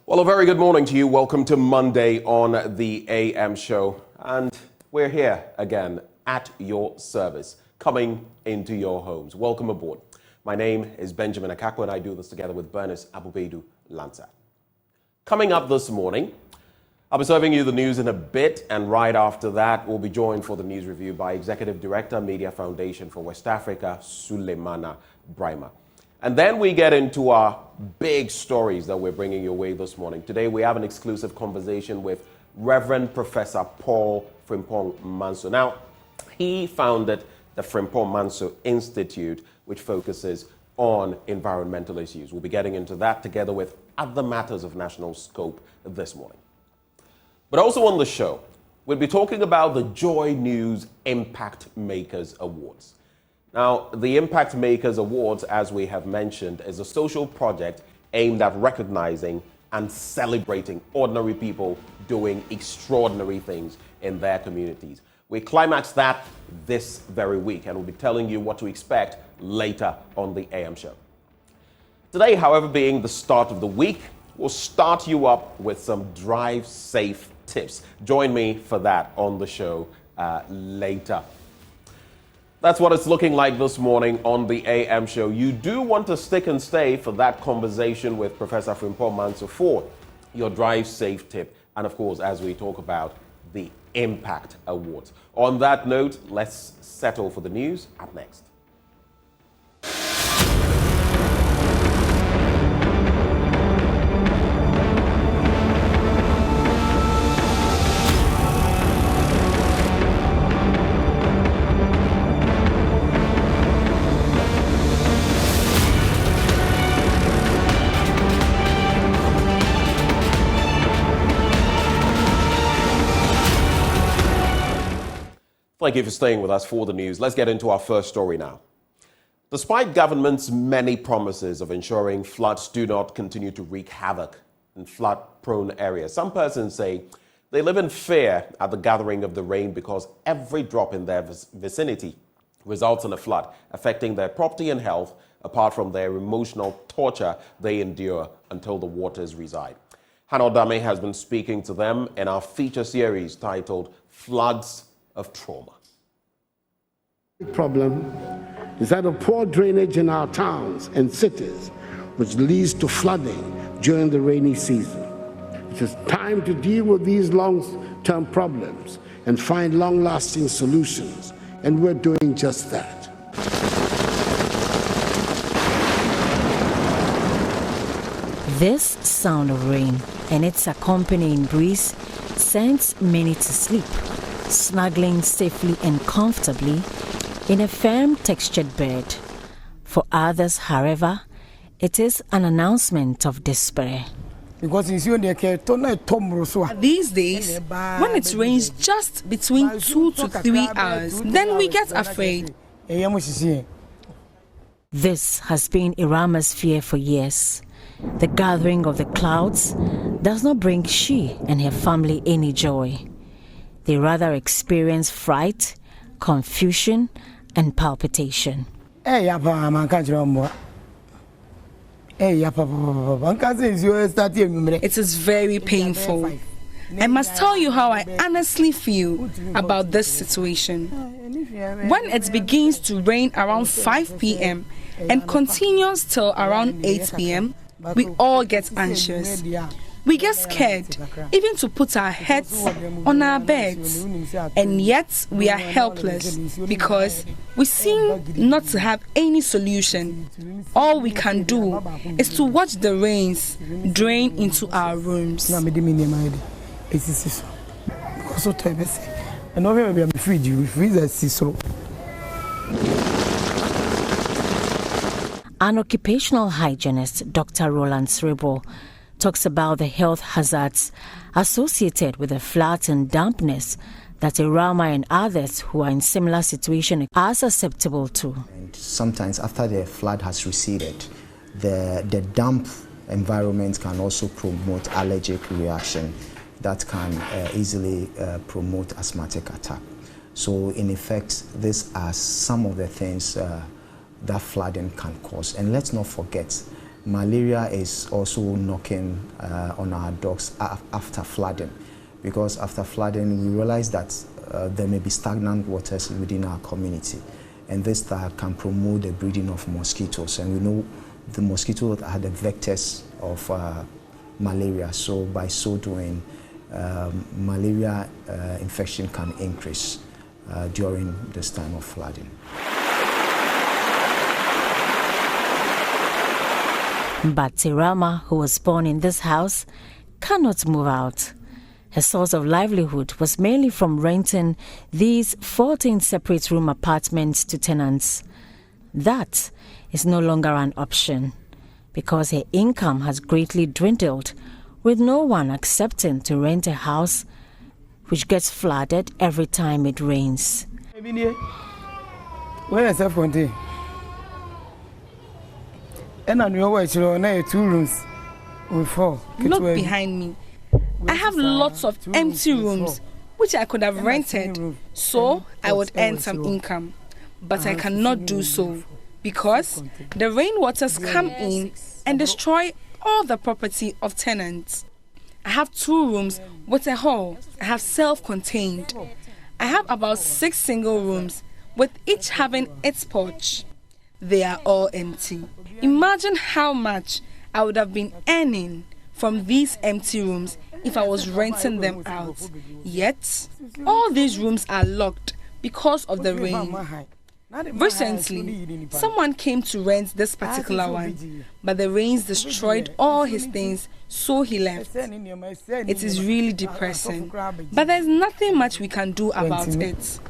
Well, a very good morning to you. Welcome to Monday on the AM show. And we're here again at your service, coming into your homes. Welcome aboard. My name is Benjamin Akakwa, and I do this together with Bernice Abubedu Lanza. Coming up this morning, I'll be serving you the news in a bit, and right after that, we'll be joined for the news review by Executive Director, Media Foundation for West Africa, Suleimana Brima. And then we get into our big stories that we're bringing your way this morning. Today, we have an exclusive conversation with Reverend Professor Paul Frimpong-Manso. Now, he founded the Frimpong-Manso Institute, which focuses on environmental issues. We'll be getting into that together with other matters of national scope this morning. But also on the show, we'll be talking about the Joy News Impact Makers Awards. Now, the Impact Makers Awards, as we have mentioned, is a social project aimed at recognizing and celebrating ordinary people doing extraordinary things in their communities. We climax that this very week, and we'll be telling you what to expect later on the AM show. Today, however, being the start of the week, we'll start you up with some drive safe tips. Join me for that on the show later. That's what it's looking like this morning on the AM show. You do want to stick and stay for that conversation with Professor Frimpong-Manso for your drive safe tip. And of course, as we talk about the Impact Awards. On that note, let's settle for the news up next. Thank you for staying with us for the news. Let's get into our first story now. Despite government's many promises of ensuring floods do not continue to wreak havoc in flood-prone areas, some persons say they live in fear at the gathering of the rain because every drop in their vicinity results in a flood, affecting their property and health, apart from their emotional torture they endure until the waters reside. Hannah Dame has been speaking to them in our feature series titled Floods of Trauma. The problem is that of poor drainage in our towns and cities, which leads to flooding during the rainy season. It is time to deal with these long-term problems and find long-lasting solutions, and we're doing just that. This sound of rain and its accompanying breeze sends many to sleep, snuggling safely and comfortably in a firm textured bed. For others, however, it is an announcement of despair. These days, when it rains just between 2 to 3 hours, then we get afraid. This has been Irama's fear for years. The gathering of the clouds does not bring she and her family any joy. They rather experience fright, confusion, and palpitation. It is very painful. I must tell you how I honestly feel about this situation. When it begins to rain around 5 p.m. and continues till around 8 p.m., we all get anxious. We get scared, even to put our heads on our beds. And yet we are helpless because we seem not to have any solution. All we can do is to watch the rains drain into our rooms. An occupational hygienist, Dr. Roland Srebo, talks about the health hazards associated with the floods and dampness that Irama and others who are in similar situation are susceptible to. And sometimes after the flood has receded, the damp environment can also promote allergic reaction that can easily promote asthmatic attack. So in effect, these are some of the things that flooding can cause. And let's not forget malaria is also knocking on our doors after flooding, because after flooding we realize that there may be stagnant waters within our community, and this can promote the breeding of mosquitoes, and we know the mosquitoes are the vectors of malaria, so by so doing malaria infection can increase during this time of flooding. But Tirama, who was born in this house, cannot move out. Her source of livelihood was mainly from renting these 14 separate room apartments to tenants. That is no longer an option because her income has greatly dwindled, with no one accepting to rent a house which gets flooded every time it rains. Where is self-contained? And I know where 2 rooms with 4. Look behind me. I have lots of empty rooms which I could have rented, so I would earn some income. But I cannot do so because the rainwaters come in and destroy all the property of tenants. I have 2 rooms with a hall. I have self-contained. I have about 6 single rooms with each having its porch. They are all empty. Imagine how much I would have been earning from these empty rooms if I was renting them out. Yet, all these rooms are locked because of the rain. Recently, someone came to rent this particular one, but the rains destroyed all his things, so he left. It is really depressing, but there is nothing much we can do about it.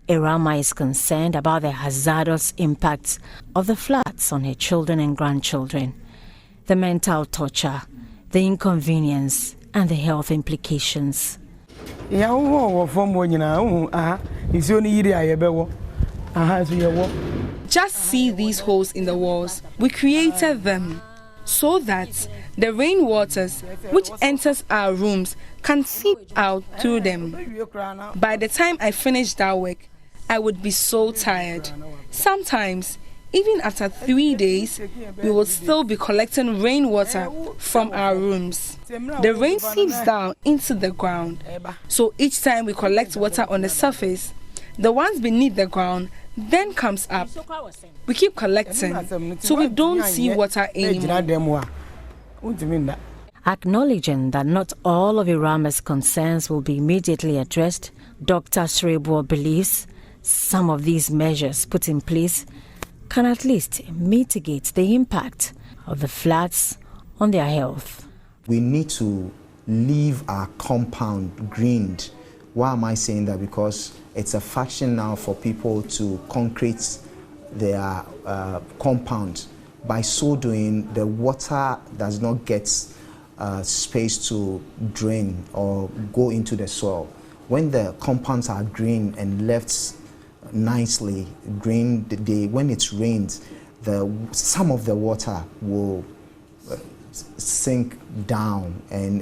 Irama is concerned about the hazardous impacts of the floods on her children and grandchildren, the mental torture, the inconvenience, and the health implications. Just see these holes in the walls. We created them so that the rainwaters which enters our rooms can seep out through them. By the time I finish that work, I would be so tired. Sometimes, even after 3 days, we will still be collecting rainwater from our rooms. The rain seeps down into the ground, so each time we collect water on the surface, the ones beneath the ground then comes up. We keep collecting, so we don't see water anymore. Acknowledging that not all of Irama's concerns will be immediately addressed, Dr. Srebo believes some of these measures put in place can at least mitigate the impact of the floods on their health. We need to leave our compound greened. Why am I saying that? Because it's a fashion now for people to concrete their compound. By so doing, the water does not get space to drain or go into the soil. When the compounds are green and left nicely green, when it rains, some of the water will sink down and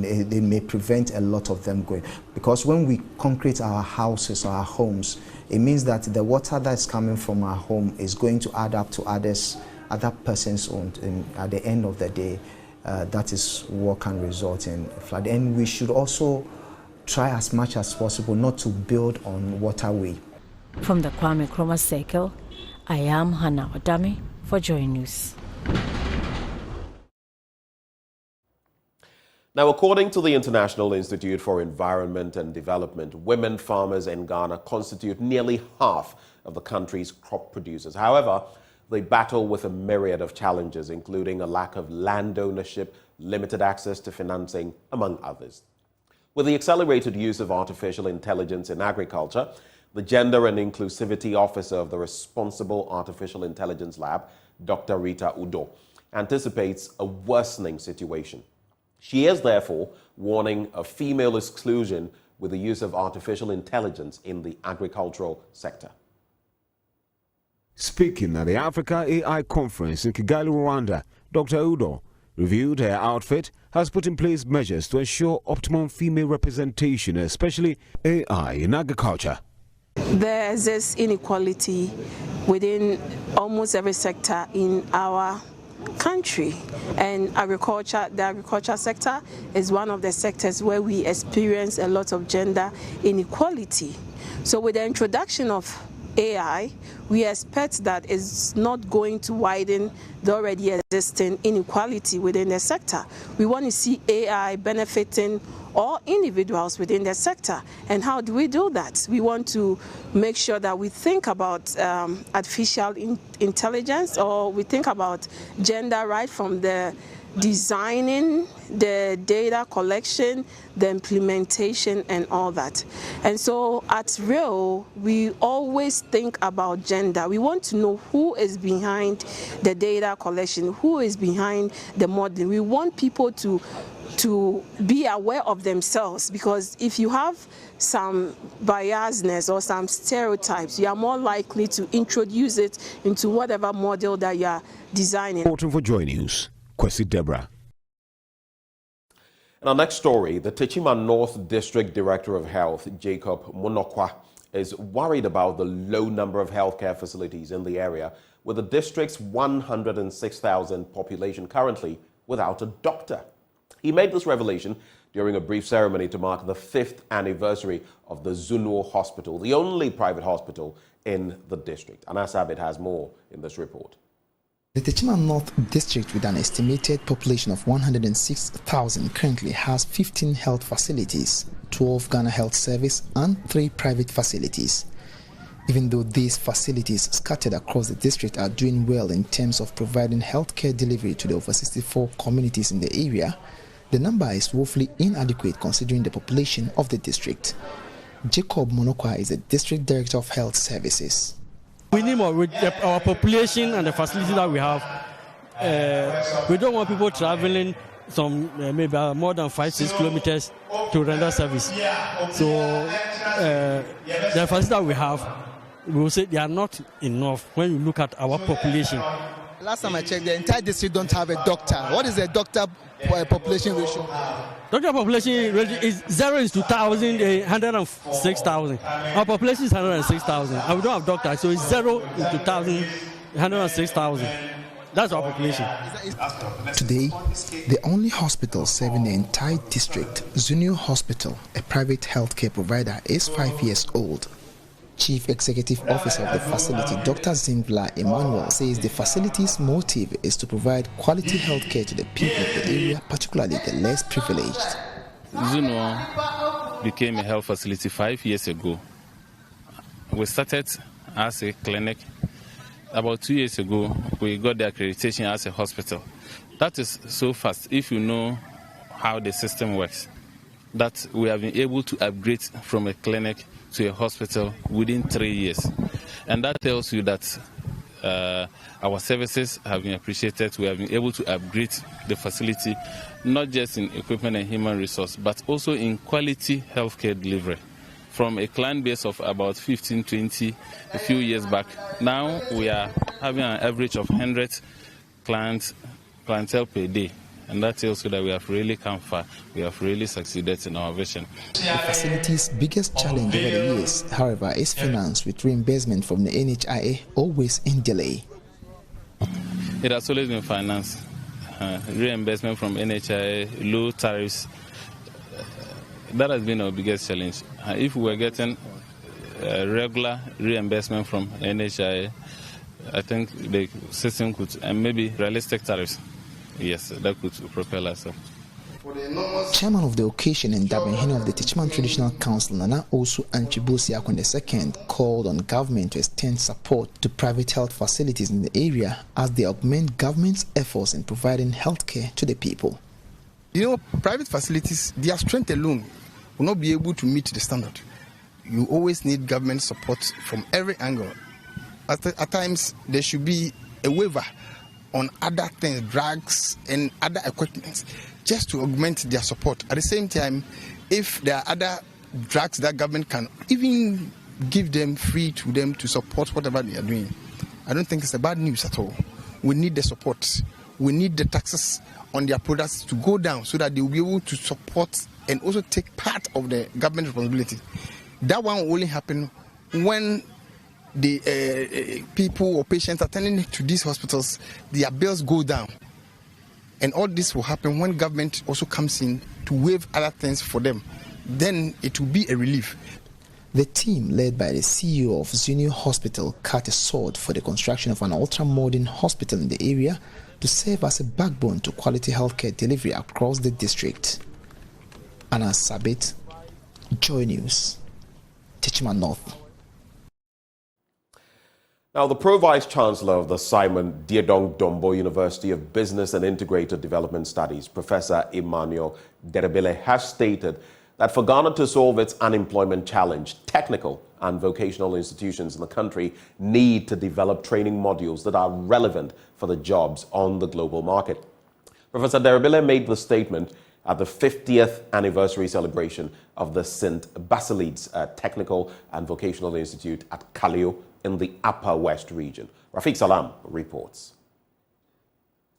it may prevent a lot of them going. Because when we concrete our houses, our homes, it means that the water that's coming from our home is going to add up to other person's own, and at the end of the day, that is what can result in flood. And we should also try as much as possible not to build on waterway. From the Kwame Nkrumah Circle, I am Hannah Odame for Joy News. Now, according to the International Institute for Environment and Development, women farmers in Ghana constitute nearly half of the country's crop producers. However, they battle with a myriad of challenges, including a lack of land ownership, limited access to financing, among others. With the accelerated use of artificial intelligence in agriculture, the Gender and Inclusivity Officer of the Responsible Artificial Intelligence Lab, Dr. Rita Udo, anticipates a worsening situation. She is therefore warning of female exclusion with the use of artificial intelligence in the agricultural sector. Speaking at the Africa AI conference in Kigali, Rwanda, Dr. Udo reviewed her outfit has put in place measures to ensure optimum female representation, especially AI in agriculture. There exists inequality within almost every sector in our country, and the agriculture sector is one of the sectors where we experience a lot of gender inequality. So with the introduction of AI, we expect that it's not going to widen the already existing inequality within the sector. We want to see AI benefiting all individuals within the sector. And how do we do that? We want to make sure that we think about artificial intelligence, or we think about gender right from the designing, the data collection, the implementation, and all that. And so at REAL, we always think about gender. We want to know who is behind the data collection, who is behind the modeling. We want people to be aware of themselves, because if you have some biasness or some stereotypes, you are more likely to introduce it into whatever model that you are designing. Reporting for Joy News, Kwesi Deborah. In our next story, the Techiman North District Director of Health, Jacob Munokwa, is worried about the low number of healthcare facilities in the area, with the district's 106,000 population currently without a doctor. He made this revelation during a brief ceremony to mark the 5th anniversary of the Zunuo Hospital, the only private hospital in the district. Anas Abid has more in this report. The Techiman North District, with an estimated population of 106,000, currently has 15 health facilities, 12 Ghana Health Service and 3 private facilities. Even though these facilities scattered across the district are doing well in terms of providing healthcare delivery to the over 64 communities in the area, the number is woefully inadequate considering the population of the district. Jacob Munokwa is the District Director of Health Services. We need more with our population and the facility that we have. We don't want people traveling some maybe more than 5-6 kilometers to render service. So the facility that we have, we will say they are not enough when you look at our population. Last time I checked, the entire district don't have a doctor. What is the doctor population ratio? Doctor population ratio is 0 to 1,000, 106,000. Our population is 106,000, and we don't have doctors, so it's 0 to 1,000, 106,000. That's our population. Today, the only hospital serving the entire district, Zunuo Hospital, a private healthcare provider, is 5 years old. Chief Executive Officer of the facility, Dr. Zingvla Emmanuel, says the facility's motive is to provide quality healthcare to the people of the area, particularly the less privileged. Zunuo became a health facility 5 years ago. We started as a clinic. About 2 years ago, we got the accreditation as a hospital. That is so fast if you know how the system works, that we have been able to upgrade from a clinic to a hospital within 3 years. And that tells you that our services have been appreciated. We have been able to upgrade the facility, not just in equipment and human resource, but also in quality healthcare delivery. From a client base of about 15, 20 a few years back, now we are having an average of 100 clientele per day. And that tells you that we have really come far. We have really succeeded in our vision. The facility's biggest challenge over the years, however, is finance, with reimbursement from the NHIA always in delay. It has always been finance. Reimbursement from NHIA, low tariffs. That has been our biggest challenge. If we were getting regular reimbursement from NHIA, I think the system could, and maybe realistic tariffs. Yes, that could propel us up. Chairman of the occasion and Dabenhene of the Techiman Traditional Council, Nana Osu Anchibusi Akon II, called on government to extend support to private health facilities in the area as they augment government's efforts in providing health care to the people. You know, private facilities, their strength alone will not be able to meet the standard. You always need government support from every angle. At times, there should be a waiver on other things, drugs and other equipment, just to augment their support. At the same time, if there are other drugs that government can even give them free to them to support whatever they are doing, I don't think it's a bad news at all. We need the support. We need the taxes on their products to go down so that they will be able to support and also take part of the government responsibility. That one will only happen when the people or patients attending to these hospitals, their bills go down. And all this will happen when government also comes in to waive other things for them. Then it will be a relief. The team, led by the CEO of Zunio Hospital, cut a sword for the construction of an ultra-modern hospital in the area to serve as a backbone to quality healthcare delivery across the district. Anna Sabit, Joy News, Techiman North. Now, the Pro-Vice Chancellor of the Simon Diedong Dombo University of Business and Integrated Development Studies, Professor Emmanuel Derebile, has stated that for Ghana to solve its unemployment challenge, technical and vocational institutions in the country need to develop training modules that are relevant for the jobs on the global market. Professor Derebile made the statement at the 50th anniversary celebration of the St. Basilides Technical and Vocational Institute at Kaleo in the Upper West region. Rafiq Salam reports.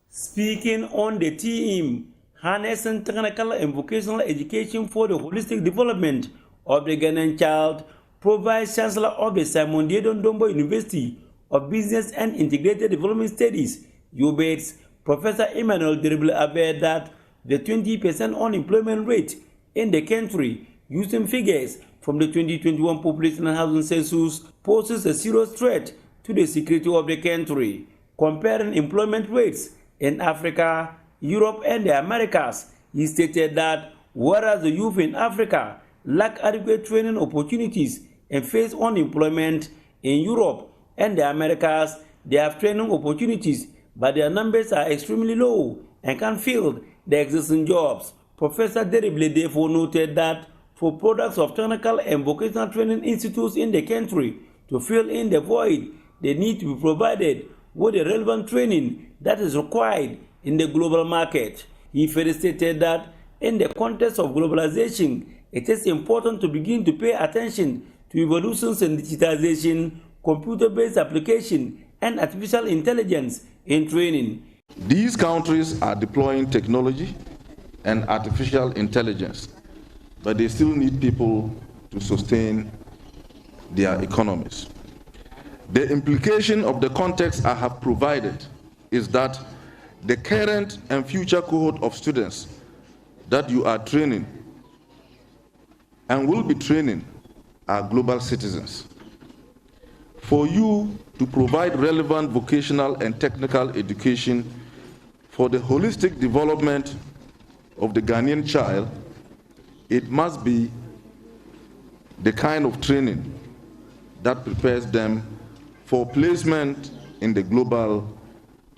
Speaking on the theme, harnessing technical and vocational education for the holistic development of the Ghanaian child, Pro-Vice Chancellor of the Simon Diedong Dombo University of Business and Integrated Development Studies, UBEDS, Professor Emmanuel Derebile averred that the 20% unemployment rate in the country, using figures from the 2021 population and housing census, poses a serious threat to the security of the country. Comparing employment rates in Africa, Europe, and the Americas, he stated that whereas the youth in Africa lack adequate training opportunities and face unemployment, in Europe and the Americas, they have training opportunities, but their numbers are extremely low and can't fill the existing jobs. Professor Derebile therefore noted that for products of technical and vocational training institutes in the country to fill in the void, they need to be provided with the relevant training that is required in the global market. He further stated that in the context of globalization, it is important to begin to pay attention to evolutions in digitization, computer-based application, and artificial intelligence in training. These countries are deploying technology and artificial intelligence, but they still need people to sustain their economies. The implication of the context I have provided is that the current and future cohort of students that you are training and will be training are global citizens. For you to provide relevant vocational and technical education for the holistic development of the Ghanaian child, it must be the kind of training that prepares them for placement in the global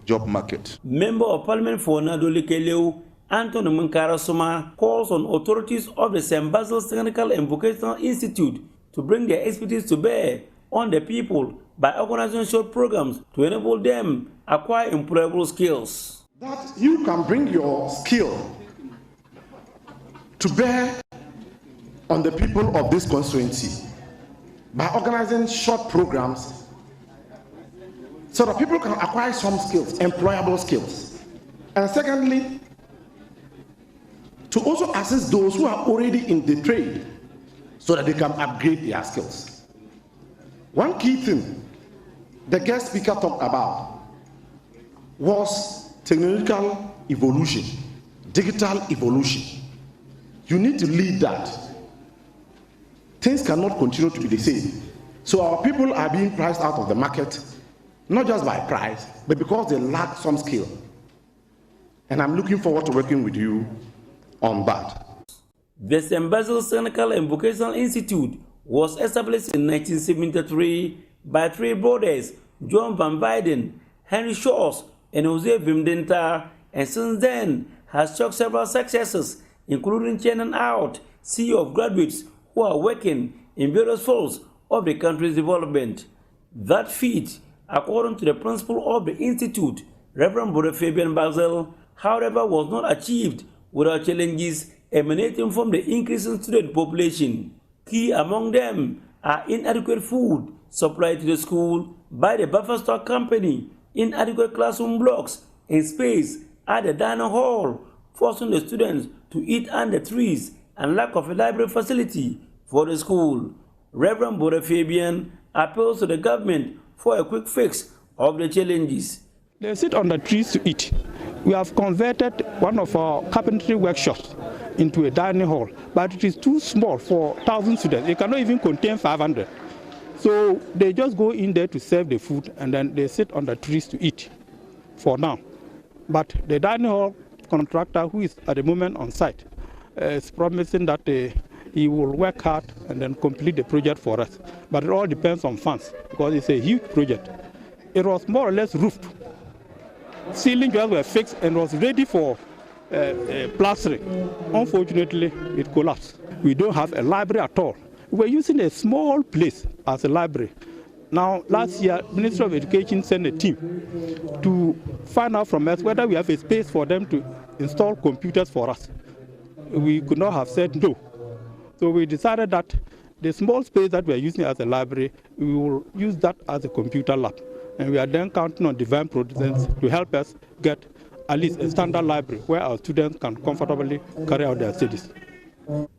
job market. Member of Parliament for Nadolikeleu, Anthony Munkarasoma, calls on authorities of the St. Basil's Technical and Vocational Institute to bring their expertise to bear on the people by organizing short programs to enable them acquire employable skills. That you can bring your skill to bear on the people of this constituency by organizing short programs so that people can acquire some skills, employable skills. And secondly, to also assist those who are already in the trade so that they can upgrade their skills. One key thing the guest speaker talked about was technological evolution, digital evolution. You need to lead that. Things cannot continue to be the same. So our people are being priced out of the market, not just by price, but because they lack some skill. And I'm looking forward to working with you on that. The St. Basil's Technical and Vocational Institute was established in 1973 by three brothers, John Van Wyden, Henry Shaws, and Jose Vimdenta, and since then has chalked several successes, including churning out sea of graduates who are working in various fields of the country's development. That feat, according to the principal of the Institute, Reverend Brother Fabian Basil, however, was not achieved without challenges emanating from the increasing student population. Key among them are inadequate food supplied to the school by the buffer stock company, inadequate classroom blocks and space at the dining hall, forcing the students to eat under trees, and lack of a library facility for the school. Reverend Bode Fabian appeals to the government for a quick fix of the challenges. They sit on the trees to eat. We have converted one of our carpentry workshops into a dining hall, but it is too small for 1,000 students. It cannot even contain 500. So they just go in there to serve the food, and then they sit on the trees to eat for now. But the dining hall contractor, who is at the moment on site, is promising that he will work hard and then complete the project for us. But it all depends on funds, because it's a huge project. It was more or less roofed. Ceiling joists were fixed and was ready for plastering. Unfortunately, it collapsed. We don't have a library at all. We were using a small place as a library. Now, last year, Ministry of Education sent a team to find out from us whether we have a space for them to install computers for us. We could not have said no. So we decided that the small space that we are using as a library, we will use that as a computer lab. And we are then counting on Divine Providence to help us get at least a standard library where our students can comfortably carry out their studies.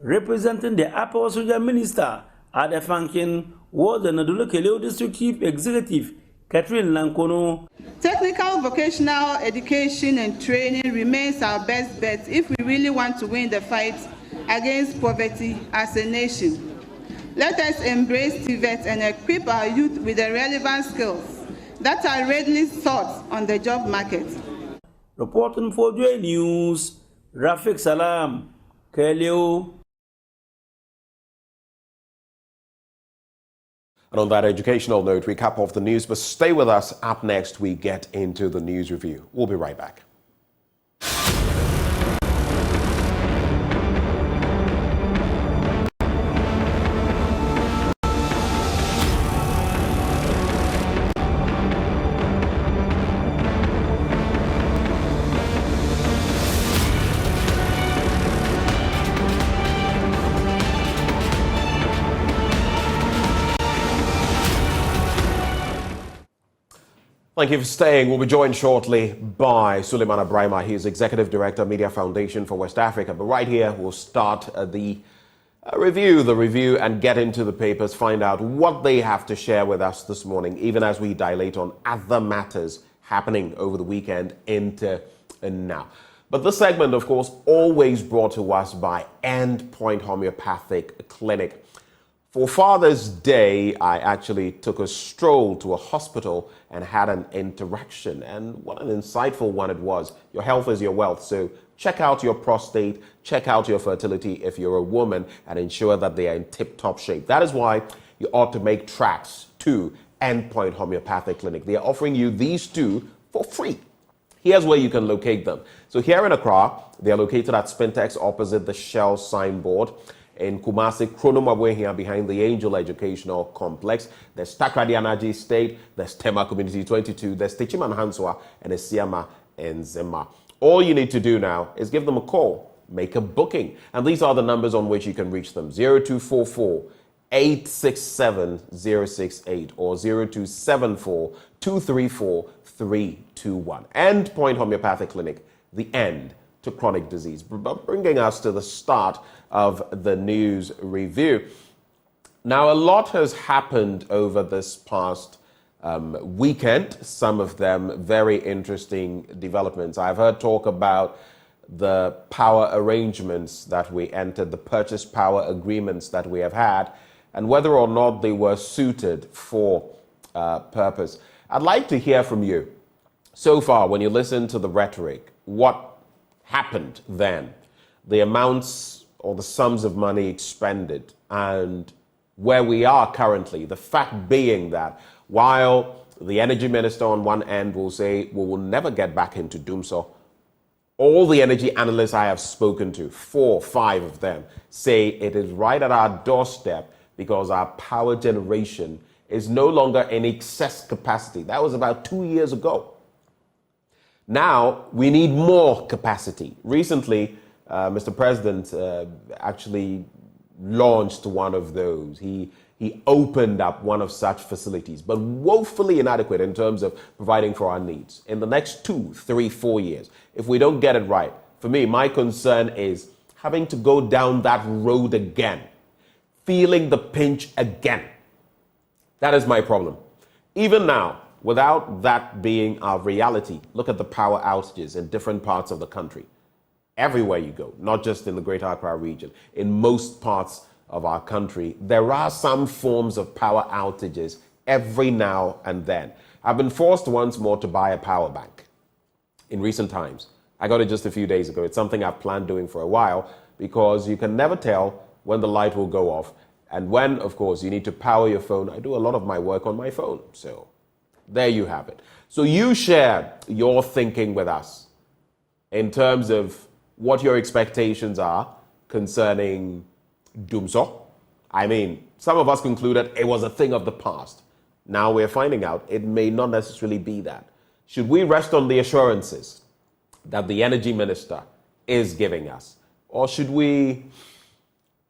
Representing the Upper Soja Minister at the function was the Nadula Keleo District Chief Executive, Catherine Lankono. Technical vocational education and training remains our best bet if we really want to win the fight against poverty as a nation. Let us embrace TVET and equip our youth with the relevant skills that are readily sought on the job market. Reporting for Joy News, Rafik Salam, Keleo. And on that educational note, we cap off the news, but stay with us. Up next, we get into the news review. We'll be right back. Thank you for staying. We'll be joined shortly by Suleiman Abrahima. He is Executive Director, Media Foundation for West Africa. But right here, we'll start the review and get into the papers, find out what they have to share with us this morning, even as we dilate on other matters happening over the weekend into now. But this segment, of course, always brought to us by Endpoint Homeopathic Clinic. For Father's Day, I actually took a stroll to a hospital and had an interaction. And what an insightful one it was. Your health is your wealth. So check out your prostate, check out your fertility if you're a woman, and ensure that they are in tip-top shape. That is why you ought to make tracks to Endpoint Homeopathic Clinic. They are offering you these two for free. Here's where you can locate them. So here in Accra, they are located at Spintex opposite the Shell signboard. In Kumasi, Chronomabwe behind the Angel Educational Complex. There's Takrady Energy State, there's Tema Community 22, there's Techiman Hanswa, and there's Siama and Zema. All you need to do now is give them a call, make a booking. And these are the numbers on which you can reach them. 0244 867 068 or 0274 234 321. Endpoint Homeopathic Clinic, the end to chronic disease. Bringing us to the start of the news review. Now, a lot has happened over this past weekend, some of them very interesting developments. I've heard talk about the power arrangements that we entered, the purchase power agreements that we have had, and whether or not they were suited for purpose. I'd like to hear from you. So far, when you listen to the rhetoric, what happened then? The amounts or the sums of money expended and where we are currently. The fact being that while the energy minister on one end will say we will never get back into Dumso, all the energy analysts I have spoken to, 4 or 5 of them, say it is right at our doorstep because our power generation is no longer in excess capacity. That was about 2 years ago. Now we need more capacity. Recently, Mr. President actually launched one of those. He opened up one of such facilities, but woefully inadequate in terms of providing for our needs. In the next 2, 3, 4 years, if we don't get it right, for me, my concern is having to go down that road again. feeling the pinch again. That is my problem. Even now, without that being our reality, look at the power outages in different parts of the country. Everywhere you go, not just in the Greater Accra region, in most parts of our country, there are some forms of power outages every now and then. I've been forced once more to buy a power bank in recent times. I got it just a few days ago. It's something I've planned doing for a while because you can never tell when the light will go off. And when, of course, you need to power your phone. I do a lot of my work on my phone. So there you have it. So you share your thinking with us in terms of what your expectations are concerning Dumso. I mean, some of us concluded it was a thing of the past. Now we're finding out it may not necessarily be that. Should we rest on the assurances that the energy minister is giving us? Or should we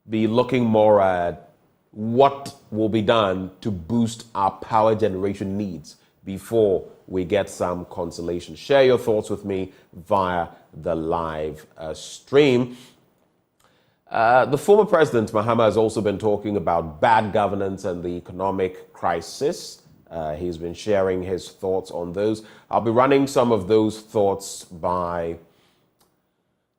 be looking more at what will be done to boost our power generation needs before we get some consolation? Share your thoughts with me via the live stream. The former president, Mahama, has also been talking about bad governance and the economic crisis. He's been sharing his thoughts on those. I'll be running some of those thoughts by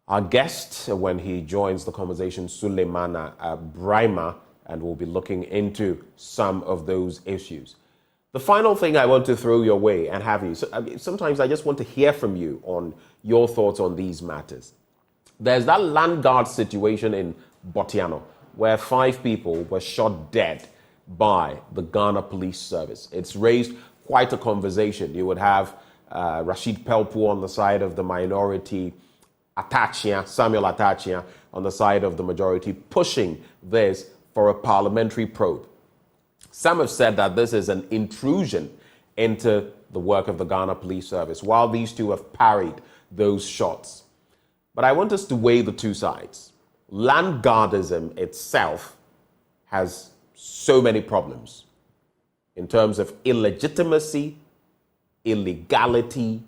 our guest when he joins the conversation, Suleimana Brahima, and we'll be looking into some of those issues. The final thing I want to throw your way and have you, sometimes I just want to hear from you on your thoughts on these matters. There's that land guard situation in Botiano where 5 people were shot dead by the Ghana Police Service. It's raised quite a conversation. You would have Rashid Pelpu on the side of the minority, Samuel Atachia on the side of the majority, pushing this for a parliamentary probe. Some have said that this is an intrusion into the work of the Ghana Police Service, while these two have parried those shots. But I want us to weigh the two sides. Land guardism itself has so many problems in terms of illegitimacy, illegality,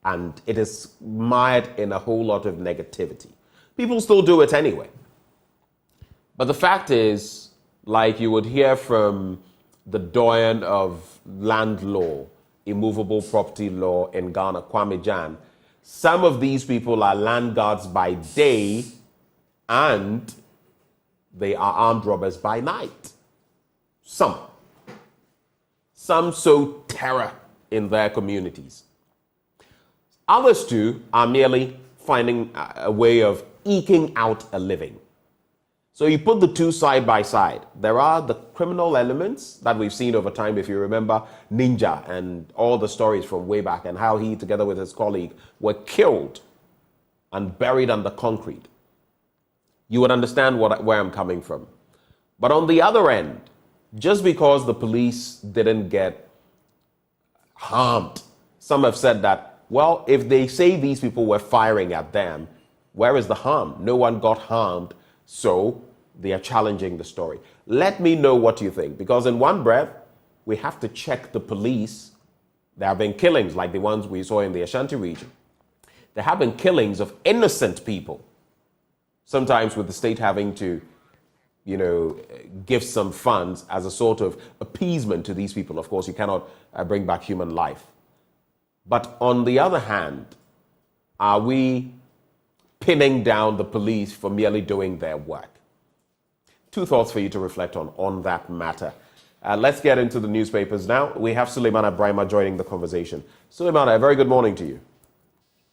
and it is mired in a whole lot of negativity. People still do it anyway. But the fact is, like you would hear from the doyen of land law, immovable property law in Ghana, Kwame Jan, some of these people are land guards by day and they are armed robbers by night. Some sow terror in their communities. Others too are merely finding a way of eking out a living. So you put the two side by side. There are the criminal elements that we've seen over time. If you remember Ninja and all the stories from way back and how he, together with his colleague, were killed and buried under concrete. You would understand where I'm coming from. But on the other end, just because the police didn't get harmed, some have said that, well, if they say these people were firing at them, where is the harm? No one got harmed. So they are challenging the story. Let me know what you think, because in one breath, we have to check the police. There have been killings like the ones we saw in the Ashanti region. There have been killings of innocent people, sometimes with the state having to, give some funds as a sort of appeasement to these people. Of course, you cannot bring back human life. But on the other hand, are we pinning down the police for merely doing their work? Two thoughts for you to reflect on that matter. Let's get into the newspapers now. We have Suleimana Brahima joining the conversation. Suleimana, a very good morning to you.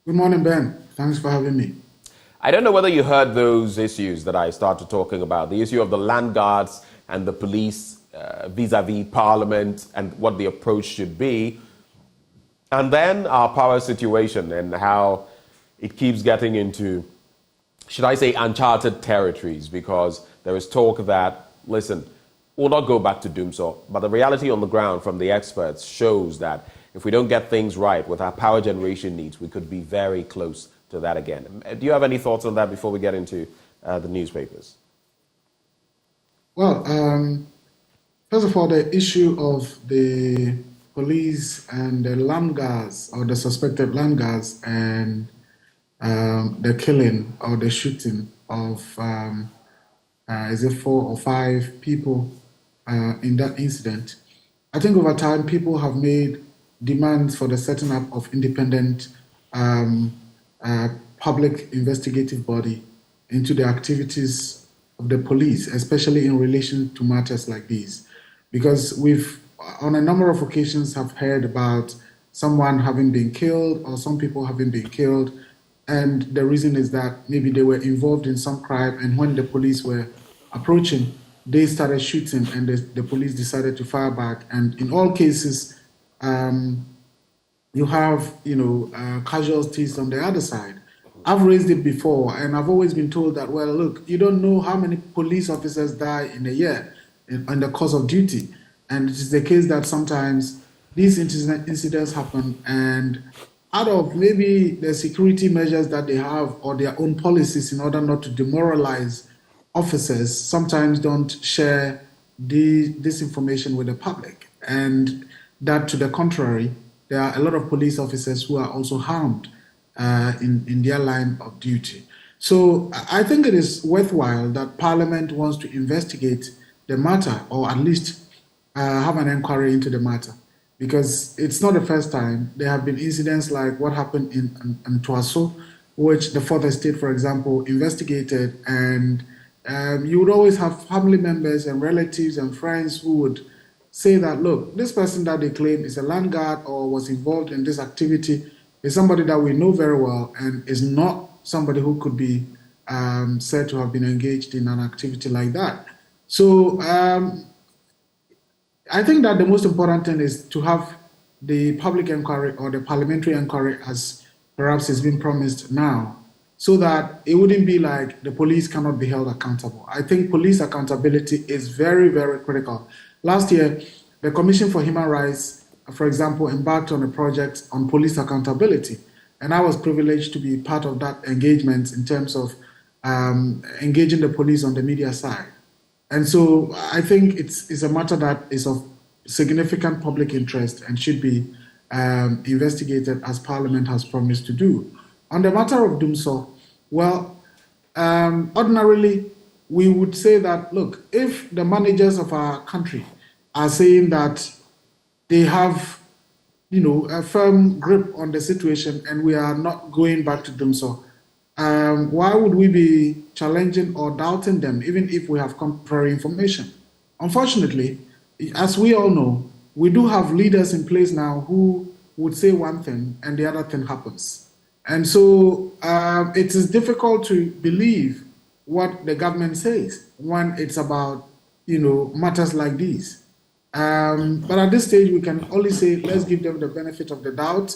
Good morning, Ben. Thanks for having me. I don't know whether you heard those issues that I started talking about, the issue of the land guards and the police vis-a-vis Parliament and what the approach should be. And then our power situation and how it keeps getting into, should I say, uncharted territories, because there is talk that, listen, we'll not go back to Dumso, but the reality on the ground from the experts shows that if we don't get things right with our power generation needs, we could be very close to that again. Do you have any thoughts on that before we get into the newspapers? Well, first of all, the issue of the police and the land guards, or the suspected land guards, and the killing or the shooting of is it 4 or 5 people in that incident. I think over time people have made demands for the setting up of independent public investigative body into the activities of the police, especially in relation to matters like these. Because we've, on a number of occasions, have heard about someone having been killed or some people having been killed, and the reason is that maybe they were involved in some crime, and when the police were approaching, they started shooting, and the police decided to fire back. And in all cases, you have, casualties on the other side. I've raised it before, and I've always been told that, well, look, you don't know how many police officers die in a year in the course of duty. And it is the case that sometimes these incidents happen, and out of maybe the security measures that they have or their own policies in order not to demoralize officers, sometimes don't share this information with the public. And that, to the contrary, there are a lot of police officers who are also harmed in their line of duty. So I think it is worthwhile that Parliament wants to investigate the matter, or at least have an inquiry into the matter, because it's not the first time. There have been incidents like what happened in Tuaso, which the 4th Estate, for example, investigated, and you would always have family members and relatives and friends who would say that, look, this person that they claim is a land guard or was involved in this activity is somebody that we know very well and is not somebody who could be said to have been engaged in an activity like that. So I think that the most important thing is to have the public inquiry or the parliamentary inquiry, as perhaps has been promised now, so that it wouldn't be like the police cannot be held accountable. I think police accountability is very, very critical. Last year, the Commission for Human Rights, for example, embarked on a project on police accountability, and I was privileged to be part of that engagement in terms of engaging the police on the media side. And so I think it's a matter that is of significant public interest and should be investigated as Parliament has promised to do. On the matter of Dumso, well, ordinarily, we would say that, look, if the managers of our country are saying that they have, a firm grip on the situation and we are not going back to Dumso, why would we be challenging or doubting them, even if we have contrary information? Unfortunately, as we all know, we do have leaders in place now who would say one thing and the other thing happens. And so it is difficult to believe what the government says when it's about, matters like these. But at this stage, we can only say, let's give them the benefit of the doubt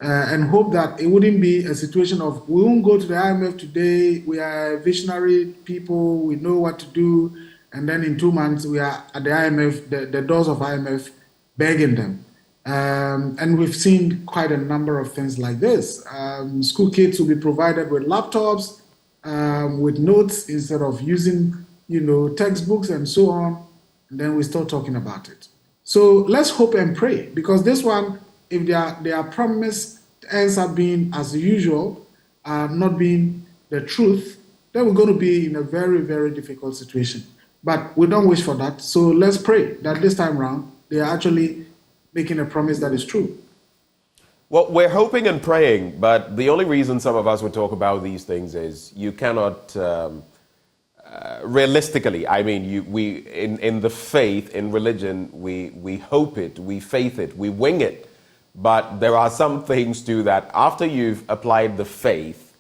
and hope that it wouldn't be a situation of, we won't go to the IMF today, we are visionary people, we know what to do, and then in 2 months, we are at the IMF, the doors of IMF, begging them. And we've seen quite a number of things like this. School kids will be provided with laptops, with notes instead of using, textbooks and so on. And then we start talking about it. So let's hope and pray, because this one, if their promise ends up being as usual, not being the truth, then we're going to be in a very, very difficult situation. But we don't wish for that. So let's pray that this time around, they are actually making a promise that is true. Well, we're hoping and praying, but the only reason some of us would talk about these things is you cannot, realistically, I mean, in the faith, in religion, we hope it, we faith it, we wing it. But there are some things too that after you've applied the faith,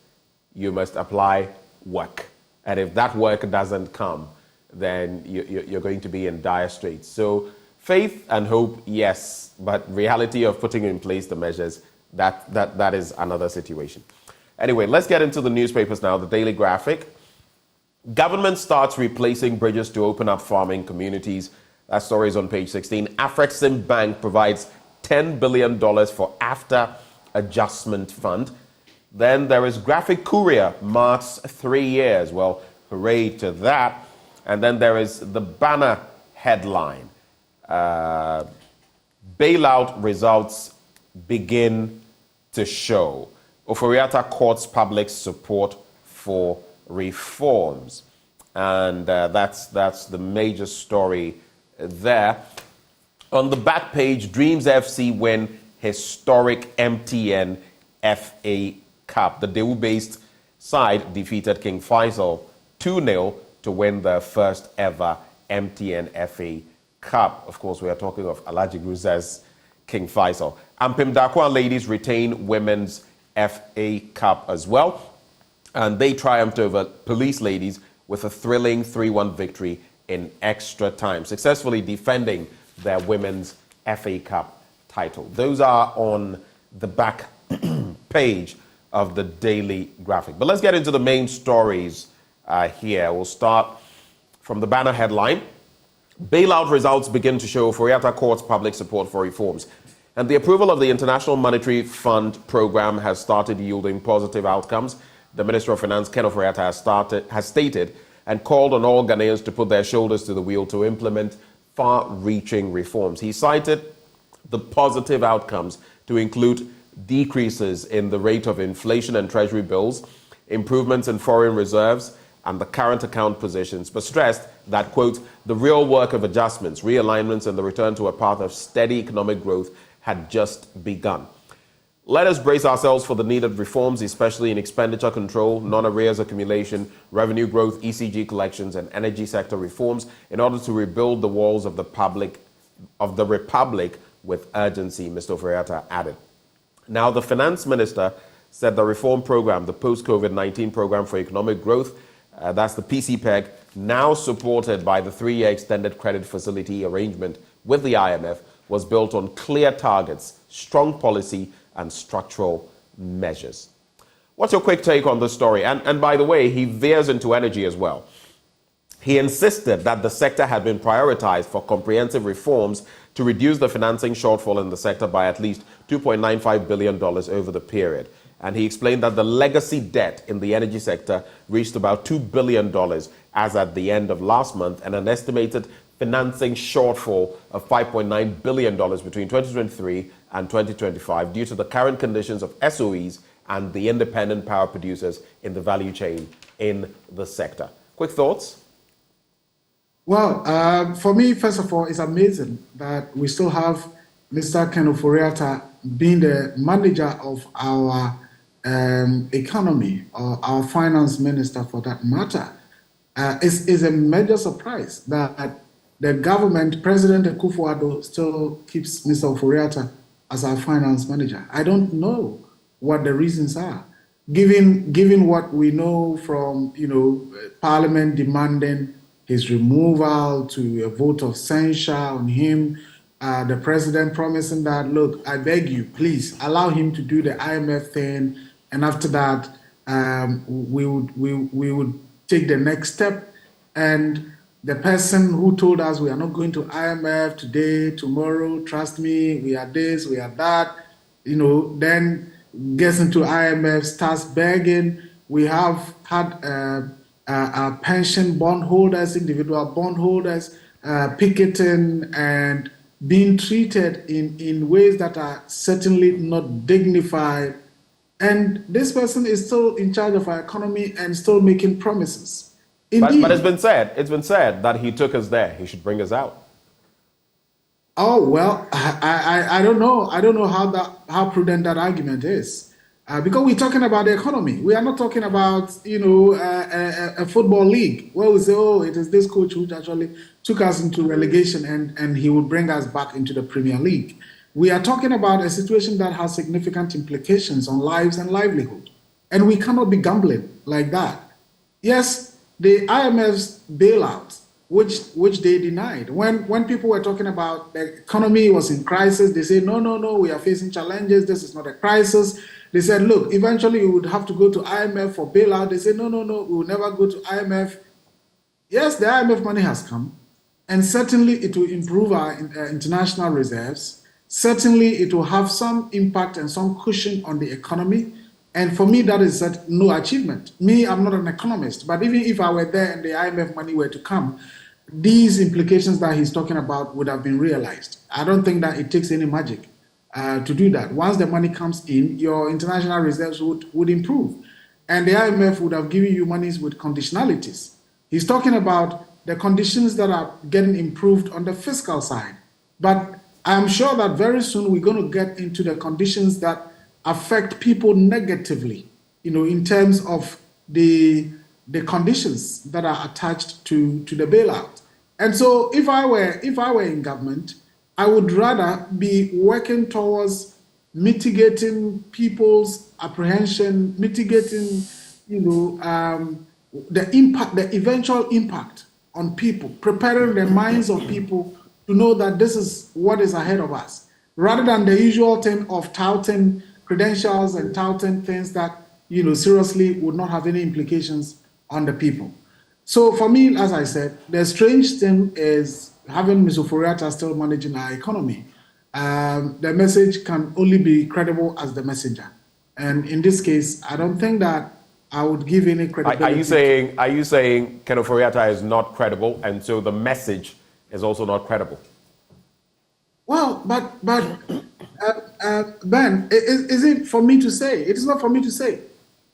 you must apply work. And if that work doesn't come, then you're going to be in dire straits. So faith and hope, yes, but reality of putting in place the measures, that is another situation. Anyway, let's get into the newspapers now. The Daily Graphic. Government starts replacing bridges to open up farming communities. That story is on page 16. Afrexim Bank provides $10 billion for after adjustment fund. Then there is Graphic Courier marks 3 years. Well, hooray to that. And then there is the banner headline. Bailout results begin to show. Oforiatta courts public support for reforms. And that's the major story there. On the back page, Dreams FC win historic MTN FA Cup. The Daewoo-based side defeated King Faisal 2-0 to win their first ever MTN FA Cup. Of course, we are talking of Alhaji Gruza's King Faisal. Ampim Dakwa ladies retain Women's FA Cup as well. And they triumphed over Police ladies with a thrilling 3-1 victory in extra time, successfully defending their Women's FA Cup title. Those are on the back page of the Daily Graphic. But let's get into the main stories here. We'll start from the banner headline. Bailout results begin to show Oforiatta Court's public support for reforms. And the approval of the International Monetary Fund program has started yielding positive outcomes. The Minister of Finance, Ken Oforiatta, has stated and called on all Ghanaians to put their shoulders to the wheel to implement far-reaching reforms. He cited the positive outcomes to include decreases in the rate of inflation and treasury bills, improvements in foreign reserves, and the current account positions, but stressed that, quote, the real work of adjustments, realignments, and the return to a path of steady economic growth had just begun. Let us brace ourselves for the needed reforms, especially in expenditure control, non-arrears accumulation, revenue growth, ECG collections, and energy sector reforms in order to rebuild the walls of the Republic with urgency, Mr. Oforiatta added. Now, the Finance Minister said the reform program, the post-COVID-19 program for economic growth, that's the PCPEG, now supported by the 3-year extended credit facility arrangement with the IMF, was built on clear targets, strong policy, and structural measures. What's your quick take on this story? And by the way, he veers into energy as well. He insisted that the sector had been prioritized for comprehensive reforms to reduce the financing shortfall in the sector by at least $2.95 billion over the period. And he explained that the legacy debt in the energy sector reached about $2 billion as at the end of last month, and an estimated financing shortfall of $5.9 billion between 2023 and 2025 due to the current conditions of SOEs and the independent power producers in the value chain in the sector. Quick thoughts? Well, for me, first of all, it's amazing that we still have Mr. Ken Oforiatta being the manager of our economy, or our finance minister for that matter. It's a major surprise that the government, President Akufo-Addo, still keeps Mr. Oforiatta as our finance manager. I don't know what the reasons are, given what we know from Parliament demanding his removal to a vote of censure on him. The president promising that, look, I beg you, please allow him to do the IMF thing, and after that, we would take the next step. And the person who told us we are not going to IMF today, tomorrow, trust me, we are this, we are that, then gets into IMF, starts begging. We have had our pension bondholders, individual bondholders, picketing and being treated in ways that are certainly not dignified. And this person is still in charge of our economy and still making promises. But it's been said that he took us there. He should bring us out. Oh, well, I don't know. I don't know how prudent that argument is. Because we're talking about the economy. We are not talking about, a football league where we say, oh, it is this coach who actually took us into relegation and he will bring us back into the Premier League. We are talking about a situation that has significant implications on lives and livelihood. And we cannot be gambling like that. Yes, the IMF's bailout, which they denied. When people were talking about the economy was in crisis, they say, no, we are facing challenges. This is not a crisis. They said, look, eventually we would have to go to IMF for bailout. They said, no, we will never go to IMF. Yes, the IMF money has come, and certainly it will improve our international reserves. Certainly it will have some impact and some cushion on the economy. And for me, that is no achievement. Me, I'm not an economist, but even if I were there and the IMF money were to come, these implications that he's talking about would have been realized. I don't think that it takes any magic to do that. Once the money comes in, your international reserves would improve. And the IMF would have given you monies with conditionalities. He's talking about the conditions that are getting improved on the fiscal side. But I'm sure that very soon we're going to get into the conditions that affect people negatively, in terms of the conditions that are attached to the bailout. And so if I were in government, I would rather be working towards mitigating people's apprehension, mitigating, the impact, the eventual impact on people, preparing the minds of people to know that this is what is ahead of us, rather than the usual thing of touting credentials and touting things that, seriously would not have any implications on the people. So for me, as I said, the strange thing is having Ms. Ofori-Atta still managing our economy. The message can only be credible as the messenger. And in this case, I don't think that I would give any credibility. Are you saying Ken Ofori-Atta is not credible, and so the message is also not credible? Well, but Ben, is it for me to say? It is not for me to say.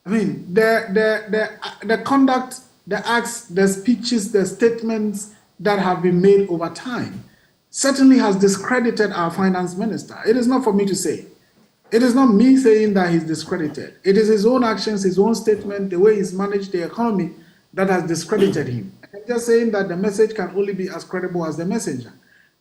I mean, the conduct, the acts, the speeches, the statements that have been made over time certainly has discredited our finance minister. It is not for me to say. It is not me saying that he's discredited. It is his own actions, his own statement, the way he's managed the economy that has discredited him. I'm just saying that the message can only be as credible as the messenger.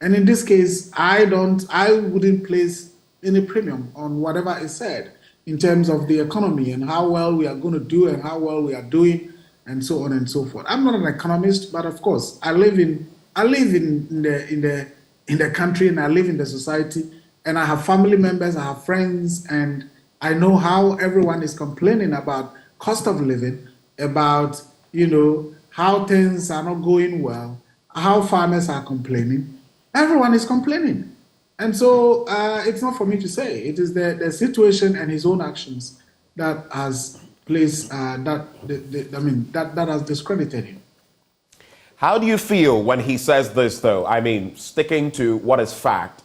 And in this case, I wouldn't place any premium on whatever is said in terms of the economy and how well we are going to do and how well we are doing and so on and so forth. I'm not an economist, but of course, I live in the country and I live in the society, and I have family members, I have friends, and I know how everyone is complaining about cost of living, about, how things are not going well, how farmers are complaining. Everyone is complaining. And so it's not for me to say. It is the situation and his own actions that has placed, that has discredited him. How do you feel when he says this, though? I mean, sticking to what is fact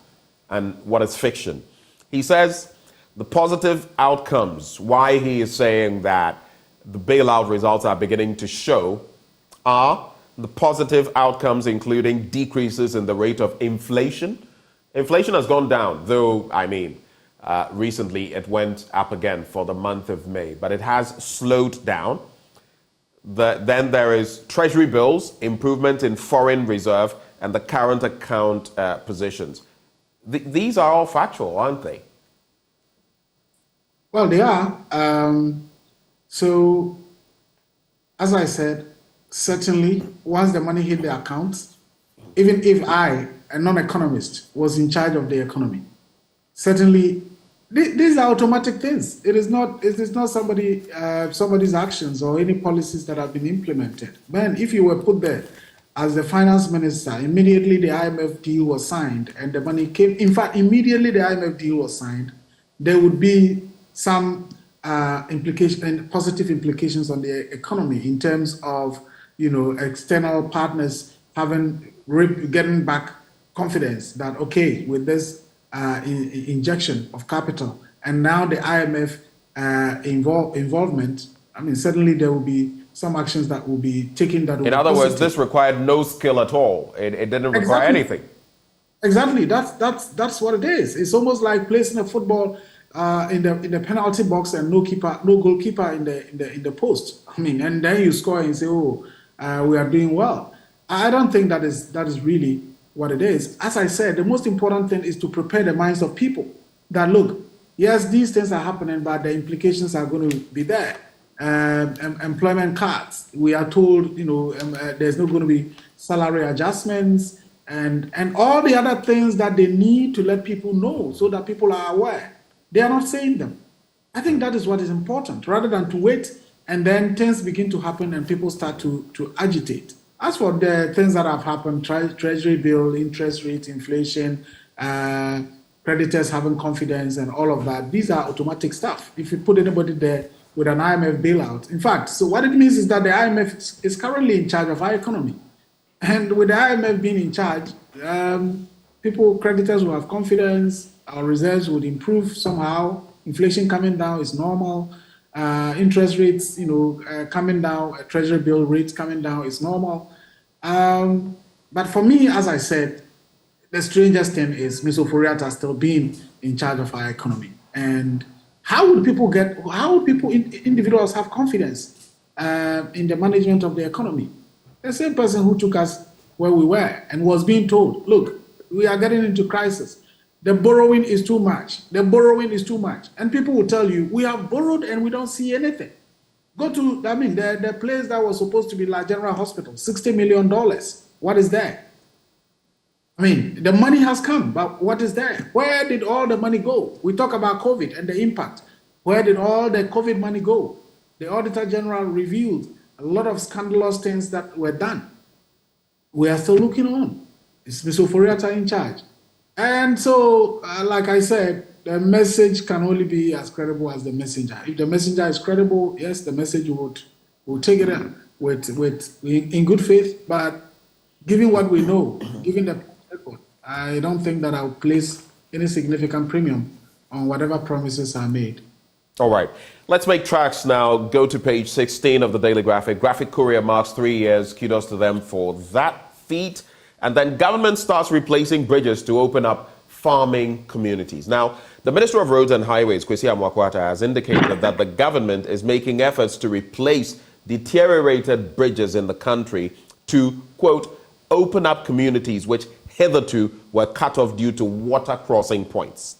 and what is fiction. He says the positive outcomes, why he is saying that the bailout results are beginning to show, are the positive outcomes including decreases in the rate of inflation. Inflation has gone down, though, recently it went up again for the month of May, but it has slowed down. Then there is treasury bills, improvement in foreign reserve, and the current account positions. These are all factual, aren't they? Well, they are. So, as I said, certainly once the money hit the accounts, even if I, a non-economist, was in charge of the economy, certainly these are automatic things. It is not somebody's actions or any policies that have been implemented. Man, if you were put there as the finance minister, immediately the IMF deal was signed and the money came. In fact, immediately the IMF deal was signed, there would be some positive implications on the economy in terms of external partners getting back confidence that, okay, with this injection of capital and now the IMF involvement, certainly there will be some actions that will be taken that will In other words, this required no skill at all. It didn't require anything. Exactly. That's what it is. It's almost like placing a football in the penalty box and no goalkeeper in the post. And then you score and say, we are doing well. I don't think that is really what it is. As I said, the most important thing is to prepare the minds of people that, look, yes, these things are happening, but the implications are going to be there. Employment cuts, we are told, there's not going to be salary adjustments and all the other things that they need to let people know so that people are aware. They are not saying them. I think that is what is important, rather than to wait and then things begin to happen and people start to agitate. As for the things that have happened, treasury bill, interest rate, inflation, creditors having confidence and all of that, these are automatic stuff. If you put anybody there with an IMF bailout. In fact, so what it means is that the IMF is currently in charge of our economy. And with the IMF being in charge, creditors will have confidence, our reserves would improve somehow, inflation coming down is normal, Interest rates, coming down, treasury bill rates coming down is normal. But for me, as I said, the strangest thing is Mr. Ofori-Atta still being in charge of our economy. And how would individuals have confidence in the management of the economy? The same person who took us where we were and was being told, look, we are getting into crisis. The borrowing is too much. The borrowing is too much. And people will tell you, we have borrowed and we don't see anything. Go to, the place that was supposed to be La General Hospital, $60 million. What is there? The money has come, but what is there? Where did all the money go? We talk about COVID and the impact. Where did all the COVID money go? The Auditor General revealed a lot of scandalous things that were done. We are still looking on. Is Mr. Ofori-Atta in charge? And so, like I said, the message can only be as credible as the messenger. If the messenger is credible, yes, the message will take it in good faith. But given what we know, given the record, I don't think that I'll place any significant premium on whatever promises are made. All right. Let's make tracks now. Go to page 16 of the Daily Graphic. Graphic Courier marks 3 years. Kudos to them for that feat. And then government starts replacing bridges to open up farming communities. Now, the Minister of Roads and Highways, Kwesi Amoako-Atta, has indicated that the government is making efforts to replace deteriorated bridges in the country to, quote, open up communities which hitherto were cut off due to water crossing points.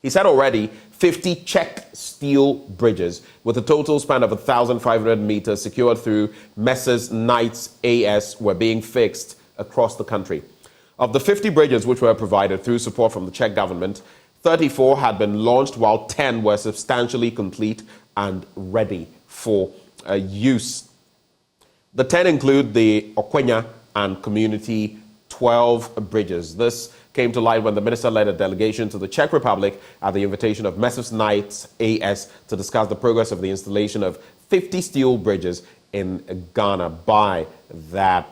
He said already 50 checked steel bridges with a total span of 1,500 meters secured through Messrs. Knights AS were being fixed across the country. Of the 50 bridges which were provided through support from the Czech government, 34 had been launched while 10 were substantially complete and ready for use. The 10 include the Okwenya and Community 12 bridges. This came to light when the minister led a delegation to the Czech Republic at the invitation of Messrs. Knights AS to discuss the progress of the installation of 50 steel bridges in Ghana by that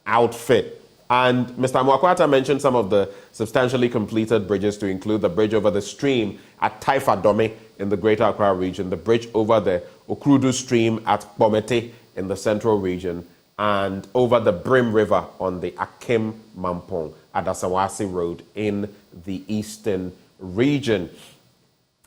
outfit. And Mr. Amoako-Atta mentioned some of the substantially completed bridges, to include the bridge over the stream at Taifa Dome in the Greater Accra region, the bridge over the Okrudu stream at Bomete in the Central region, and over the Brim River on the Akim Mampong at Asawasi Road in the Eastern region.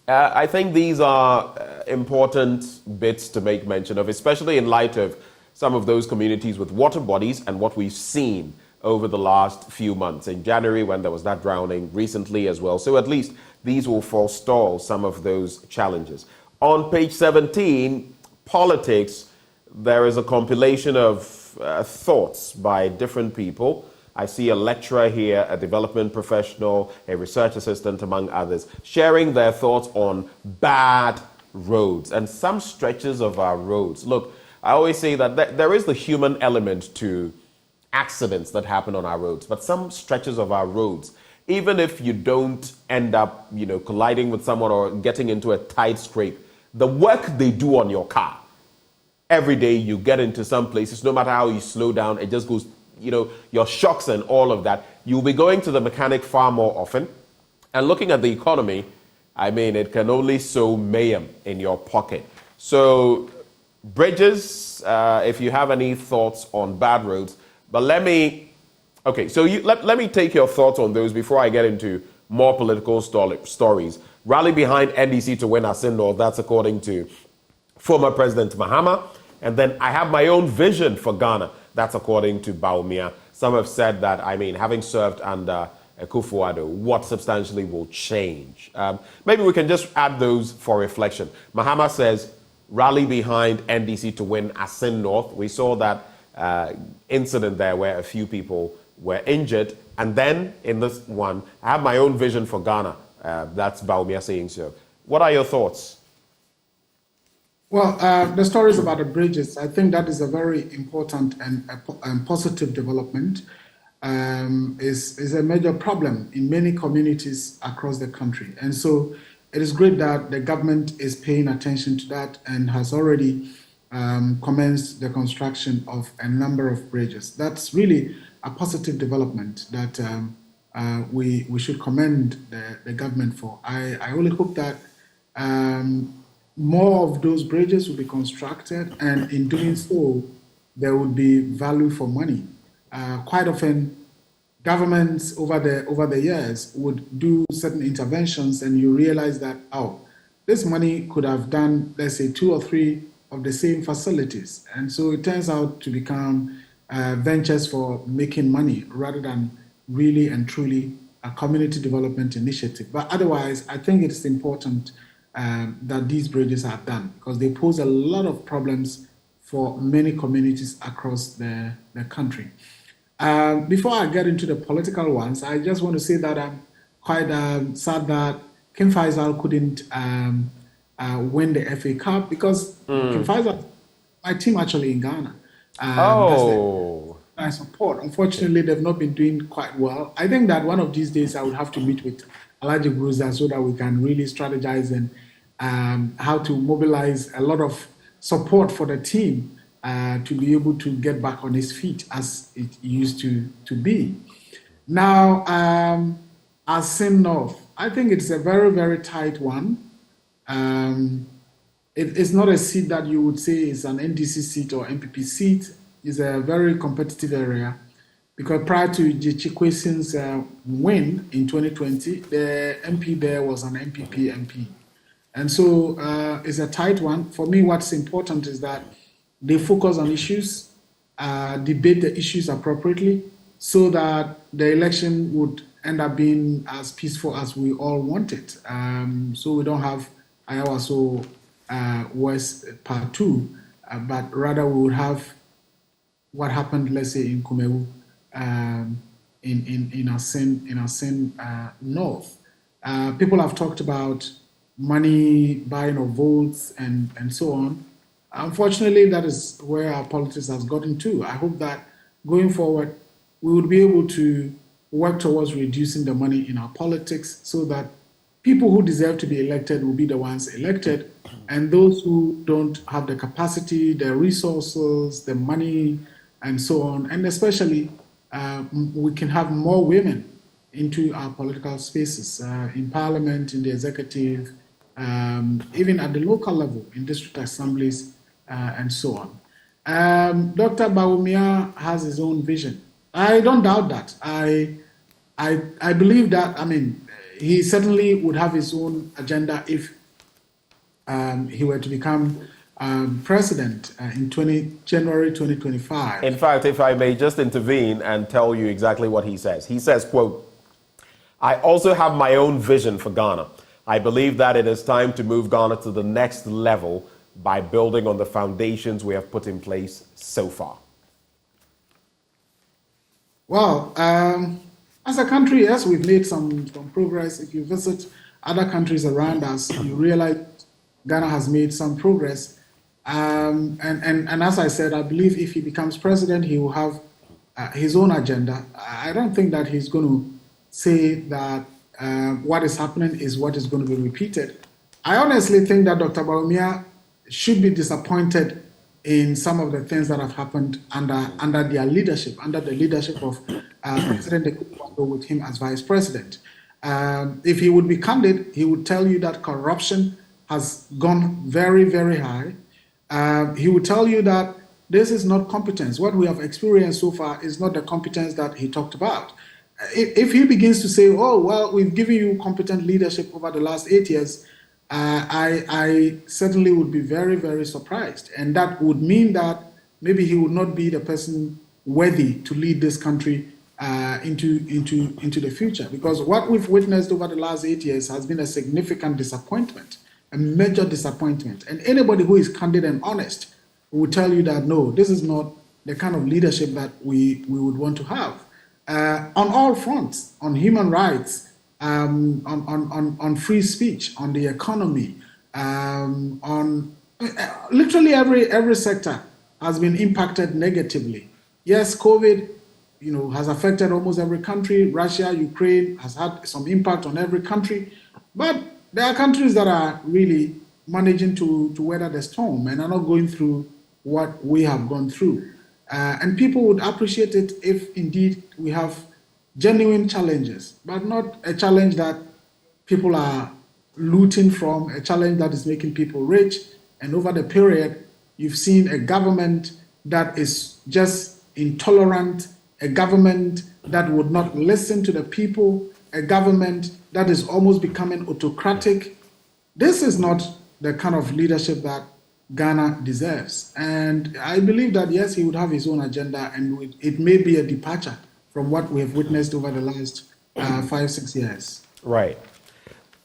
I think these are important bits to make mention of, especially in light of some of those communities with water bodies and what we've seen over the last few months. In January, when there was that drowning, recently as well. So at least these will forestall some of those challenges. On page 17, politics, there is a compilation of thoughts by different people. I see a lecturer here, a development professional, a research assistant, among others, sharing their thoughts on bad roads and some stretches of our roads. Look, I always say that there is the human element to accidents that happen on our roads, but some stretches of our roads, even if you don't end up, colliding with someone or getting into a tight scrape, the work they do on your car, every day you get into some places, no matter how you slow down, it just goes, your shocks and all of that. You'll be going to the mechanic far more often. And looking at the economy, it can only sow mayhem in your pocket. So bridges, if you have any thoughts on bad roads, but let me take your thoughts on those before I get into more political stories. Rally behind NDC to win Asin North, that's according to former President Mahama. And then I have my own vision for Ghana, that's according to Baumia. Some have said that, having served under Akufo-Addo, what substantially will change? Maybe we can just add those for reflection. Mahama says, rally behind NDC to win Asin North. We saw that incident there where a few people were injured. And then in this one, I have my own vision for Ghana. That's Baumia saying so. What are your thoughts? Well, the stories about the bridges, I think that is a very important and positive development. Is a major problem in many communities across the country. And so it is great that the government is paying attention to that and has already commenced the construction of a number of bridges. That's really a positive development that we should commend the government for. I only hope that more of those bridges will be constructed, and in doing so, there would be value for money. Quite often, governments over the years would do certain interventions, and you realize that, oh, this money could have done, let's say, 2 or 3 of the same facilities. And so it turns out to become ventures for making money rather than really and truly a community development initiative. But otherwise, I think it is important that these bridges are done because they pose a lot of problems for many communities across the country. Before I get into the political ones, I just want to say that I'm quite sad that King Faisal couldn't win the FA Cup because King Faisal, my team actually in Ghana. I support. Unfortunately, they've not been doing quite well. I think that one of these days I would have to meet with Alhaji Bruza so that we can really strategize and how to mobilize a lot of support for the team to be able to get back on his feet as it used to be. Now, Asin North, I think it's a very, very tight one. It's not a seat that you would say is an NDC seat or MPP seat. It's a very competitive area because prior to Jechikwesin's win in 2020, the MP there was an MPP MP. And so it's a tight one. For me, what's important is that they focus on issues, debate the issues appropriately so that the election would end up being as peaceful as we all want it. So we don't have Ayawaso West Part 2, but rather we would have what happened, let's say, in Kumewu, in Asin North. People have talked about money, buying of votes, and so on. Unfortunately, that is where our politics has gotten to. I hope that going forward, we would be able to work towards reducing the money in our politics so that people who deserve to be elected will be the ones elected, and those who don't have the capacity, the resources, the money, and so on, and especially we can have more women into our political spaces, in parliament, in the executive, even at the local level, in district assemblies, and so on. Dr. Bawumia has his own vision. I don't doubt that. I believe that, he certainly would have his own agenda if he were to become president in January 2025. In fact, if I may just intervene and tell you exactly what he says. He says, quote, "I also have my own vision for Ghana. I believe that it is time to move Ghana to the next level by building on the foundations we have put in place so far." Well, as a country, yes, we've made some progress. If you visit other countries around us, you realize Ghana has made some progress. And as I said, I believe if he becomes president, he will have his own agenda. I don't think that he's going to say that what is happening is what is going to be repeated. I honestly think that Dr. Bawumia should be disappointed in some of the things that have happened under their leadership, under the leadership of President Ekufuor with him as vice president. If he would be candid, he would tell you that corruption has gone very, very high. He would tell you that this is not competence. What we have experienced so far is not the competence that he talked about. If he begins to say, oh, well, we've given you competent leadership over the last 8 years, I certainly would be very, very surprised. And that would mean that maybe he would not be the person worthy to lead this country into the future. Because what we've witnessed over the last 8 years has been a significant disappointment, a major disappointment. And anybody who is candid and honest will tell you that, no, this is not the kind of leadership that we would want to have. On all fronts, on human rights, on free speech, on the economy, on literally every sector has been impacted negatively. Yes, COVID, has affected almost every country. Russia, Ukraine has had some impact on every country, but there are countries that are really managing to weather the storm and are not going through what we have gone through. And people would appreciate it if indeed we have genuine challenges, but not a challenge that people are looting from, a challenge that is making people rich. And over the period, you've seen a government that is just intolerant, a government that would not listen to the people, a government that is almost becoming autocratic. This is not the kind of leadership that Ghana deserves. And I believe that, yes, he would have his own agenda, and it may be a departure from what we have witnessed over the last 5-6 years. Right.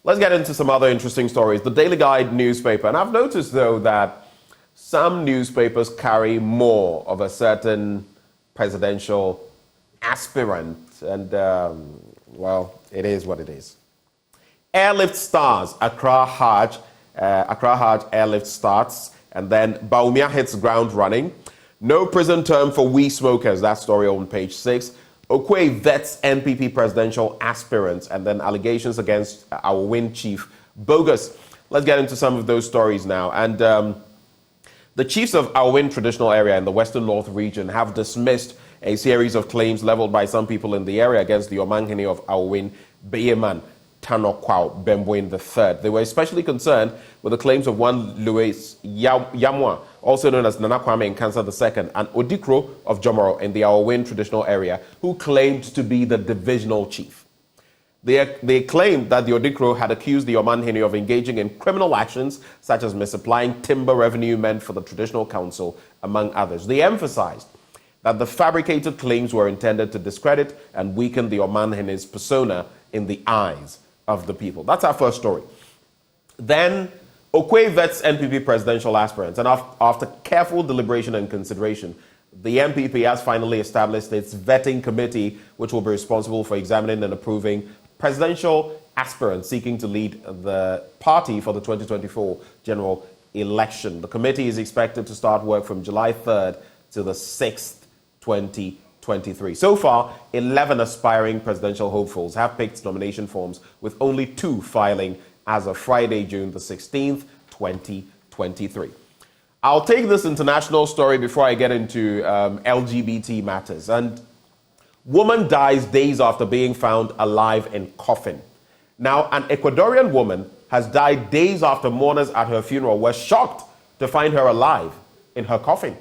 Let's get into some other interesting stories. The Daily Guide newspaper. And I've noticed, though, that some newspapers carry more of a certain presidential aspirant. And, well, it is what it is. Airlift stars. Accra Hajj airlift starts. And then Baumia hits ground running. No prison term for we smokers. That story on page 6. Okwe vets NPP presidential aspirants, and then allegations against our win chief bogus. Let's get into some of those stories now. And the chiefs of our win traditional area in the Western North region have dismissed a series of claims leveled by some people in the area against the Omanhene of our win, Beyeman Tanokwao Bemboin III. They were especially concerned with the claims of one Louis Yamwa, also known as Nana Kwame Nkansa II, and Odikro of Jomoro in the Awawin traditional area, who claimed to be the divisional chief. They claimed that the Odikro had accused the Omanhene of engaging in criminal actions, such as misapplying timber revenue meant for the traditional council, among others. They emphasized that the fabricated claims were intended to discredit and weaken the Omanhene's persona in the eyes of the people. That's our first story. Then, Okwe vets NPP presidential aspirants, and after careful deliberation and consideration, the MPP has finally established its vetting committee, which will be responsible for examining and approving presidential aspirants seeking to lead the party for the 2024 general election. The committee is expected to start work from July 3rd to the 6th, 2023. So far, 11 aspiring presidential hopefuls have picked nomination forms, with only 2 filing as of Friday, June the 16th, 2023. I'll take this international story before I get into LGBT matters. And woman dies days after being found alive in coffin. Now, an Ecuadorian woman has died days after mourners at her funeral were shocked to find her alive in her coffin.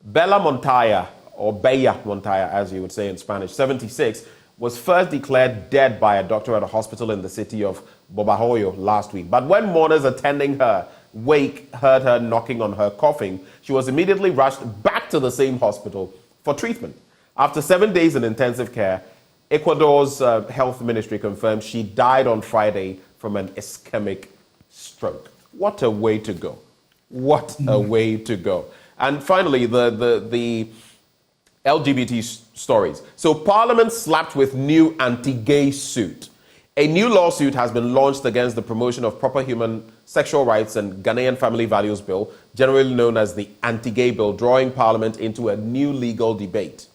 Bella Montaya, or Bella Montaya, as you would say in Spanish, 76, was first declared dead by a doctor at a hospital in the city of Bobahoyo last week. But when mourners attending her wake heard her knocking on her coffin, she was immediately rushed back to the same hospital for treatment. After 7 days in intensive care, Ecuador's health ministry confirmed she died on Friday from an ischemic stroke. What a way to go. What a way to go. And finally, the LGBT stories. So Parliament slapped with new anti-gay suit. A new lawsuit has been launched against the promotion of proper human sexual rights and Ghanaian family values bill, generally known as the anti-gay bill, drawing Parliament into a new legal debate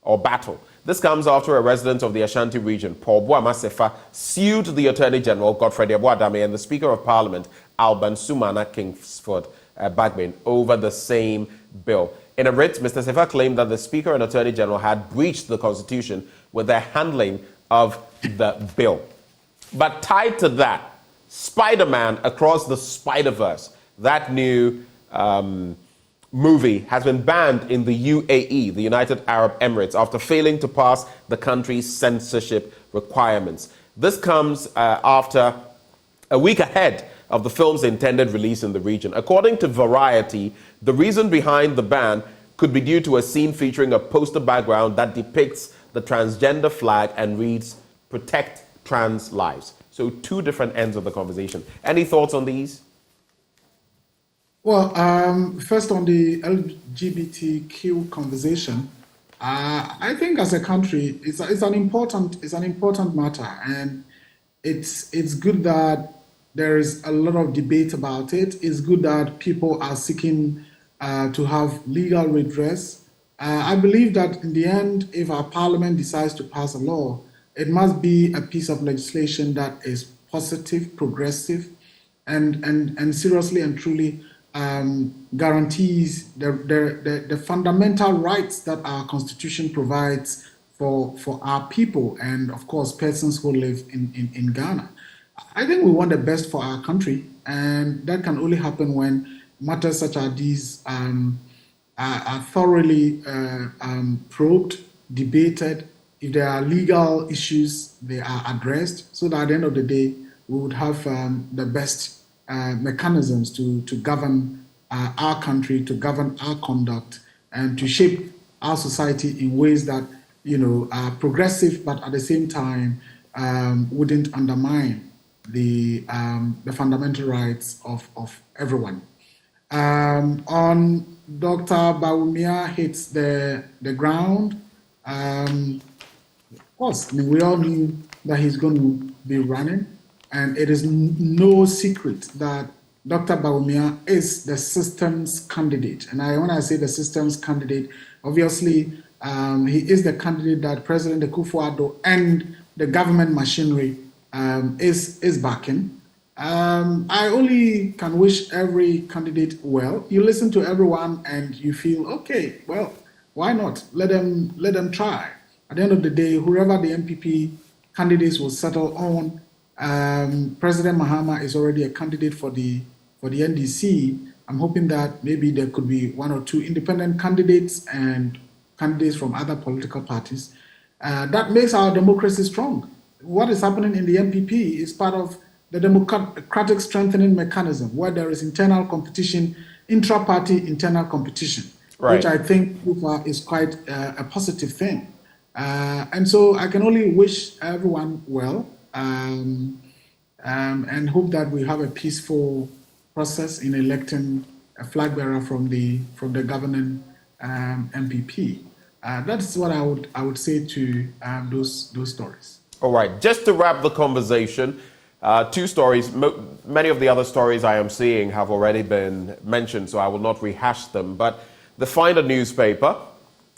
or battle. This comes after a resident of the Ashanti region, Paul Boamasefa, sued the Attorney General, Godfrey Adame, and the Speaker of Parliament, Alban Sumana Kingsford Bagbin, over the same bill. In a writ, Mr. Sefa claimed that the Speaker and Attorney General had breached the Constitution with their handling of the bill. But tied to that, Spider-Man Across the Spider-Verse, that new movie, has been banned in the UAE, the United Arab Emirates, after failing to pass the country's censorship requirements. This comes after a week ahead of the film's intended release in the region. According to Variety, the reason behind the ban could be due to a scene featuring a poster background that depicts the transgender flag and reads, "Protect Trans Lives." So 2 different ends of the conversation. Any thoughts on these? Well, first on the LGBTQ conversation, I think as a country, it's an important matter, and it's good that there is a lot of debate about it. It's good that people are seeking to have legal redress. I believe that in the end, if our parliament decides to pass a law, it must be a piece of legislation that is positive, progressive, and seriously and truly guarantees the fundamental rights that our Constitution provides for our people and, of course, persons who live in Ghana. I think we want the best for our country, and that can only happen when matters such as these are thoroughly probed, debated. If there are legal issues, they are addressed, so that at the end of the day, we would have the best mechanisms to govern our country, to govern our conduct, and to shape our society in ways that are progressive, but at the same time wouldn't undermine the fundamental rights of everyone. On Dr. Bawumia hits the ground. Of course, we all knew that he's going to be running, and it is no secret that Dr. Bawumia is the system's candidate. And when I say the system's candidate, obviously he is the candidate that President Akufo-Addo and the government machinery is backing. I only can wish every candidate well. You listen to everyone and you feel, okay, well, why not? Let them try. At the end of the day, whoever the MPP candidates will settle on, President Mahama is already a candidate for the NDC. I'm hoping that maybe there could be one or two independent candidates and candidates from other political parties. That makes our democracy strong. What is happening in the MPP is part of the democratic strengthening mechanism, where there is internal competition, intra-party internal competition, right, which I think is quite a positive thing. And so I can only wish everyone well and hope that we have a peaceful process in electing a flag bearer from the governing MPP. That's what I would say to those stories. All right, just to wrap the conversation, two stories. Many of the other stories I am seeing have already been mentioned, so I will not rehash them. But the Finder newspaper,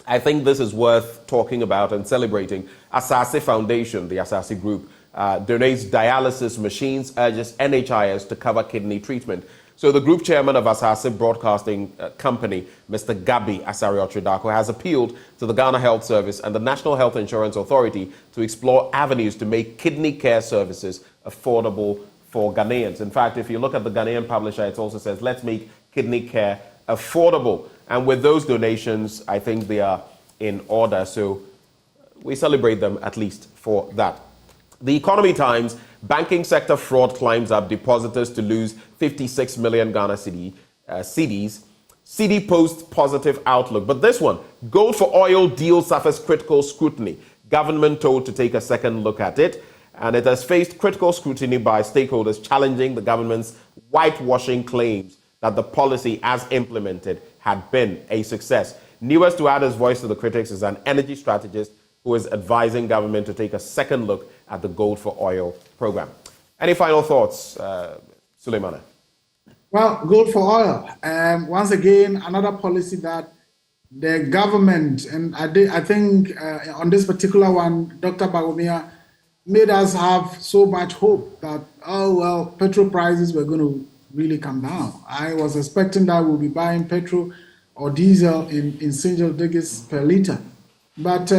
I think this is worth talking about and celebrating. Asase Foundation, the Asase Group, donates dialysis machines, urges NHIS to cover kidney treatment. So the group chairman of Asase Broadcasting Company, Mr. Gabi Asare-Otridako, has appealed to the Ghana Health Service and the National Health Insurance Authority to explore avenues to make kidney care services affordable for Ghanaians. In fact, if you look at the Ghanaian publisher, it also says, let's make kidney care affordable. And with those donations, I think they are in order. So we celebrate them at least for that. The Economy Times, banking sector fraud climbs up, depositors to lose 56 million Ghana cedis. CD posts positive outlook. But this one, gold for oil deal suffers critical scrutiny. Government told to take a second look at it. And it has faced critical scrutiny by stakeholders challenging the government's whitewashing claims that the policy as implemented had been a success. Newest to add his voice to the critics is an energy strategist who is advising government to take a second look at the Gold for Oil program. Any final thoughts, Suleimana? Well, Gold for Oil. Once again, another policy that the government, and I think on this particular one, Dr. Bawumia made us have so much hope that, oh, well, petrol prices were going to really come down. I was expecting that we'll be buying petrol or diesel in single digits per liter. But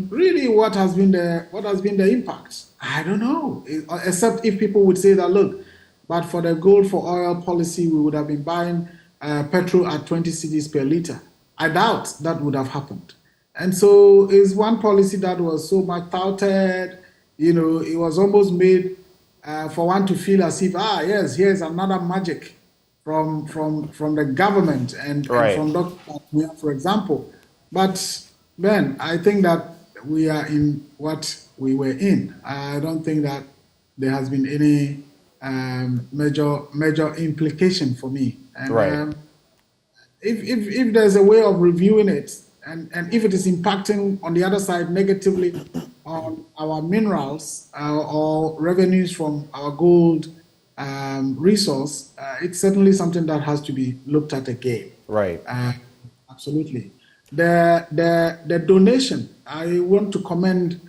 really, what has been the impact? I don't know, except if people would say that, look, but for the Gold for Oil policy, we would have been buying petrol at 20 cedis per liter. I doubt that would have happened. And so it's one policy that was so much touted, it was almost made for one to feel as if, yes, here's another magic from the government and from Dr. Bawumia, for example. But Ben, I think that we are in what we were in. I don't think that there has been any major implication for me. And if there's a way of reviewing it, and if it is impacting on the other side negatively on our minerals or revenues from our gold resource, it's certainly something that has to be looked at again. Right. Absolutely. The donation, I want to commend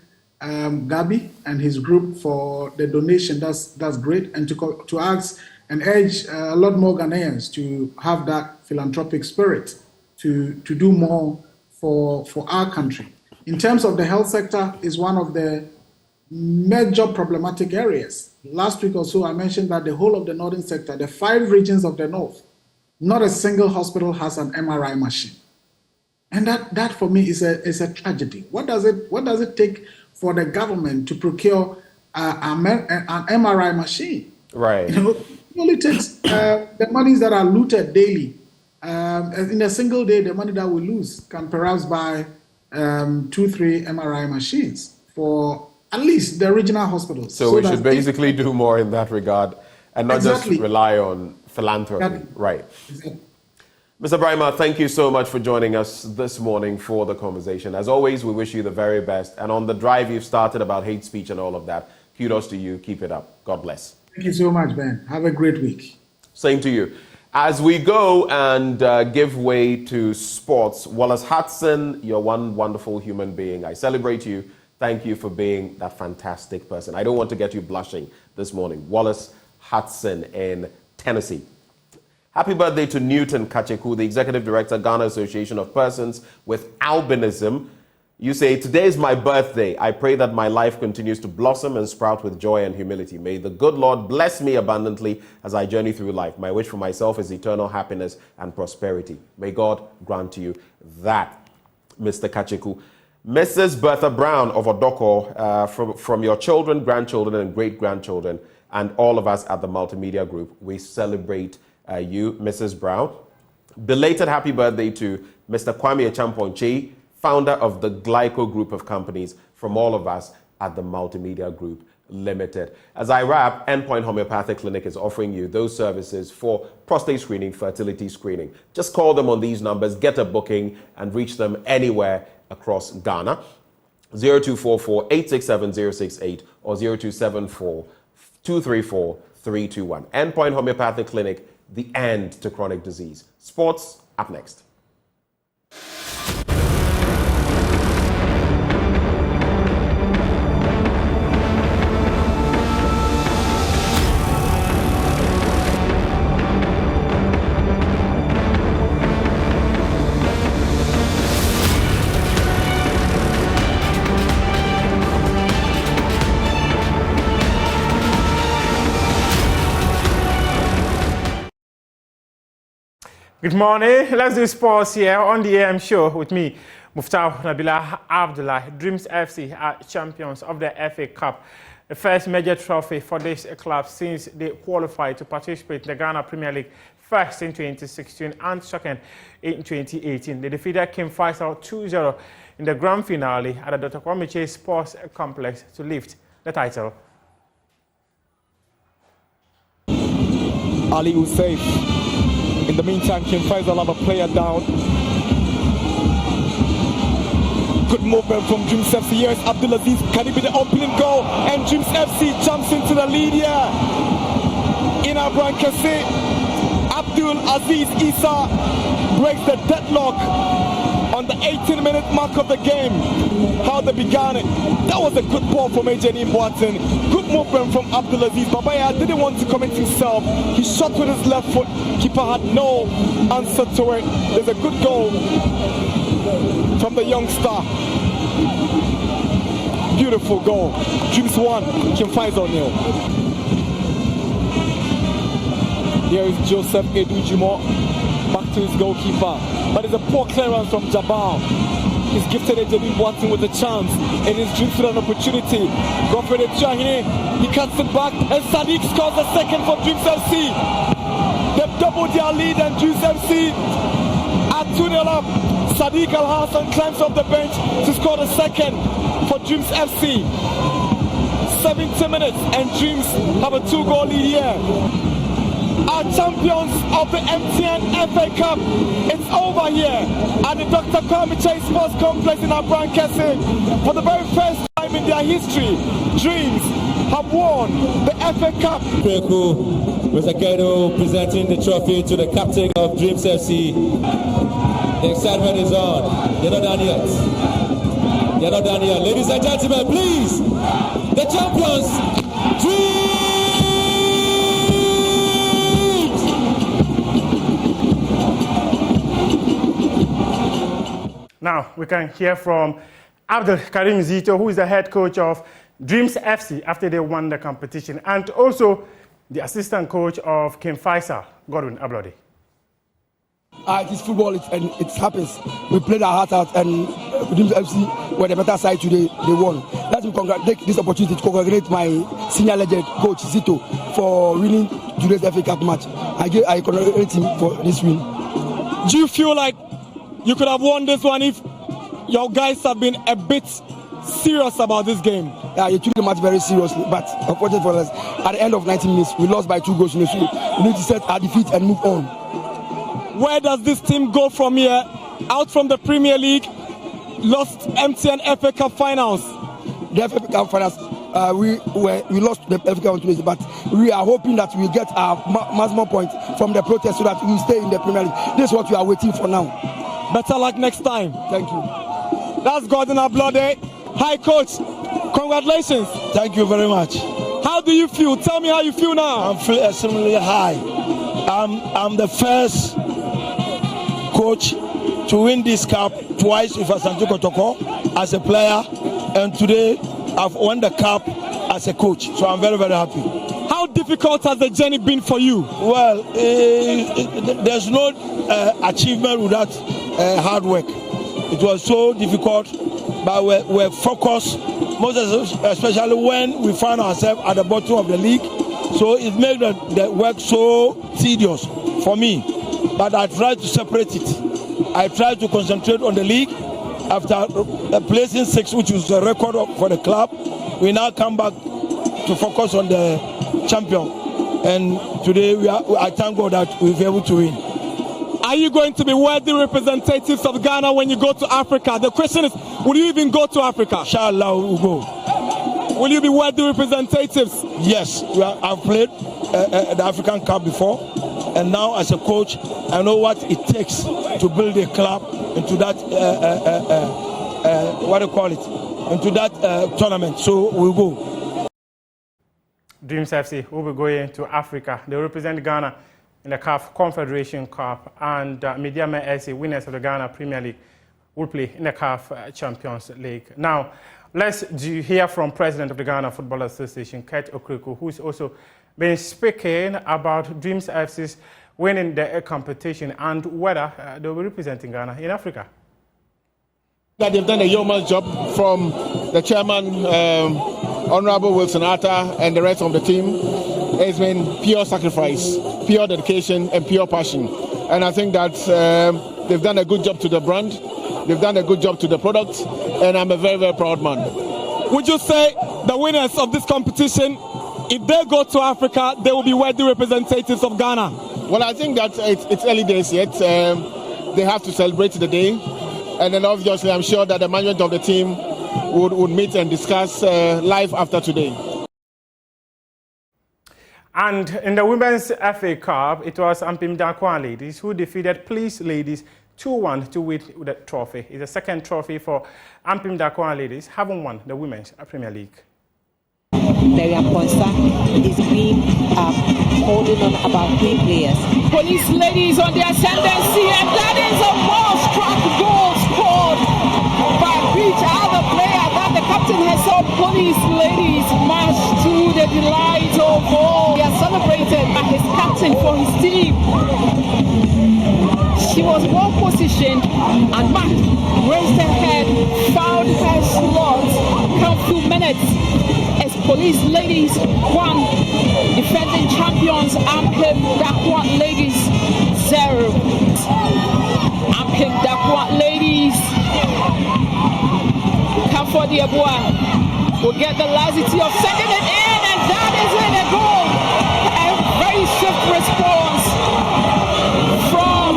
Gabi and his group for the donation. That's great, and to ask and urge a lot more Ghanaians to have that philanthropic spirit to do more for our country. In terms of the health sector, is one of the major problematic areas. Last week or so, I mentioned that the whole of the northern sector, the 5 regions of the north, not a single hospital has an MRI machine. And that for me is a tragedy. What does it take for the government to procure an MRI machine? Right. You know, it only takes the monies that are looted daily. In a single day, the money that we lose can perhaps buy 2-3 MRI machines for at least the regional hospitals. So we should basically do more in that regard and not just rely on philanthropy. Exactly. Right. Exactly. Mr. Brima, thank you so much for joining us this morning for the conversation. As always, we wish you the very best. And on the drive you've started about hate speech and all of that, kudos to you. Keep it up. God bless. Thank you so much, Ben. Have a great week. Same to you. As we go and give way to sports, Wallace Hudson, you're one wonderful human being. I celebrate you. Thank you for being that fantastic person. I don't want to get you blushing this morning. Wallace Hudson in Tennessee. Happy birthday to Newton Kacheku, the Executive Director, Ghana Association of Persons with Albinism. You say, today is my birthday. I pray that my life continues to blossom and sprout with joy and humility. May the good Lord bless me abundantly as I journey through life. My wish for myself is eternal happiness and prosperity. May God grant you that, Mr. Kacheku. Mrs. Bertha Brown of Odoko, from your children, grandchildren, and great-grandchildren, and all of us at the Multimedia Group, we celebrate you, Mrs. Brown. Belated happy birthday to Mr. Kwame Champonche, founder of the Glyco Group of companies, from all of us at the Multimedia Group Limited. As I wrap, Endpoint Homeopathic Clinic is offering you those services for prostate screening, fertility screening. Just call them on these numbers, get a booking, and reach them anywhere across Ghana. 0244 867 068 or 0274 234 321. Endpoint Homeopathic Clinic, the end to chronic disease. Sports up next. Good morning. Let's do sports here on the AM show with me, Muftau Nabila Abdullah. Dreams FC are champions of the FA Cup, the first major trophy for this club since they qualified to participate in the Ghana Premier League, first in 2016 and second in 2018. They defeated King Faisal 2-0 in the grand finale at the Dr. Kwame Sports Complex to lift the title. Ali Usaif. In the meantime, King Faisal have a player down. Good movement from Dreams FC. Here's Abdulaziz. Can it be the opening goal? And Dreams FC jumps into the lead here. In our Brankase, Abdul Aziz Issa breaks the deadlock on the 18-minute mark of the game. How they began it. That was a good ball from AJ Watson. Good movement from Abdulaziz. Babaya didn't want to commit himself. He shot with his left foot. Keeper had no answer to it. There's a good goal from the young star. Beautiful goal. Dreams 1, King Faisal 0. Here is Joseph Edujimo. Back to his goalkeeper. But it's a poor clearance from Jabal. He's gifted Ejeli Watson with a chance. And his Dreams with an opportunity. Godfrey Chahine. He cuts it back. And Sadiq scores the second for Dreams FC. They've doubled their lead and Dreams FC at 2-0 up. Sadiq Al-Hassan climbs off the bench to score the second for Dreams FC. 70 minutes and Dreams have a 2-goal lead here. Our champions of the MTN FA Cup. It's over here at the Dr. Kwame Sports Complex in Abrankese. For the very first time in their history, Dreams have won the FA Cup. Preku Mr. presenting the trophy to the captain of Dreams FC. The excitement is on. They're not done yet. They're not done yet. Ladies and gentlemen, please, the champions, Dreams! Now we can hear from Abdul Karim Zito, who is the head coach of Dreams FC after they won the competition, and also the assistant coach of King Faisal, Godwin Ablode. It is football, it happens. We played our heart out, and Dreams FC were the better side today. They won. Let me take this opportunity to congratulate my senior legend, Coach Zito, for winning today's FA Cup match. I congratulate him for this win. Do you feel like you could have won this one if your guys have been a bit serious about this game? Yeah, you took the match very seriously, but unfortunately for us, at the end of 90 minutes, we lost by 2 goals. So we need to set our defeat and move on. Where does this team go from here? Out from the Premier League, lost MTN FA Cup finals. The FA Cup finals, we lost the FA Cup finals, but we are hoping that we get our maximum point from the protest so that we stay in the Premier League. This is what we are waiting for now. Better luck next time. Thank you. That's Gordon Ablode. Hi, Coach. Congratulations. Thank you very much. How do you feel? Tell me how you feel now. I'm feeling extremely high. I'm the first coach to win this cup twice with Asante Kotoko as a player, and today I've won the cup as a coach. So I'm very, very happy. How difficult has the journey been for you? Well, there's no achievement without hard work. It was so difficult, but we're focused, most especially when we found ourselves at the bottom of the league. So it made the work so tedious for me. But I tried to separate it. I tried to concentrate on the league. After placing 6, which was the record for the club, we now come back to focus on the champion. And today I thank God that we've been able to win. Are you going to be worthy representatives of Ghana when you go to Africa? The question is, will you even go to Africa? Inshallah, we'll go. Will you be worthy representatives? Yes, I've played the African Cup before, and now as a coach, I know what it takes to build a club into that, into that tournament. So we'll go. Dreams FC will be going to Africa. They represent Ghana in the CAF Confederation Cup, and Mediama SC, winners of the Ghana Premier League, will play in the CAF Champions League. Now, let's hear from President of the Ghana Football Association, Kurt Okriku, who's also been speaking about Dreams FC's winning the competition and whether they'll be representing Ghana in Africa. That they've done a yeoman's job from the chairman, Honorable Wilson Atta, and the rest of the team. It's been pure sacrifice, pure dedication, and pure passion. And I think that they've done a good job to the brand, they've done a good job to the product, and I'm a very, very proud man. Would you say the winners of this competition, if they go to Africa, they will be worthy representatives of Ghana? Well, I think that it's early days yet. They have to celebrate the day. And then obviously, I'm sure that the management of the team would meet and discuss live after today. And in the Women's FA Cup, it was Ampim Dakwan ladies who defeated Police ladies 2-1 to win the trophy. It's the second trophy for Ampim Dakwan ladies, having won the Women's Premier League. Miriam Ponsa is being holding on about 3 players. Police ladies on the ascendancy, and that is a well-struck goal scored by each other player that the captain has helped Police ladies march to the delight of all. They are celebrated by his captain for his team. She was well positioned and marked, raised her head, found her slot, count 2 minutes. Police ladies won, defending champions Ampim Dakwan ladies 0. Ampim Dakwan ladies come for the Abua, will get the lassity of sending it in, and that is in a goal. A very swift response from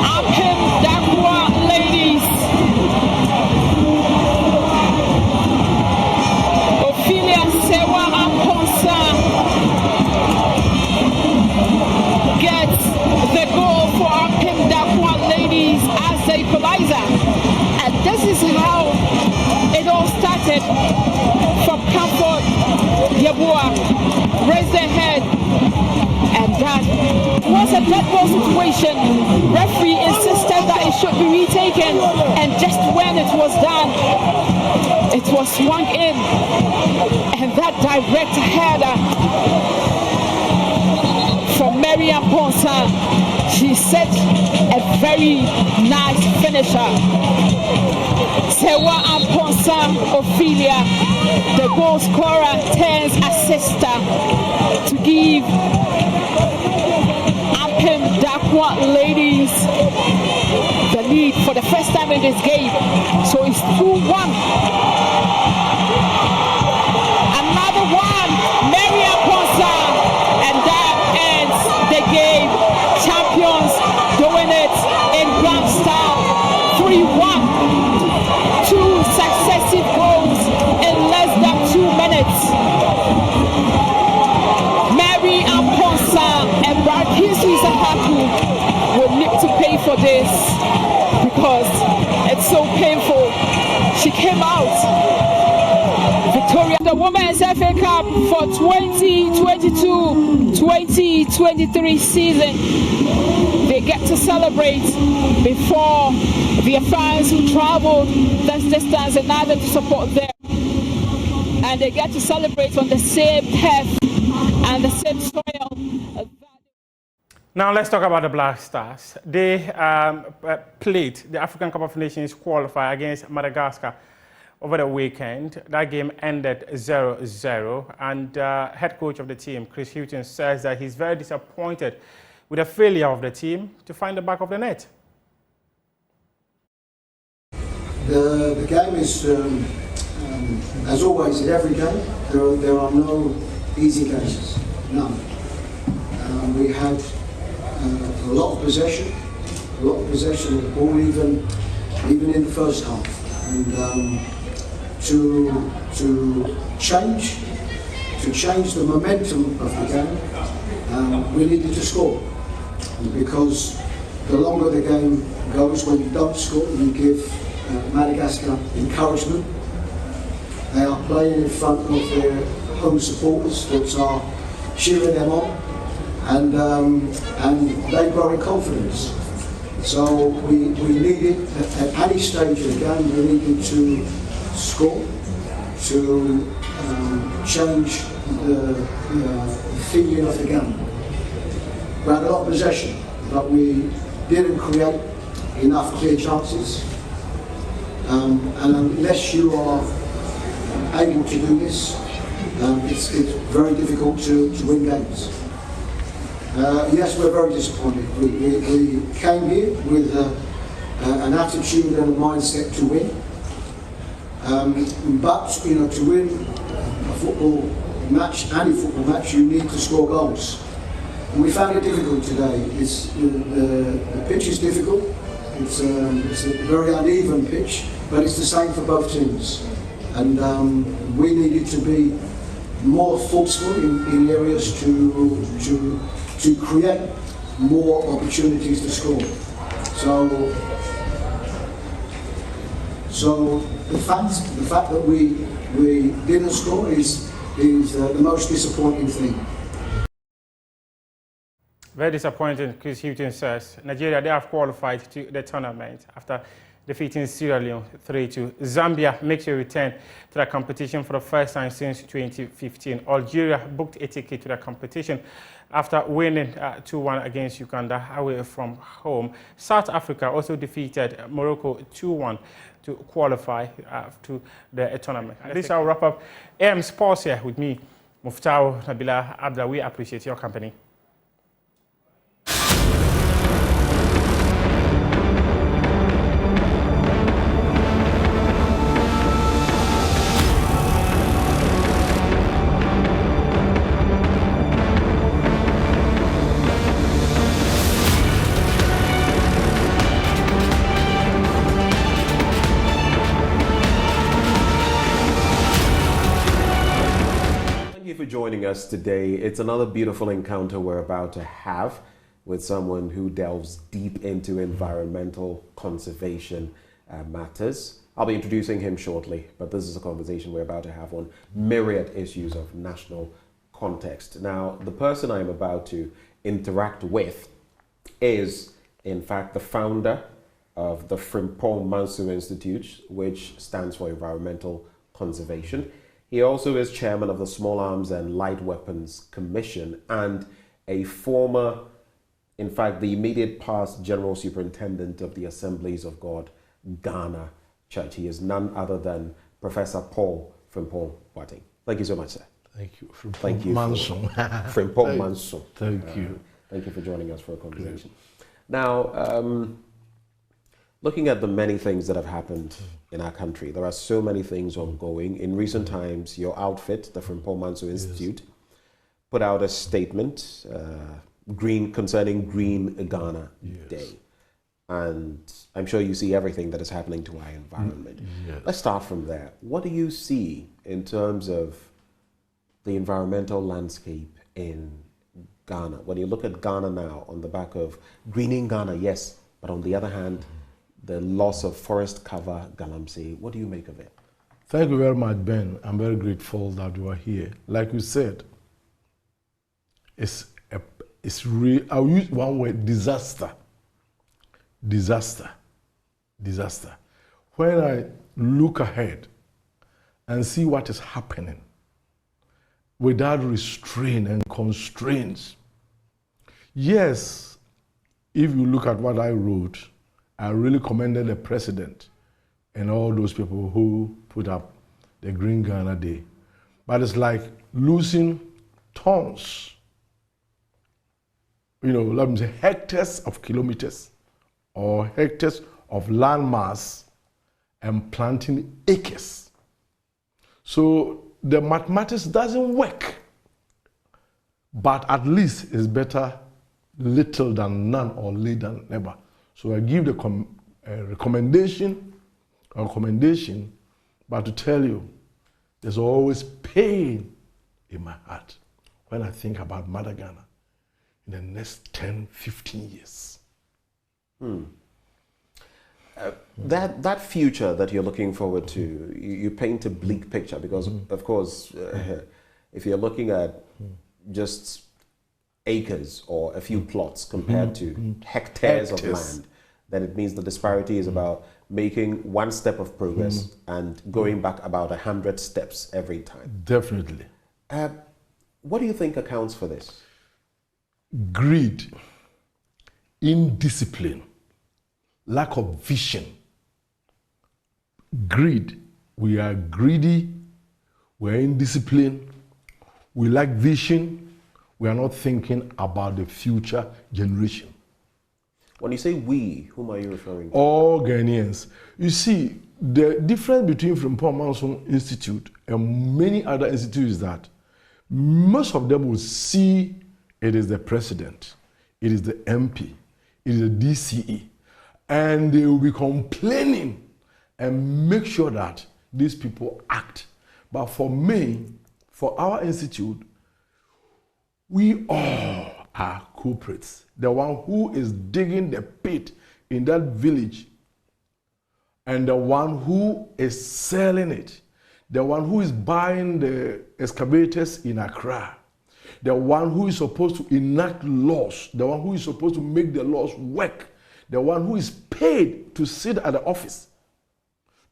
Ampim Dakwan ladies. Gets the goal for our Ampim Dakwan ladies as the equalizer. And this is how it all started from Camp was a dead ball situation. Referee insisted that it should be retaken, and just when it was done, it was swung in, and that direct header from Mariam Ponsa, she set a very nice finisher. Sewa Ponsa Ophelia, the goal scorer, turns assister to give Ampem Dakwa ladies the lead for the first time in this game. So it's 2-1. Another one, Mariam Ponsa, and that ends the game. Champions doing it in grand style. 3-1. 2 successive goals in less than 2 minutes. Mary Amponsa and Barkisu Zahaku will need to pay for this because it's so painful. She came out victorious. The Women's FA Cup for 2022-2023 season. They get to celebrate before their fans who traveled this distance in order to support them. And they get to celebrate on the same turf and the same soil. Now let's talk about the Black Stars. They played the African Cup of Nations qualifier against Madagascar over the weekend. That game ended 0-0, and head coach of the team, Chris Hughton, says that he's very disappointed with the failure of the team to find the back of the net. The game is, as always in every game, there are no easy cases, none. We had a lot of possession of the ball, even in the first half. And to change the momentum of the game, we needed to score. Because the longer the game goes, when you don't score, you give Madagascar encouragement. They are playing in front of their home supporters that are cheering them on, and they grow in confidence. So we needed, at any stage of the game, we needed to score, to change the feeling of the game. We had a lot of possession, but we didn't create enough clear chances. And unless you are able to do this, it's very difficult to win games. Yes, we're very disappointed. We came here with an attitude and a mindset to win. But to win a football match, any football match, you need to score goals. And we found it difficult today. The pitch is difficult. It's a very uneven pitch, but it's the same for both teams. And we needed to be more forceful in areas to create more opportunities to score. So the fact that we didn't score is the most disappointing thing. Very disappointing, Chris Hughton says. Nigeria, they have qualified to the tournament after defeating Sierra Leone 3-2. Zambia makes a return to the competition for the first time since 2015. Algeria booked a ticket to the competition after winning 2-1 against Uganda away from home. South Africa also defeated Morocco 2-1 to qualify to the tournament. And this is our wrap up. AM Sports here with me, Muftau Nabila Abdullah. We appreciate your company. Joining us today. It's another beautiful encounter we're about to have with someone who delves deep into environmental conservation matters. I'll be introducing him shortly, but this is a conversation we're about to have on myriad issues of national context. Now, the person I'm about to interact with is, in fact, the founder of the Frimpong-Manso Institute, which stands for Environmental Conservation. He also is chairman of the Small Arms and Light Weapons Commission and a former, in fact, the immediate past General Superintendent of the Assemblies of God, Ghana Church. He is none other than Professor Paul Frimpong-Manso. Thank you so much, sir. Thank you. Thank you. Frimpong-Manso. Thank you. Thank you for joining us for a conversation. Now, looking at the many things that have happened in our country, there are so many things ongoing. In recent times, your outfit, the Frimpong-Manso Institute, put out a statement concerning Green Ghana Day. And I'm sure you see everything that is happening to our environment. Let's start from there. What do you see in terms of the environmental landscape in Ghana? When you look at Ghana now on the back of greening Ghana, yes, but on the other hand, the loss of forest cover, Galamsey, what do you make of it? Thank you very much, Ben. I'm very grateful that you are here. Like you said, it's real. I'll use one word: disaster. Disaster. Disaster. When I look ahead and see what is happening without restraint and constraints, yes, if you look at what I wrote, I really commended the president and all those people who put up the Green Ghana Day. But it's like losing tons, let me say hectares of kilometers or hectares of landmass and planting acres. So the mathematics doesn't work, but at least it's better little than none or late than never. So I give the recommendation, but to tell you, there's always pain in my heart when I think about Mother Ghana in the next 10, 15 years. That future that you're looking forward to, you paint a bleak picture because, of course, if you're looking at just acres or a few plots compared to hectares of land, then it means the disparity is about making one step of progress and going back about 100 steps every time. Definitely. What do you think accounts for this? Greed, indiscipline, lack of vision. Greed. We are greedy, we're indisciplined, we lack vision, we are not thinking about the future generation. When you say we, whom are you referring to? All Ghanaians. You see, the difference between Frimpong-Manso Institute and many other institutes is that most of them will see it is the president, it is the MP, it is the DCE, and they will be complaining and make sure that these people act. But for me, for our institute, we all are culprits. The one who is digging the pit in that village and the one who is selling it, the one who is buying the excavators in Accra, the one who is supposed to enact laws, the one who is supposed to make the laws work, the one who is paid to sit at the office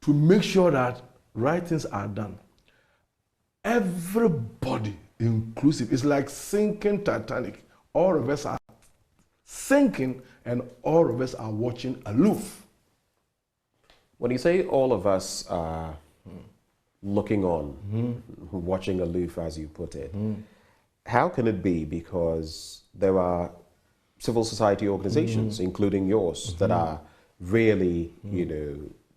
to make sure that right things are done. Everybody inclusive. It's like sinking Titanic. All of us are sinking and all of us are watching aloof. When you say all of us are looking on, watching aloof as you put it, how can it be? Because there are civil society organizations, including yours, that are really,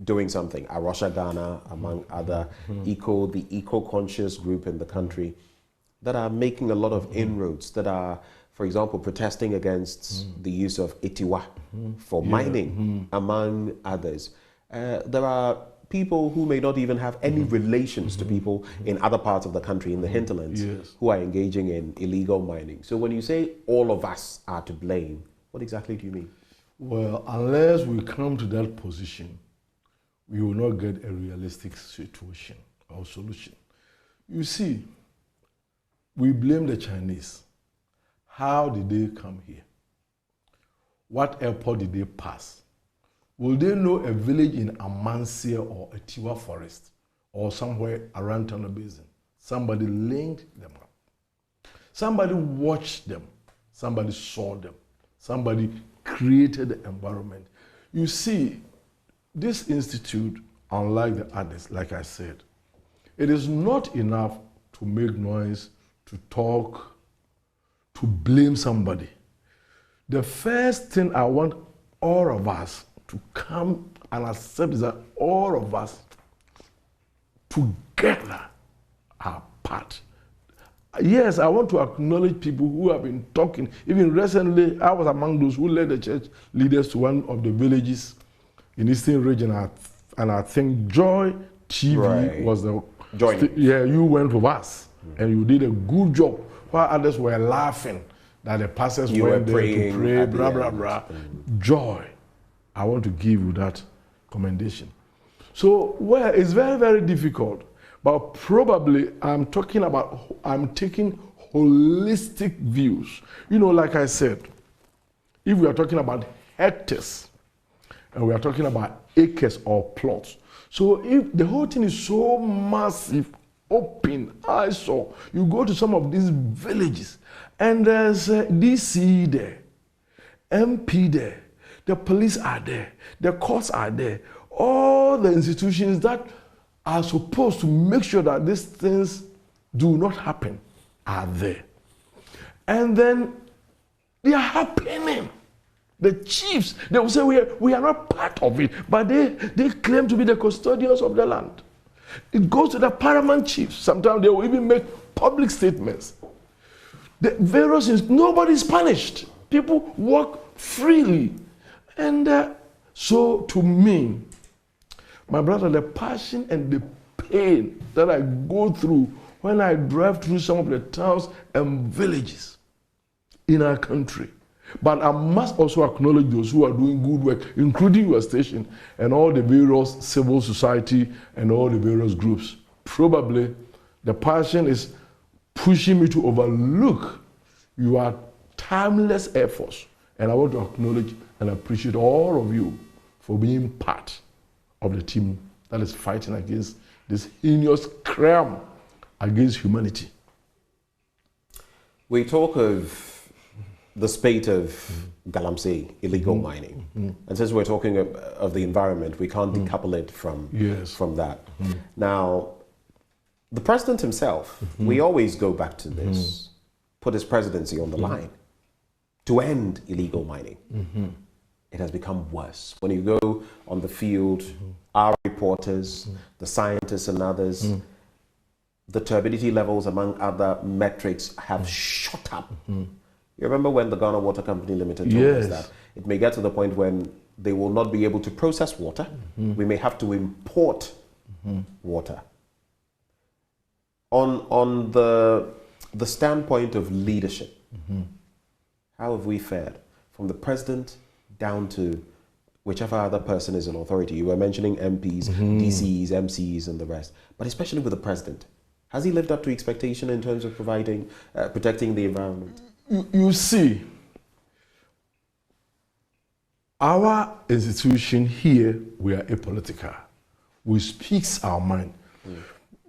doing something. Arusha Ghana, among other, the eco-conscious group in the country, that are making a lot of inroads, that are, for example, protesting against the use of itiwa for mining, among others. There are people who may not even have any relations to people in other parts of the country, in the hinterlands, who are engaging in illegal mining. So when you say all of us are to blame, what exactly do you mean? Well, unless we come to that position, we will not get a realistic situation or solution. You see, we blame the Chinese. How did they come here? what airport did they pass? Will they know a village in Amansia or a Tiwa forest or somewhere around Tano Basin? Somebody linked them up. Somebody watched them. Somebody saw them. Somebody created the environment. You see, this institute, unlike the others, like I said, it is not enough to make noise, to talk, to blame somebody. The first thing I want all of us to come and accept is that all of us together are part. Yes, I want to acknowledge people who have been talking. Even recently, I was among those who led the church leaders to one of the villages in Eastern region, and I think Joy TV was the... Yeah, you went with us, and you did a good job, while others were laughing that the pastors went there to pray, blah, blah, blah. Joy. I want to give you that commendation. So, well, it's very, very difficult. But probably I'm taking holistic views. You know, like I said, if we are talking about hectares and we are talking about acres or plots, so if the whole thing is so massive, open, I saw, you go to some of these villages and there's DC there, MP there, the police are there, the courts are there, all the institutions that are supposed to make sure that these things do not happen are there. And then they are happening. The chiefs, they will say we are not part of it, but they claim to be the custodians of the land. It goes to the paramount chiefs. Sometimes they will even make public statements. The various things, nobody is punished. People walk freely. And so to me, my brother, the passion and the pain that I go through when I drive through some of the towns and villages in our country. But I must also acknowledge those who are doing good work, including your station and all the various civil society and all the various groups. Probably the passion is pushing me to overlook your timeless efforts. And I want to acknowledge and appreciate all of you for being part of the team that is fighting against this heinous crime against humanity. We talk of the spate of Galamsey illegal mining. And since we're talking of the environment, we can't decouple it from that. Now, the president himself, we always go back to this, put his presidency on the line to end illegal mining. It has become worse. When you go on the field, our reporters, the scientists and others, the turbidity levels among other metrics have shot up. You remember when the Ghana Water Company Limited told us that it may get to the point when they will not be able to process water. We may have to import water. On the standpoint of leadership, how have we fared? From the president down to whichever other person is in authority. You were mentioning MPs, DCs, MCs, and the rest. But especially with the president, has he lived up to expectation in terms of providing, protecting the environment? You see, our institution here, we are apolitical. We speak our mind.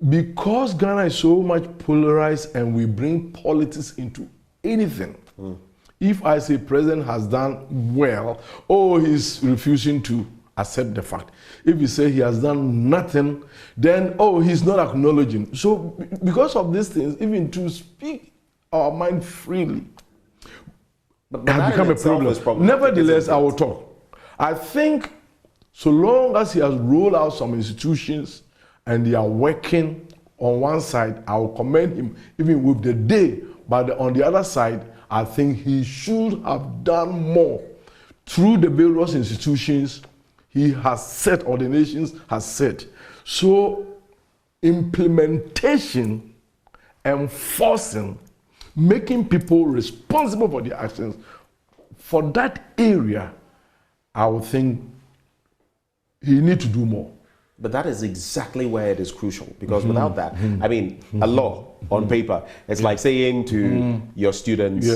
Because Ghana is so much polarized and we bring politics into anything, if I say president has done well, he's refusing to accept the fact. If you say he has done nothing, then, he's not acknowledging. So because of these things, even to speak our mind freely has become a problem. Nevertheless, I will talk. I think so long as he has rolled out some institutions and they are working on one side, I will commend him even with the day. But on the other side, I think he should have done more through the various institutions he has set, or the nations has set. So implementation, enforcing, making people responsible for their actions, for that area, I would think he needs to do more. But that is exactly where it is crucial, because without that, I mean, a law on paper, it's like saying to your students,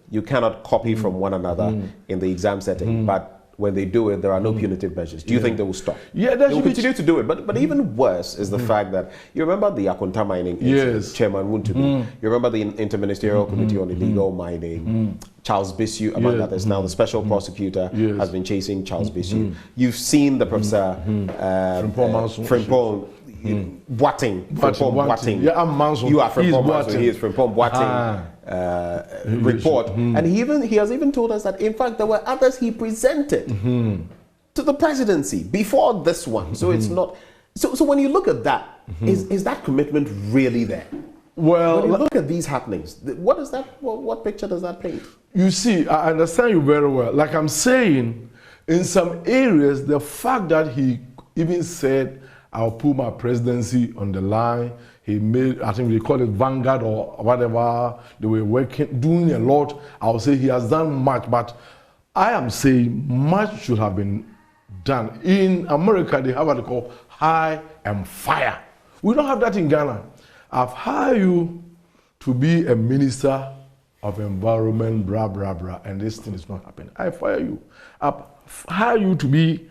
you cannot copy from one another in the exam setting, but when they do it, there are no punitive measures. Do you think they will stop? Yeah, they will continue to do it. But even worse is the fact that you remember the Akonta mining incident, Chairman Wuntubi. You remember the Interministerial Committee on Illegal Mining, Charles Bissu, among others. Now the special prosecutor has been chasing Charles Bissu. You've seen the Professor Frimpong Boating. Yeah, I'm Manso. You are Frimpong-Manso. He is Frimpong Boating. Report, and he has even told us that in fact there were others he presented to the presidency before this one. So it's not. So when you look at that, is that commitment really there? Well, when you look at these happenings, what is that? What picture does that paint? You see, I understand you very well. Like I'm saying, in some areas, the fact that he even said, "I'll put my presidency on the line." He made, I think they call it Vanguard or whatever. They were working, doing a lot. I'll say he has done much, but I am saying much should have been done. In America, they have what they call hire and fire. We don't have that in Ghana. I've hired you to be a minister of environment, blah, blah, blah, and this thing is not happening. I fire you. I've hired you to be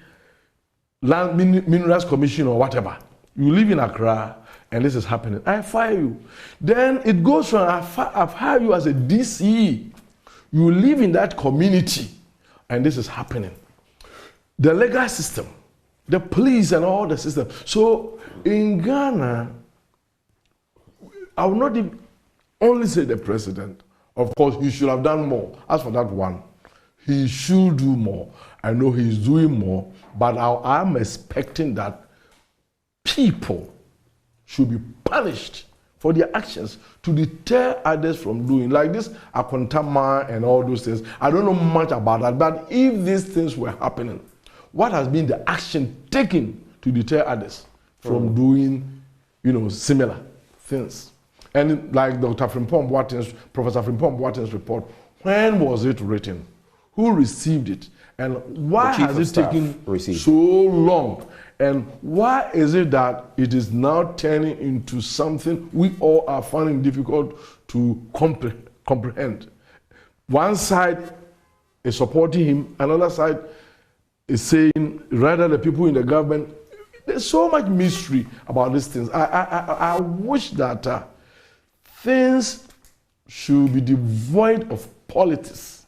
Land Minerals Commission or whatever. You live in Accra, and this is happening. I fire you. Then it goes from, I've hired you as a DCE. You live in that community, and this is happening. The legal system, the police and all the system. So in Ghana, I will not only say the president. Of course, he should have done more. As for that one, he should do more. I know he's doing more, but I'm expecting that people should be punished for their actions to deter others from doing. Like this Akontama and all those things. I don't know much about that, but if these things were happening, what has been the action taken to deter others from doing, similar things? And like Professor Frimpong-Boating's report, when was it written? Who received it? And why has it taken so long? And why is it that it is now turning into something we all are finding difficult to comprehend? One side is supporting him, another side is saying, rather the people in the government, there's so much mystery about these things. I wish that things should be devoid of politics,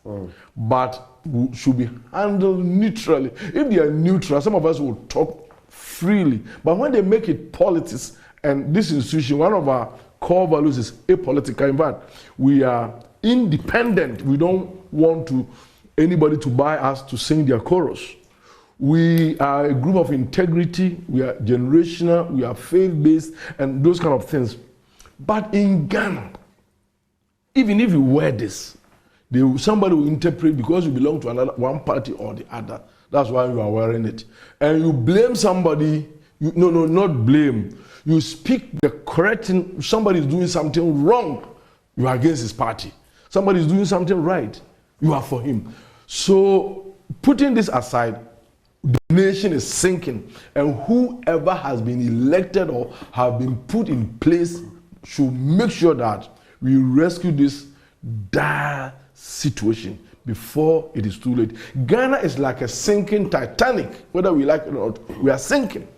but should be handled neutrally. If they are neutral, some of us will talk freely. But when they make it politics, and this institution, one of our core values is apolitical. In fact, we are independent. We don't want anybody to buy us to sing their chorus. We are a group of integrity. We are generational. We are faith-based, and those kind of things. But in Ghana, even if you wear this, somebody will interpret because you belong to one party or the other. That's why you are wearing it. And you blame somebody. Not blame. You speak the correct thing. Somebody is doing something wrong. You are against his party. Somebody is doing something right. You are for him. So putting this aside, the nation is sinking. And whoever has been elected or have been put in place should make sure that we rescue this dire situation before it is too late. Ghana is like a sinking Titanic. Whether we like it or not, we are sinking.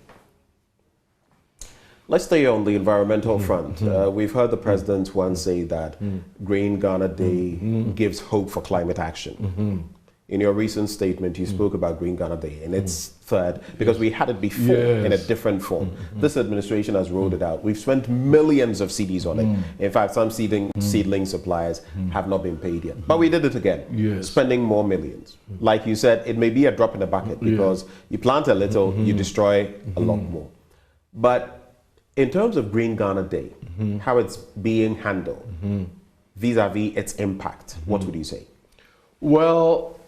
Let's stay on the environmental front. We've heard the president once say that Green Ghana Day gives hope for climate action. In your recent statement, you spoke about Green Ghana Day in its third, because we had it before in a different form. This administration has rolled it out. We've spent millions of cedis on it. In fact, some seedling suppliers have not been paid yet. But we did it again, spending more millions. Like you said, it may be a drop in the bucket because you plant a little, you destroy a lot more. But in terms of Green Ghana Day, how it's being handled, vis-a-vis its impact, what would you say? Well,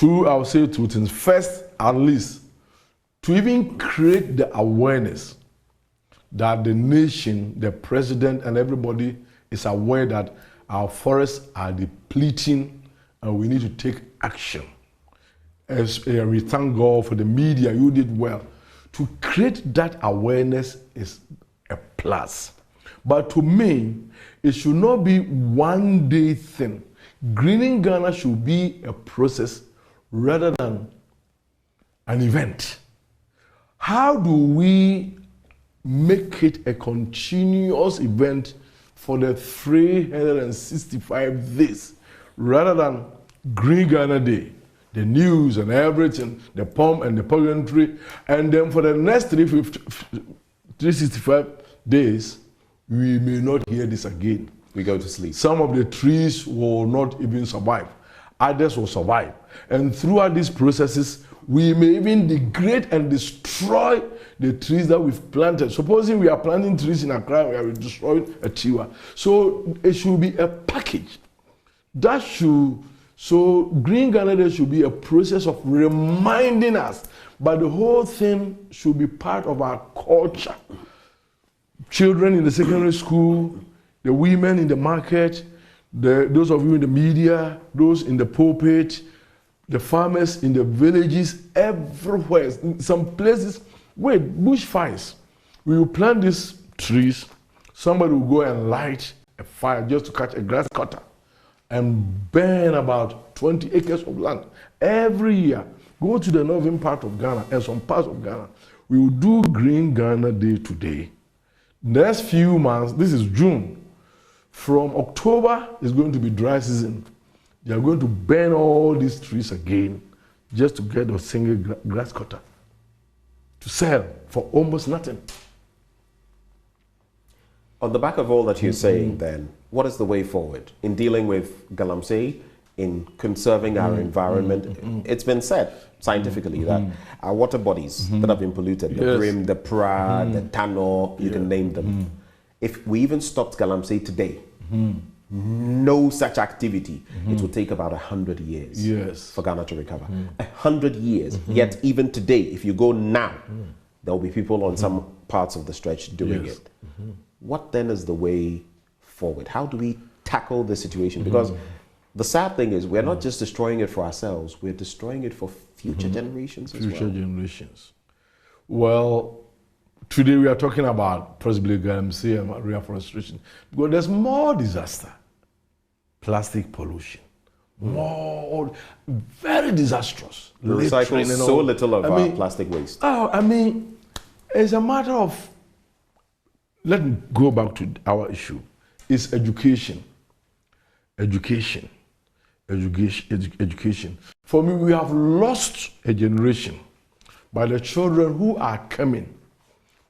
I would say two things. First, at least, to even create the awareness that the nation, the president, and everybody is aware that our forests are depleting and we need to take action. As we thank God for the media, you did well. To create that awareness is a plus. But to me, it should not be one day thing. Greening Ghana should be a process rather than an event. How do we make it a continuous event for the 365 days rather than Green Ghana Day, the news and everything, the pomp and the pageantry, and then for the next 365 days, we may not hear this again. We go to sleep. Some of the trees will not even survive. Others will survive. And throughout these processes, we may even degrade and destroy the trees that we've planted. Supposing we are planting trees in Accra, we are destroying a Tiwa. So it should be a package. So Green Ghana Day should be a process of reminding us, but the whole thing should be part of our culture. Children in the secondary school, the women in the market, those of you in the media, those in the pulpit, the farmers in the villages, everywhere. In some places, bushfires. We will plant these trees, somebody will go and light a fire just to catch a grass cutter and burn about 20 acres of land. Every year, go to the northern part of Ghana and some parts of Ghana. We will do Green Ghana Day today. Next few months, this is June. From October, it's going to be dry season. They are going to burn all these trees again just to get a single grass cutter to sell for almost nothing. On the back of all that you're saying, then, what is the way forward in dealing with Galamsey, in conserving our environment? It's been said scientifically that our water bodies that have been polluted, the Brim, the Pra, the Tano, you can name them. If we even stopped Galamsey today, no such activity, it will take about 100 years for Ghana to recover. 100 years. Yet even today, if you go now, there will be people on some parts of the stretch doing it. What then is the way forward? How do we tackle the situation? Because the sad thing is we're not just destroying it for ourselves, we're destroying it for future generations as well. Future generations. Well, today we are talking about possibly Galamsey and reforestation because there's more disaster. Plastic pollution. More, very disastrous. We recycle so little of our plastic waste. It's a matter of, let me go back to our issue. It's education. Education. For me, we have lost a generation. By the children who are coming,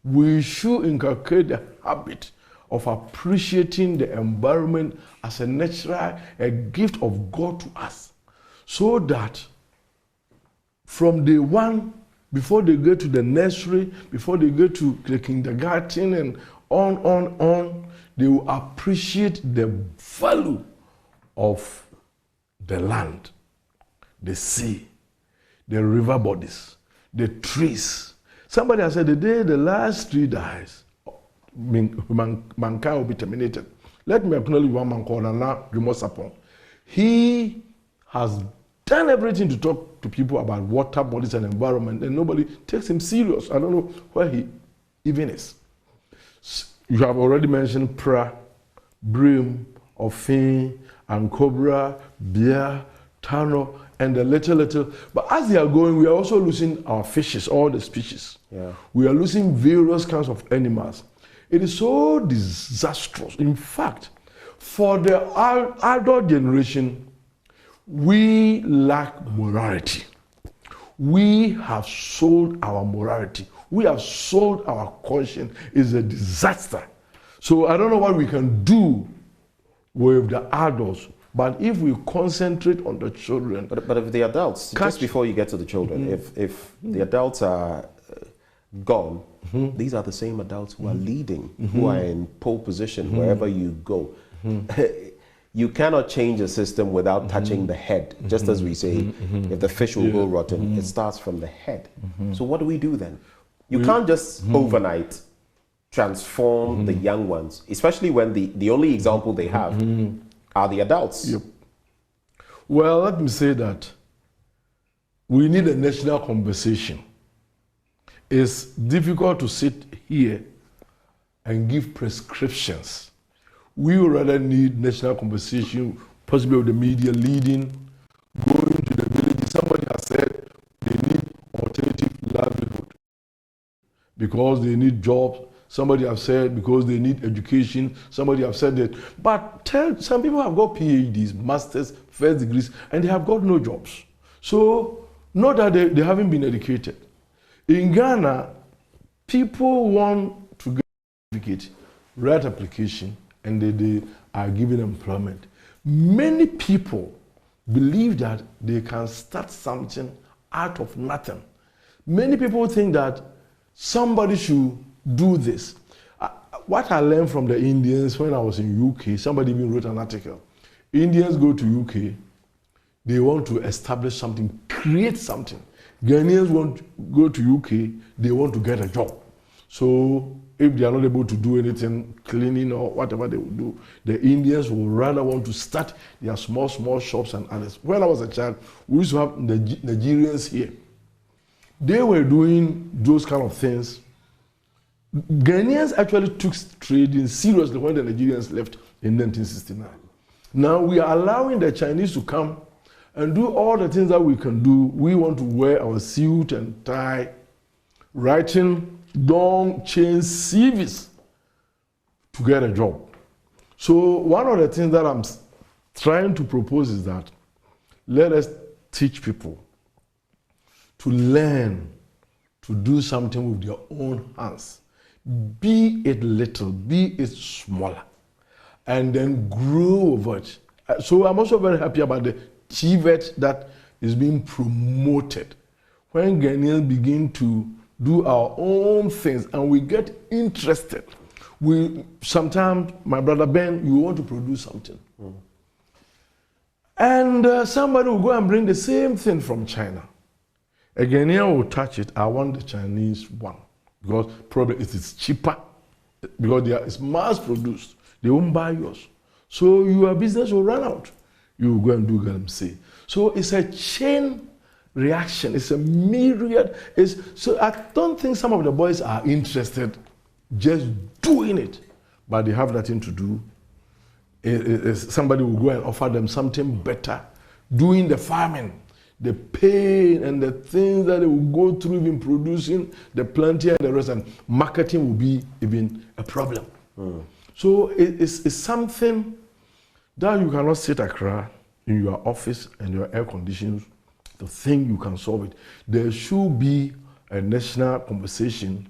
we should inculcate the habit of appreciating the environment as a natural, a gift of God to us, so that from day one, before they go to the nursery, before they go to the kindergarten and on, they will appreciate the value of the land, the sea, the river bodies, the trees. Somebody has said the day the last tree dies, mankind will be terminated. Let me acknowledge one man called Nana Sapon. He has done everything to talk to people about water bodies and environment, and nobody takes him serious. I don't know where he even is. You have already mentioned Pra, Brim, Ofin, and Cobra, Bear, Tano, and the little. But as they are going, we are also losing our fishes, all the species. We are losing various kinds of animals. It is so disastrous. In fact, for the adult generation, we lack morality. We have sold our morality. We have sold our conscience. It's a disaster. So I don't know what we can do with the adults, but if we concentrate on the children. But if the adults, just before you get to the children, if the adults are gone, these are the same adults who are leading, who are in pole position wherever you go. You cannot change a system without touching the head. Just as we say, if the fish will go rotten, it starts from the head. So what do we do then? You can't just overnight transform the young ones, especially when the only example they have are the adults. Well, let me say that we need a national conversation. It's difficult to sit here and give prescriptions. We rather need national conversation, possibly of the media leading, going to the villages. Somebody has said they need alternative livelihood because they need jobs. Somebody have said because they need education. Somebody have said that. But some people have got PhDs, masters, first degrees, and they have got no jobs. So, not that they haven't been educated. In Ghana, people want to get a certificate, write application, and they are given employment. Many people believe that they can start something out of nothing. Many people think that somebody should do this. What I learned from the Indians when I was in UK, somebody even wrote an article. Indians go to UK, they want to establish something, create something. Ghanaians want to go to UK, they want to get a job. So if they are not able to do anything, cleaning or whatever they will do, the Indians will rather want to start their small shops and others. When I was a child, we used to have Nigerians here. They were doing those kind of things. Ghanaians actually took trading seriously when the Nigerians left in 1969. Now we are allowing the Chinese to come and do all the things that we can do. We want to wear our suit and tie, writing long chain CVs to get a job. So one of the things that I'm trying to propose is that let us teach people to learn to do something with their own hands. Be it little, be it smaller, and then grow over it. So I'm also very happy about the TVET that is being promoted. When Ghanaians begin to do our own things and we get interested, sometimes, my brother Ben, you want to produce something. And somebody will go and bring the same thing from China. A Ghanaian will touch it, I want the Chinese one. Because probably it is cheaper, because it's mass produced. They won't buy yours. So your business will run out. You will go and do Galamsey. So it's a chain reaction. It's a myriad. So I don't think some of the boys are interested just doing it, but they have nothing to do. Somebody will go and offer them something better, doing the farming. The pain and the things that they will go through in producing the planting and the rest, and marketing will be even a problem. So it's something that you cannot sit Accra in your office and your air conditions to think you can solve it. There should be a national conversation.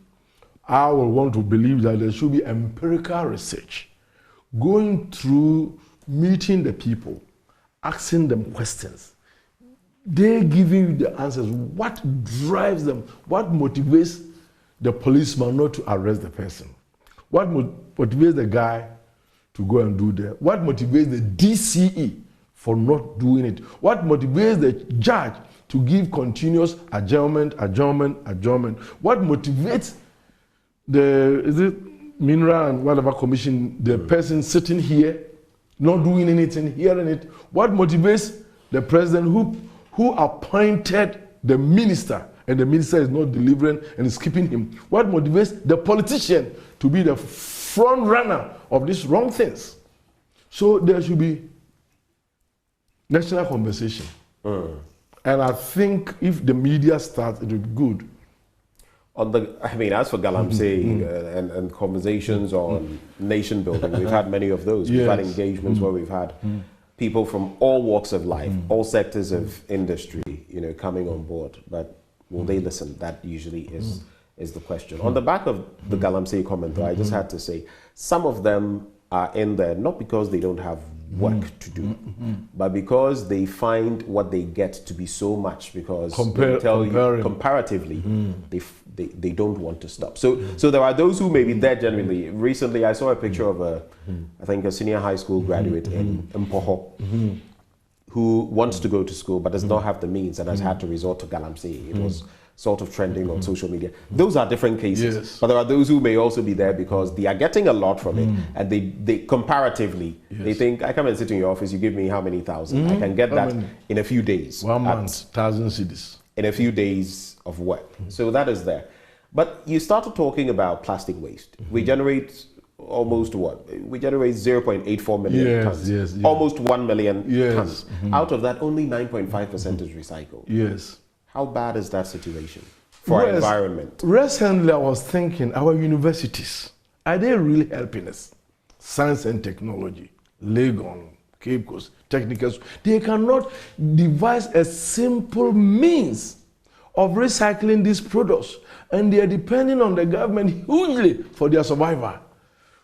I will want to believe that there should be empirical research, going through, meeting the people, asking them questions. They giving you the answers. What drives them? What motivates the policeman not to arrest the person? What motivates the guy to go and do that? What motivates the DCE for not doing it? What motivates the judge to give continuous adjournment? What motivates the mineral and whatever commission, the person sitting here, not doing anything, hearing it? What motivates the president who appointed the minister, and the minister is not delivering and is keeping him? What motivates the politician to be the front runner of these wrong things? So there should be national conversation. And I think if the media starts, it will be good. As for Galamsey and conversations on nation building, we've had many of those. We've had engagements where we've had people from all walks of life, all sectors of industry, coming on board. But will they listen? That usually is the question. On the back of the Galamsey comment, though, I just had to say, some of them are in there not because they don't have work to do, but because they find what they get to be so much, because they tell you comparatively, they don't want to stop. So there are those who may be there genuinely. Recently, I saw a picture of I think a senior high school graduate in Mpoho, who wants to go to school but does not have the means and has had to resort to Galamsey. It was sort of trending on social media. Those are different cases. But there are those who may also be there because they are getting a lot from it, and they comparatively, they think, I come and sit in your office, you give me how many thousand? I can get that in a few days. 1 month, 1,000 cedis. In a few days of work. So that is there. But you started talking about plastic waste. We generate almost what? We generate 0.84 million tons. Yes. Almost 1 million Yes. tons. Out of that, only 9.5% is recycled. Yes. How bad is that situation for our environment? Recently, I was thinking, our universities, are they really helping us? Science and technology, Legon, Cape Coast, technicals, they cannot devise a simple means of recycling these products, and they are depending on the government hugely for their survival.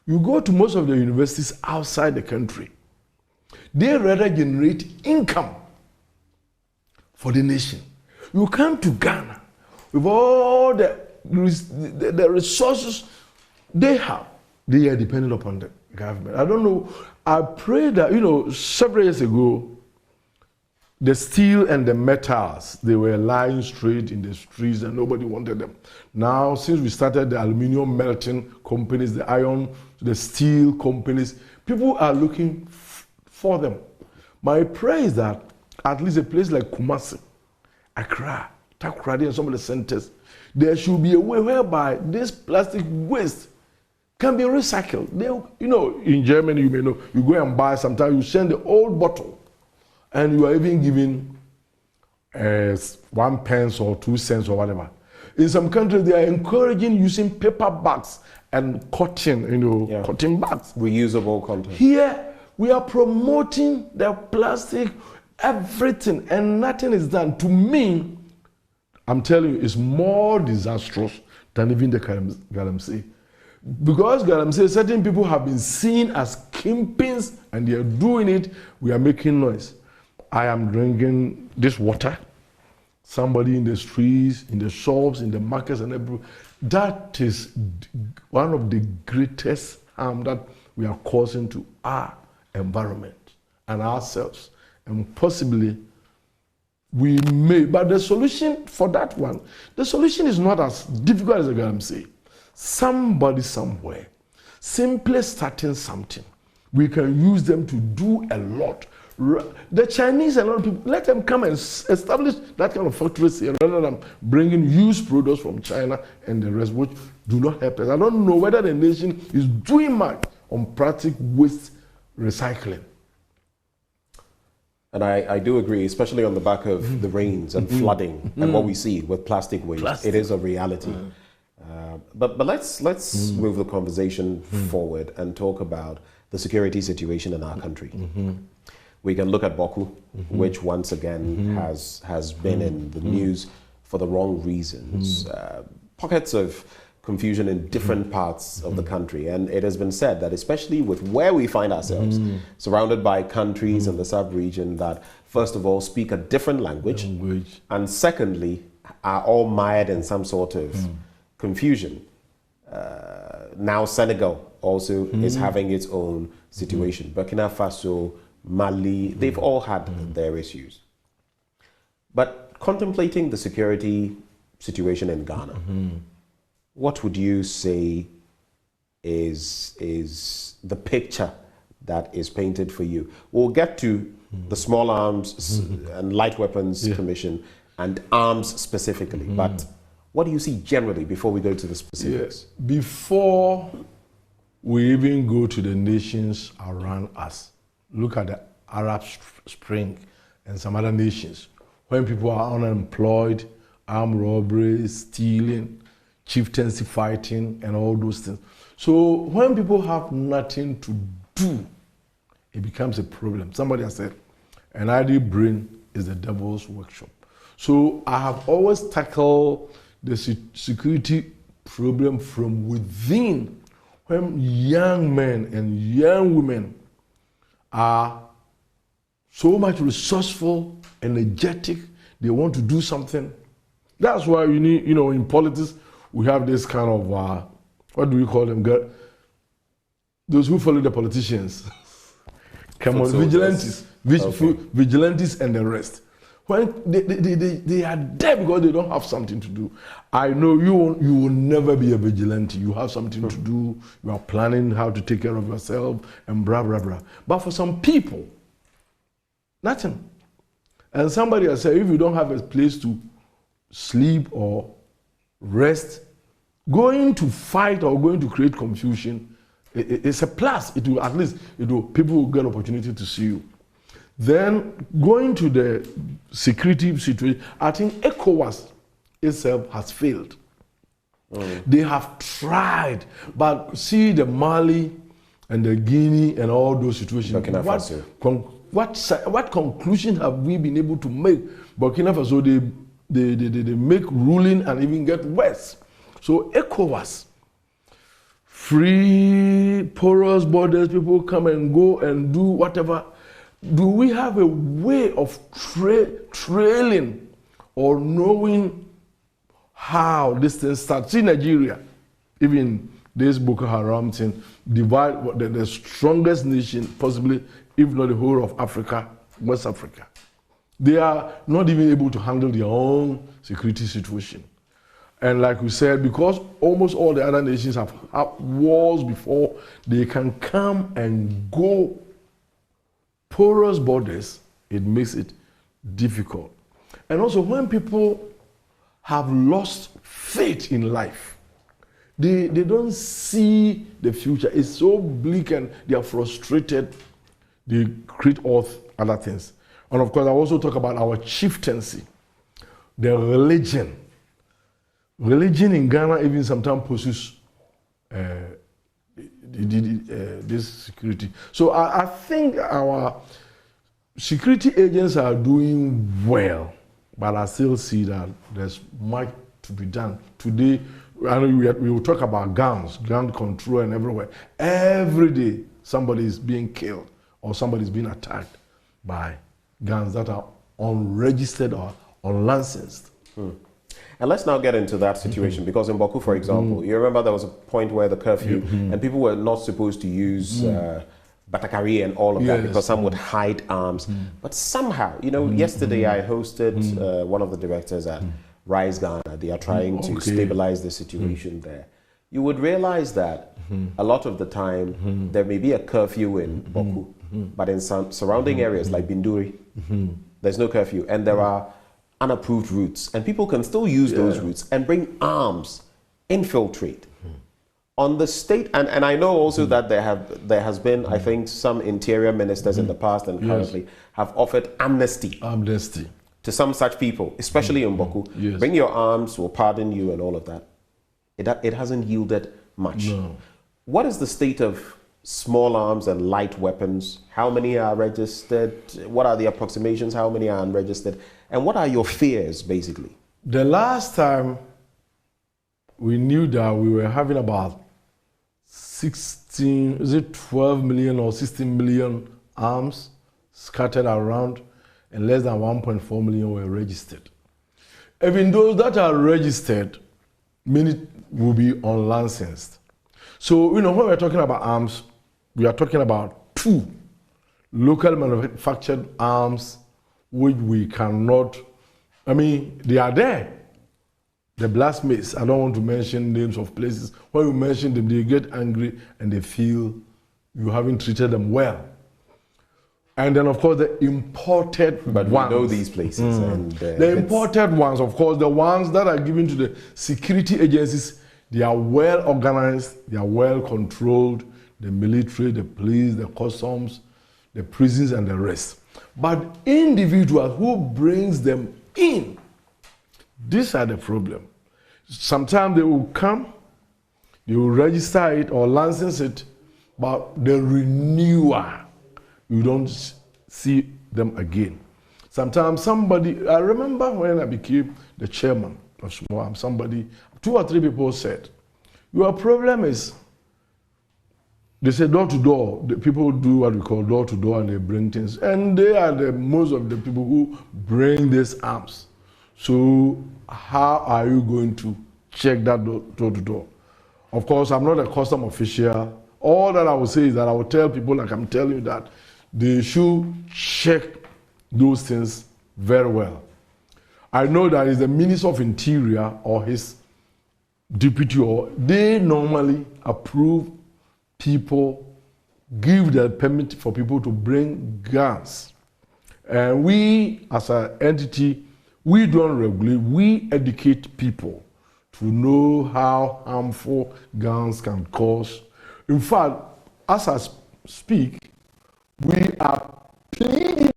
You go to most of the universities outside the country, they rather generate income for the nation. You come to Ghana with all the resources they have, they are dependent upon the government. I don't know. I pray that, several years ago, the steel and the metals, they were lying straight in the streets and nobody wanted them. Now, since we started the aluminium melting companies, the iron, the steel companies, people are looking for them. My prayer is that at least a place like Kumasi, Accra, Takoradi, and some of the centers, there should be a way whereby this plastic waste can be recycled. In Germany, you may know, you go and buy, sometimes you send the old bottle, and you are even giving 1 pence or 2 cents or whatever. In some countries, they are encouraging using paper bags and cotton, cotton bags. Reusable content. Here, we are promoting the plastic, everything, and nothing is done. To me, I'm telling you, it's more disastrous than even the Galamsey. Because Galamsey, certain people have been seen as kingpins and they are doing it, we are making noise. I am drinking this water. Somebody in the streets, in the shops, in the markets, and everywhere. That is one of the greatest harm that we are causing to our environment and ourselves. And possibly we may, but the solution for that one, the solution is not as difficult as the Galamsey. Somebody somewhere, simply starting something, we can use them to do a lot. The Chinese, a lot of people, let them come and establish that kind of factories here rather than bringing used products from China and the rest, which do not help us. I don't know whether the nation is doing much on practical waste recycling. And I do agree, especially on the back of the rains and flooding and what we see with plastic waste. It is a reality. But let's move the conversation forward and talk about the security situation in our country. We can look at Boku, which once again has been in the news for the wrong reasons. Pockets of confusion in different parts of the country, and it has been said that especially with where we find ourselves, surrounded by countries in the sub-region that first of all speak a different language. And secondly are all mired in some sort of confusion. Now Senegal also is having its own situation. Burkina Faso, Mali, they've all had their issues. But contemplating the security situation in Ghana, what would you say is the picture that is painted for you? We'll get to the Small Arms and Light Weapons Commission and arms specifically, but what do you see generally before we go to the specifics? Before we even go to the nations around us, look at the Arab Spring and some other nations. When people are unemployed, armed robbery, stealing, chieftaincy fighting, and all those things. So when people have nothing to do, it becomes a problem. Somebody has said, an idle brain is the devil's workshop. So I have always tackled the security problem from within. When young men and young women are so much resourceful, energetic, they want to do something. That's why you need, in politics, we have this kind of, what do we call them? Those who follow the politicians. Come on, vigilantes. Vigilantes and the rest. When they are there because they don't have something to do. I know you will never be a vigilante. You have something to do. You are planning how to take care of yourself and blah, blah, blah. But for some people, nothing. And somebody has said, if you don't have a place to sleep or rest, going to fight or going to create confusion, It's a plus. It will, at least, people will get an opportunity to see you. Then going to the security situation, I think ECOWAS itself has failed. They have tried, but see the Mali and the Guinea and all those situations. What conclusion have we been able to make? Burkina Faso, they make ruling and even get worse. So ECOWAS, free, porous borders, people come and go and do whatever. Do we have a way of trailing or knowing how this thing starts? See Nigeria, even this Boko Haram thing, divide the strongest nation, possibly, if not the whole of Africa, West Africa. They are not even able to handle their own security situation. And like we said, because almost all the other nations have had wars before, they can come and go. Porous borders, it makes it difficult. And also when people have lost faith in life, they don't see the future. It's so bleak and they are frustrated. They create all other things. And of course, I also talk about our chieftaincy, the religion. Religion in Ghana even sometimes poses this security. So I think our security agents are doing well, but I still see that there's much to be done. Today, I know we will talk about guns, gun control and everywhere. Every day, somebody is being killed or somebody is being attacked by guns that are unregistered or unlicensed. And let's now get into that situation, because in Boku, for example, you remember there was a point where the curfew, and people were not supposed to use batakari and all of that, because some would hide arms. But somehow, yesterday I hosted one of the directors at Rise Ghana. They are trying to stabilize the situation there. You would realize that a lot of the time, there may be a curfew in Boku, but in some surrounding areas like Binduri, there's no curfew, and there are unapproved routes, and people can still use those routes and bring arms, infiltrate. On the state, and I know also that there has been, I think, some interior ministers in the past and currently have offered amnesty to some such people, especially in Boku. Bring your arms, we'll pardon you and all of that. It hasn't yielded much. No. What is the state of small arms and light weapons? How many are registered? What are the approximations? How many are unregistered? And what are your fears, basically? The last time we knew that we were having about 12 million or 16 million arms scattered around, and less than 1.4 million were registered. Even those that are registered, many will be unlicensed. So, when we're talking about arms, we are talking about 2 local manufactured arms which we cannot, they are there. The blacksmiths, I don't want to mention names of places. When you mention them, they get angry and they feel you haven't treated them well. And then, of course, the imported ones. But we know these places. And, the imported ones, of course, the ones that are given to the security agencies, they are well organized, they are well controlled, the military, the police, the customs, the prisons, and the rest. But individuals who brings them in, these are the problem. Sometimes they will come, they will register it or license it, but the renewer, you don't see them again. Sometimes somebody, I remember when I became the chairman of SMOAM, somebody, 2 or 3 people said, your problem is, they say door to door, the people do what we call door to door and they bring things. And they are most of the people who bring these arms. So how are you going to check that door to door? Of course, I'm not a custom official. All that I will say is that I will tell people, like I'm telling you, that they should check those things very well. I know that it's the Minister of Interior or his deputy, or they normally approve people, give the permit for people to bring guns. And we, as an entity, we don't regulate, we educate people to know how harmful guns can cause. In fact, as I speak, we are pleading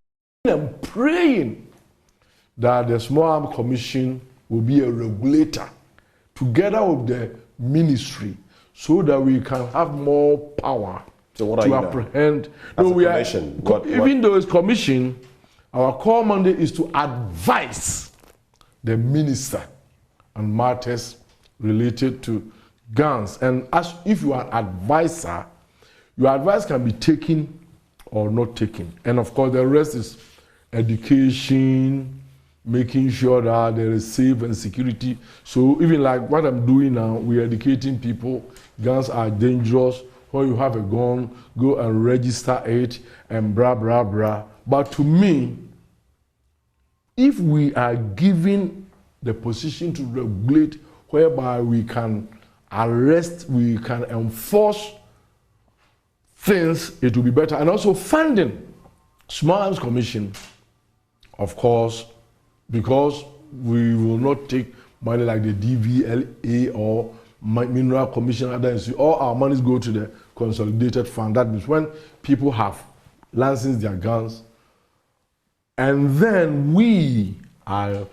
and praying that the Small Arms Commission will be a regulator together with the ministry so that we can have more power to apprehend. No, we commission. Even though it's commission, our core mandate is to advise the minister on matters related to guns. And as if you are an advisor, your advice can be taken or not taken. And of course, the rest is education, making sure that there is safe and security. So even like what I'm doing now, we're educating people. Guns are dangerous. When you have a gun, go and register it and blah, blah, blah. But to me, if we are given the position to regulate whereby we can arrest, we can enforce things, it will be better. And also funding Small Arms Commission, of course, because we will not take money like the DVLA or Mineral Commission, other institutes. All our monies go to the consolidated fund. That means when people have licensed their guns, and then we are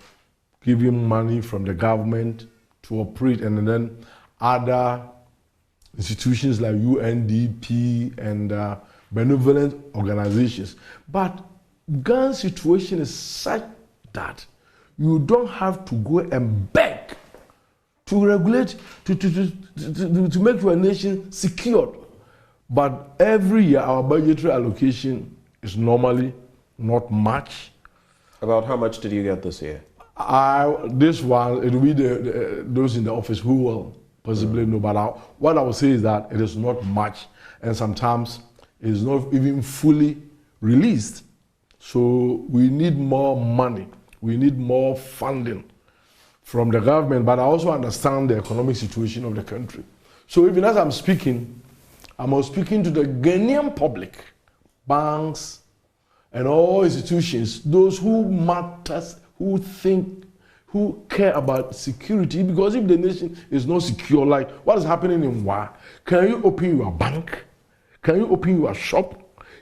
giving money from the government to operate, and then other institutions like UNDP and benevolent organizations. But gun situation is such that you don't have to go and beg to regulate, to make your nation secured. But every year our budgetary allocation is normally not much. About how much did you get this year? This one, it will be those in the office who will possibly know. But what I would say is that it is not much, and sometimes it is not even fully released. So we need more money. We need more funding from the government, but I also understand the economic situation of the country. So even as I'm speaking to the Ghanaian public, banks, and all institutions, those who matters, who think, who care about security, because if the nation is not secure, like what is happening in Wa, can you open your bank? Can you open your shop?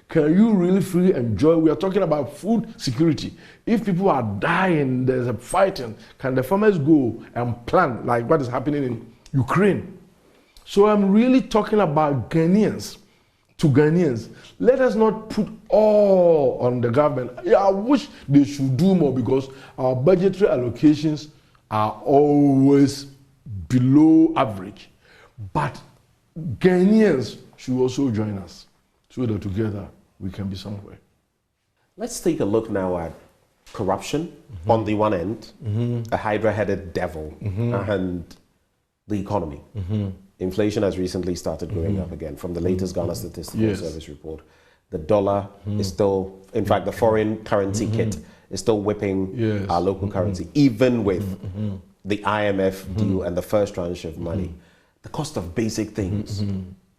Can you really freely enjoy? We are talking about food security. If people are dying, there's a fighting, can the farmers go and plant like what is happening in Ukraine? So I'm really talking about Ghanaians, to Ghanaians. Let us not put all on the government. Yeah, I wish they should do more because our budgetary allocations are always below average. But Ghanaians should also join us so that together we can be somewhere. Let's take a look now at corruption on the one end, a hydra-headed devil, and the economy. Inflation has recently started going up again from the latest Ghana Statistical Service report. The dollar is still, in fact, the foreign currency kit is still whipping our local currency, even with the IMF deal and the first tranche of money. The cost of basic things,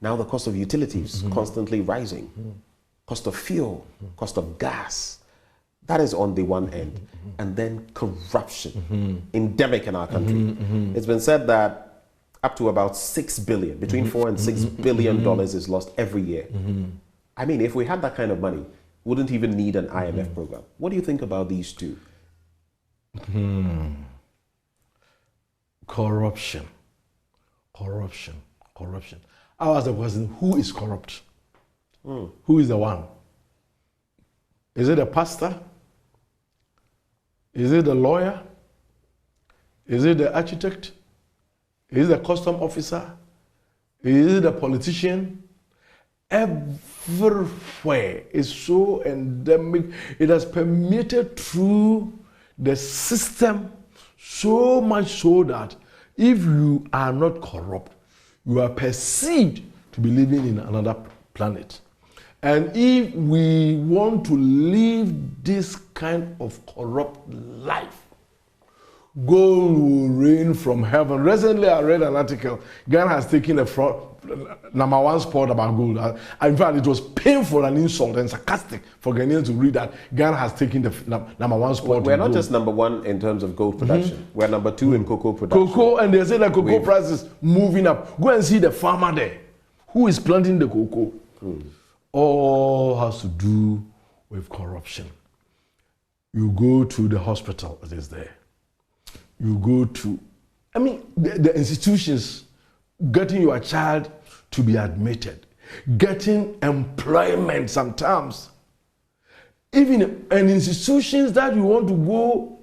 now the cost of utilities constantly rising, cost of fuel, cost of gas. That is on the one end. And then corruption, endemic in our country. It's been said that up to about 6 billion, between $4 and $6 billion is lost every year. I mean, if we had that kind of money, we wouldn't even need an IMF program. What do you think about these two? Corruption. I ask the question, who is corrupt? Who is the one? Is it a pastor? Is it the lawyer? Is it the architect? Is it the custom officer? Is it the politician? Everywhere is so endemic. It has permeated through the system so much so that if you are not corrupt, you are perceived to be living in another planet. And if we want to live this kind of corrupt life, gold will rain from heaven. Recently, I read an article. Ghana has taken the number one spot about gold. In fact, it was painful and insult and sarcastic for Ghanaians to read that Ghana has taken the number one spot. We're not just number one in terms of gold production. We're number two in cocoa production. Cocoa, and they say that cocoa price is moving up. Go and see the farmer there Who is planting the cocoa? All has to do with corruption. You go to the hospital, it is there. You go to, the institutions, getting your child to be admitted, getting employment sometimes. Even in institutions that you want to go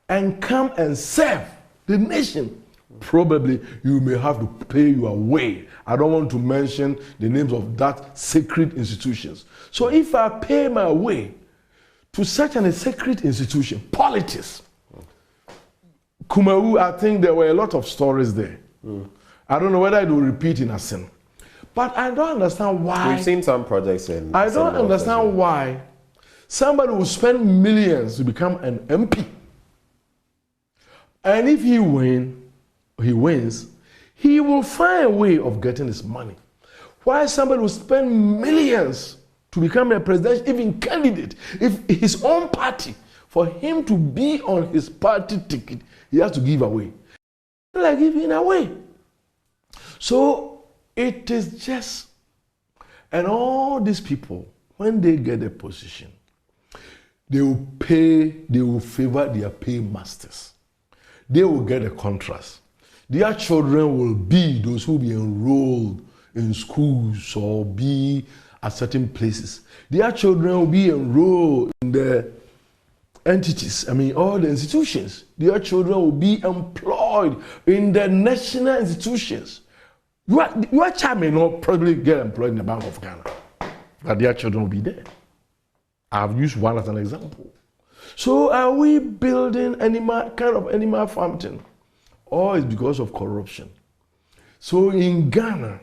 and come and serve the nation, probably you may have to pay your way. I don't want to mention the names of that sacred institutions. So if I pay my way to such a sacred institution, politics, Kumawu, I think there were a lot of stories there. I don't know whether it will repeat in a sin. But I don't understand why. We've seen some projects in. I don't understand why somebody will spend millions to become an MP. And if he wins, he will find a way of getting his money. Why somebody will spend millions to become a presidential even candidate if his own party, for him to be on his party ticket, he has to give away. Like giving away. So it is just, and all these people, when they get a position, they will favor their paymasters. They will get a contract. Their children will be those who will be enrolled in schools or be at certain places. Their children will be enrolled in the entities, all the institutions. Their children will be employed in the national institutions. Your child may not probably get employed in the Bank of Ghana, but their children will be there. I've used one as an example. So are we building kind of animal farm thing? Or it's because of corruption? So in Ghana,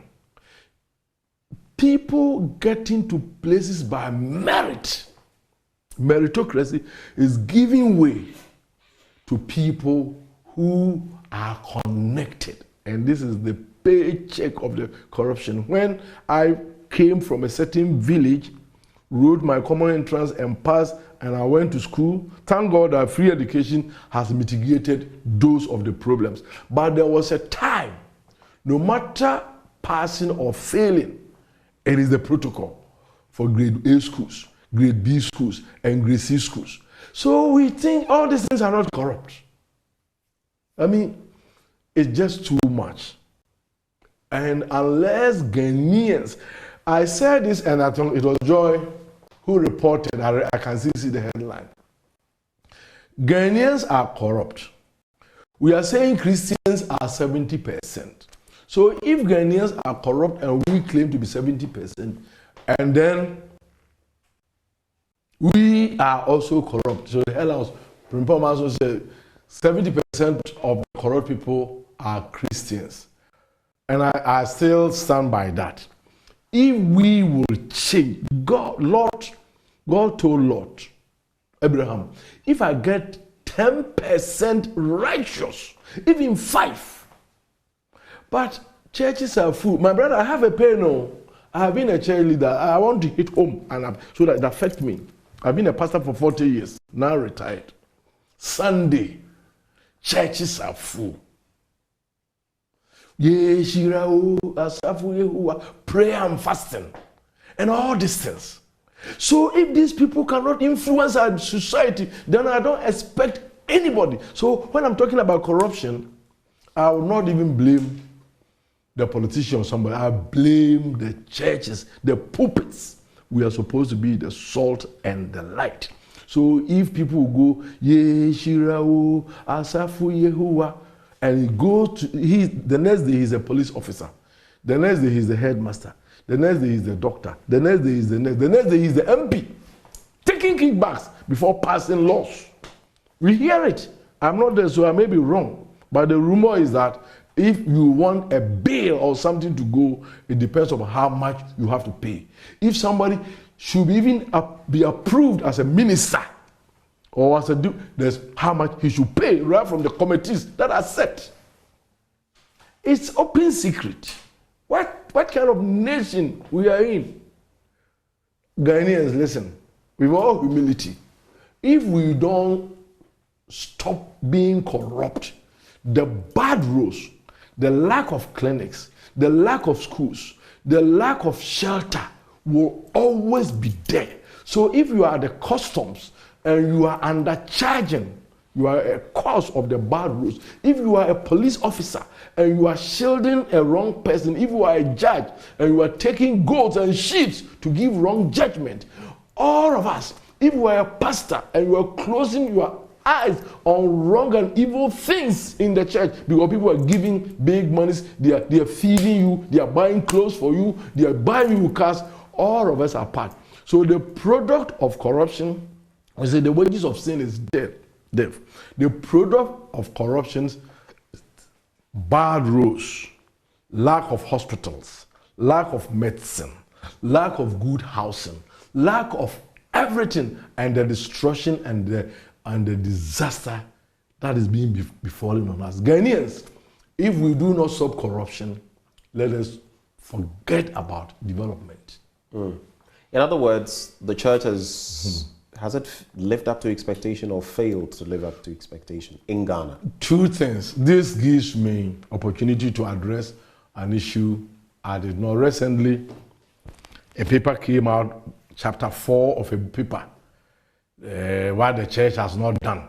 people get into places by merit. Meritocracy is giving way to people who are connected. And this is the paycheck of the corruption. When I came from a certain village, wrote my common entrance and passed, and I went to school, thank God that free education has mitigated those of the problems. But there was a time, no matter passing or failing, it is the protocol for grade A schools, grade B schools, and grade C schools. So we think all these things are not corrupt. It's just too much. And unless Ghanaians, I said this, and I thought it was Joy who reported, I can see the headline. Ghanaians are corrupt. We are saying Christians are 70%. So if Ghanaians are corrupt and we claim to be 70%, and then we are also corrupt. So the headline, Frimpong-Manso said 70% of corrupt people are Christians. And I still stand by that. If we will change, God told Lord Abraham, if I get 10% righteous, even 5, but churches are full. My brother, I have a pain. I have been a church leader. I want to hit home, so that it affects me. I've been a pastor for 40 years, now retired. Sunday, churches are full. Prayer and fasting, and all these things. So if these people cannot influence our society, then I don't expect anybody. So when I'm talking about corruption, I will not even blame the politician or somebody. I blame the churches, the pulpits. We are supposed to be the salt and the light. So if people go, Yeshirao, Asafu Yehuwa, and he goes to, the next day he's a police officer. The next day he's the headmaster. The next day he's the doctor. The next day he's the next. The next day he's the MP. Taking kickbacks before passing laws. We hear it. I'm not there, so I may be wrong. But the rumor is that if you want a bail or something to go, it depends on how much you have to pay. If somebody should even be approved as a minister or as a duke, there's how much he should pay right from the committees that are set. It's open secret. What kind of nation we are in? Ghanaians, listen, with all humility, if we don't stop being corrupt, the bad roads, the lack of clinics, the lack of schools, the lack of shelter will always be there. So if you are the customs and you are undercharging, you are a cause of the bad rules. If you are a police officer and you are shielding a wrong person, if you are a judge and you are taking goats and sheep to give wrong judgment, all of us, if you are a pastor and you are closing your eyes on wrong and evil things in the church because people are giving big monies, they are feeding you, they are buying clothes for you, they are buying you cars, all of us are part. So the product of corruption, we say the wages of sin is death. The product of corruption, bad roads, lack of hospitals, lack of medicine, lack of good housing, lack of everything, and the destruction and the disaster that is being befallen on us. Ghanaians, if we do not stop corruption, let us forget about development. In other words, the church has it lived up to expectation or failed to live up to expectation in Ghana? Two things. This gives me opportunity to address an issue I did not. Recently, a paper came out, chapter 4 of a paper, what the church has not done.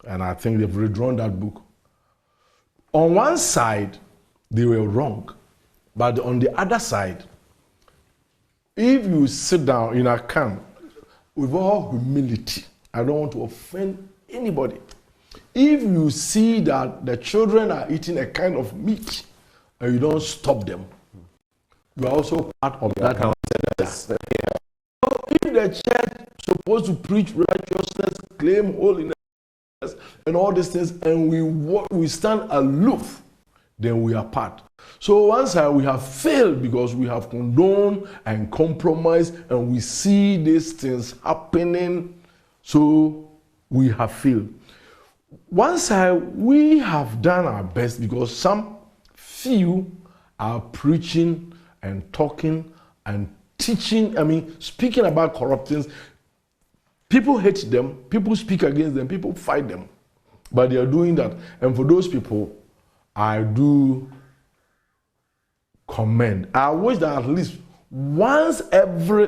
And I think they've redrawn that book. On one side, they were wrong. But on the other side, if you sit down in a camp with all humility, I don't want to offend anybody. If you see that the children are eating a kind of meat and you don't stop them, you are also part of that. So if the church is supposed to preach righteousness, claim holiness, and all these things, and we stand aloof, then we are part. So one side we have failed because we have condoned and compromised, and we see these things happening, so we have failed. One side we have done our best because some few are preaching and talking and teaching, speaking about corrupt things. People hate them, people speak against them, people fight them, but they are doing that. And for those people, I do commend. I wish that at least once every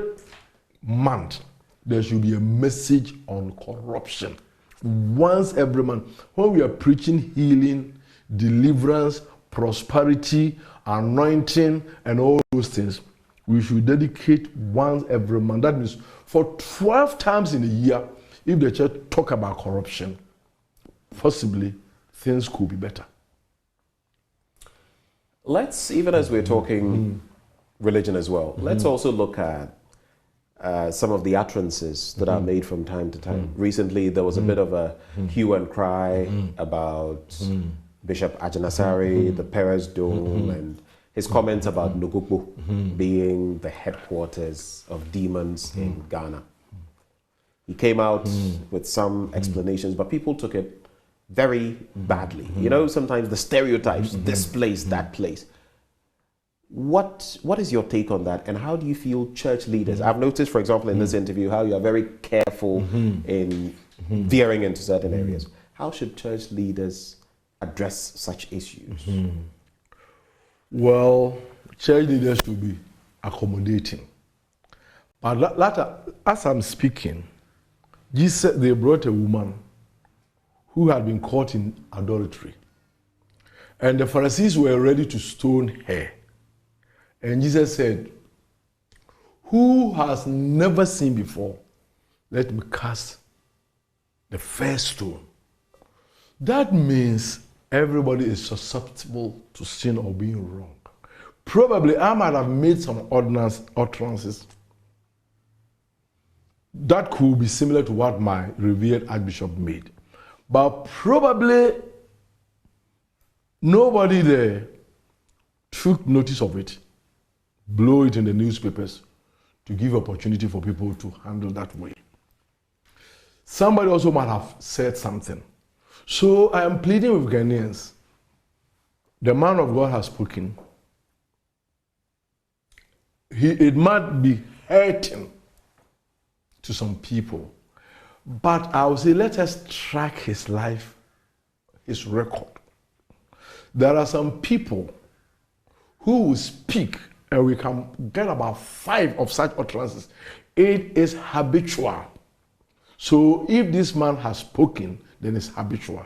month there should be a message on corruption. Once every month, when we are preaching healing, deliverance, prosperity, anointing, and all those things, we should dedicate once every month. That means for 12 times in a year, if the church talk about corruption, possibly things could be better. Let's, even as we're talking religion as well, let's also look at some of the utterances that are made from time to time. Recently, there was a bit of a hue and cry about Bishop Ajanasari, the Perez Dome, and his comments about Nugukbu being the headquarters of demons in Ghana. He came out with some explanations, but people took it very badly. You know, sometimes the stereotypes, this place, that place. What is your take on that, and how do you feel church leaders? I've noticed, for example, in this interview, how you are very careful in veering into certain areas. How should church leaders address such issues? Well, church leaders should be accommodating. But as I'm speaking, Jesus, they brought a woman who had been caught in adultery. And the Pharisees were ready to stone her. And Jesus said, who has never seen before, let me cast the first stone. That means everybody is susceptible to sin or being wrong. Probably I might have made some utterances that could be similar to what my revered Archbishop made. But probably nobody there took notice of it, blow it in the newspapers to give opportunity for people to handle that way. Somebody also might have said something. So I am pleading with Ghanaians. The man of God has spoken. It might be hurting to some people, but I would say let us track his life, his record. There are some people who will speak and we can get about 5 of such utterances, it is habitual. So if this man has spoken, then it's habitual.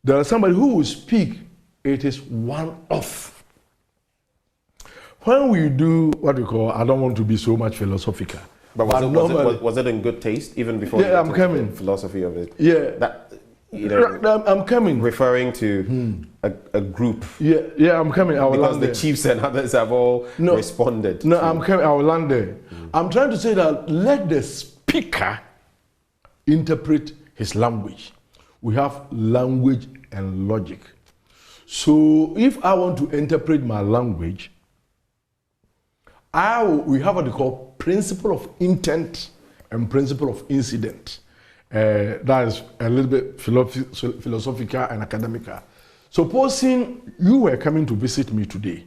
There is somebody who will speak, it is one-off. When we do what we call, I don't want to be so much philosophical. But was it in good taste even before? Yeah, I'm coming. The philosophy of it. Yeah, that you know, I'm coming. Referring to a group. Yeah, I'm coming. I will because land the there. chiefs and others have all responded. No, I'm coming. I will land there. I'm trying to say that let the speaker interpret his language. We have language and logic. So if I want to interpret my language, we have what they call principle of intent and principle of incident. That is a little bit philosophical and academical. Supposing you were coming to visit me today,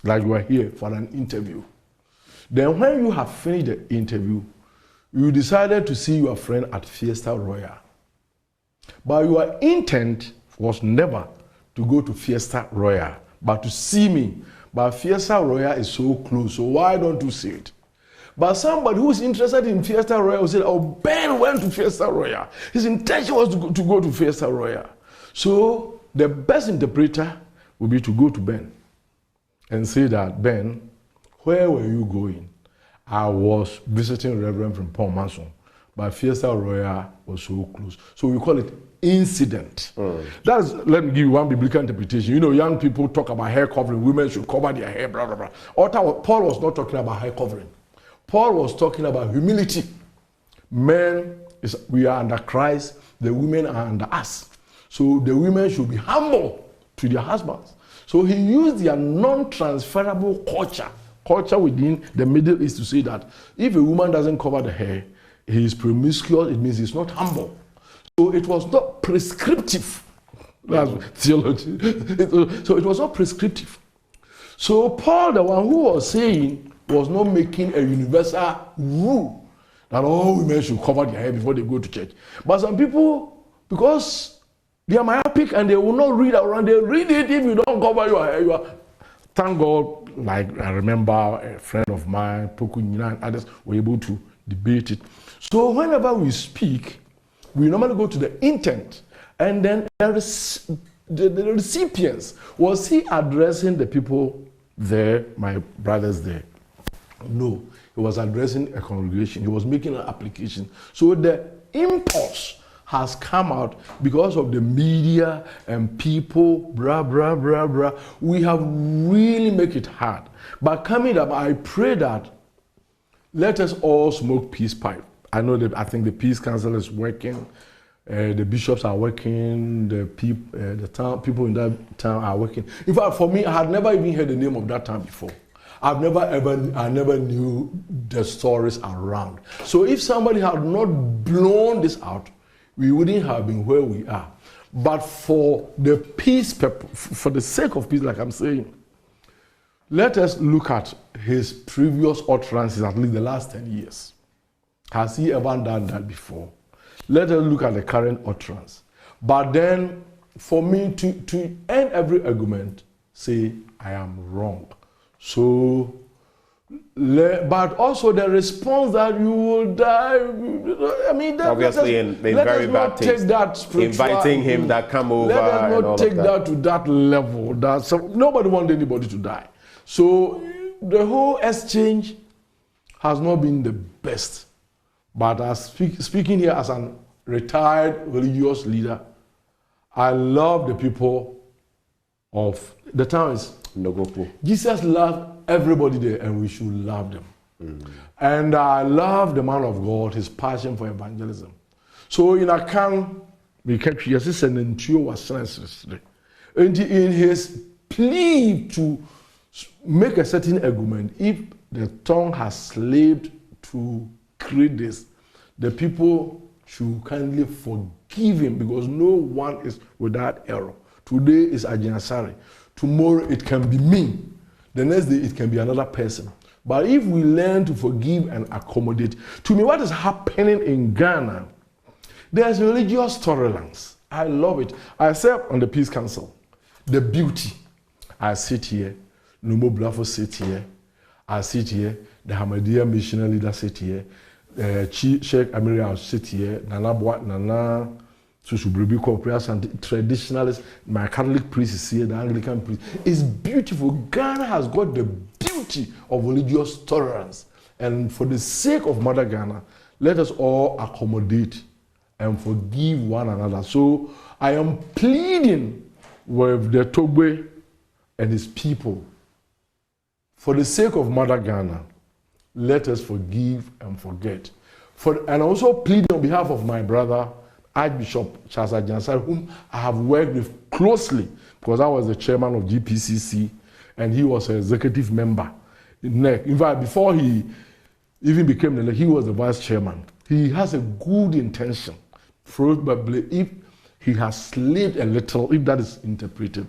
like you are here for an interview, then when you have finished the interview, you decided to see your friend at Fiesta Royal. But your intent was never to go to Fiesta Royal, but to see me. But Fiesta Royal is so close, so why don't you see it? But somebody who's interested in Fiesta Royal will say, oh, Ben went to Fiesta Royal. His intention was to go to Fiesta Royal. So the best interpreter would be to go to Ben and say that, Ben, where were you going? I was visiting Reverend Frimpong-Manso, but Fiesta Royal was so close. So we call it incident. Let me give you one biblical interpretation. You know, young people talk about hair covering. Women should cover their hair, blah, blah, blah. Paul was not talking about hair covering. Paul was talking about humility. Men, we are under Christ. The women are under us. So the women should be humble to their husbands. So he used their non-transferable culture within the Middle East to say that if a woman doesn't cover the hair, he is promiscuous, it means he's not humble. So it was not prescriptive. That's theology. So it was not prescriptive. So Paul, the one who was saying, was not making a universal rule that all women should cover their hair before they go to church. But some people, because they are myopic and they will not read around, they read it if you don't cover your hair. You are, thank God, like I remember a friend of mine, Pokunyina and others were able to debate it. So whenever we speak, we normally go to the intent, and then the recipients. Was he addressing the people there, my brothers there? No, he was addressing a congregation. He was making an application. So the impulse has come out because of the media and people, blah, blah, blah, blah. We have really make it hard. But coming up, I pray that let us all smoke peace pipe. I know that I think the Peace Council is working, the bishops are working, the people in that town are working. In fact, for me, I had never even heard the name of that town before. I never knew the stories around. So if somebody had not blown this out, we wouldn't have been where we are. But for the peace, for the sake of peace, like I'm saying, let us look at his previous utterances, at least the last 10 years. Has he ever done that before? Let us look at the current utterance. But then, for me to end every argument, say, I am wrong. So, but also the response that you will die. I mean, obviously in very bad taste. Inviting him that come over. Let us not take that to that level. Nobody wants anybody to die. So the whole exchange has not been the best. But as speaking here as a retired religious leader, I love the people of the town is Nogopo. Jesus loved everybody there, and we should love them. And I love the man of God, his passion for evangelism. So in Akan, we kept in his plea to make a certain argument, if the tongue has slaved to create this, the people should kindly forgive him, because no one is without error. Today is Ajinasari. Tomorrow it can be me. The next day it can be another person. But if we learn to forgive and accommodate, to me what is happening in Ghana, there's religious tolerance. I love it. I serve on the Peace Council. The beauty. I sit here. Nomo Blafo sit here. I sit here. The Hamadia missionary leader sit here. Sheikh Amirian sit here. Nana Susubrubi Corporeals and traditionalists. My Catholic priest is here. The Anglican priest. It's beautiful. Ghana has got the beauty of religious tolerance. And for the sake of Mother Ghana, let us all accommodate and forgive one another. So I am pleading with the Togbe and his people. For the sake of Mother Ghana, let us forgive and forget. And also plead on behalf of my brother, Archbishop Charles Ajansai, whom I have worked with closely, because I was the chairman of GPCC and he was an executive member. In fact, before he even became the, he was the vice chairman. He has a good intention. Probably if he has slaved a little, if that is interpreted,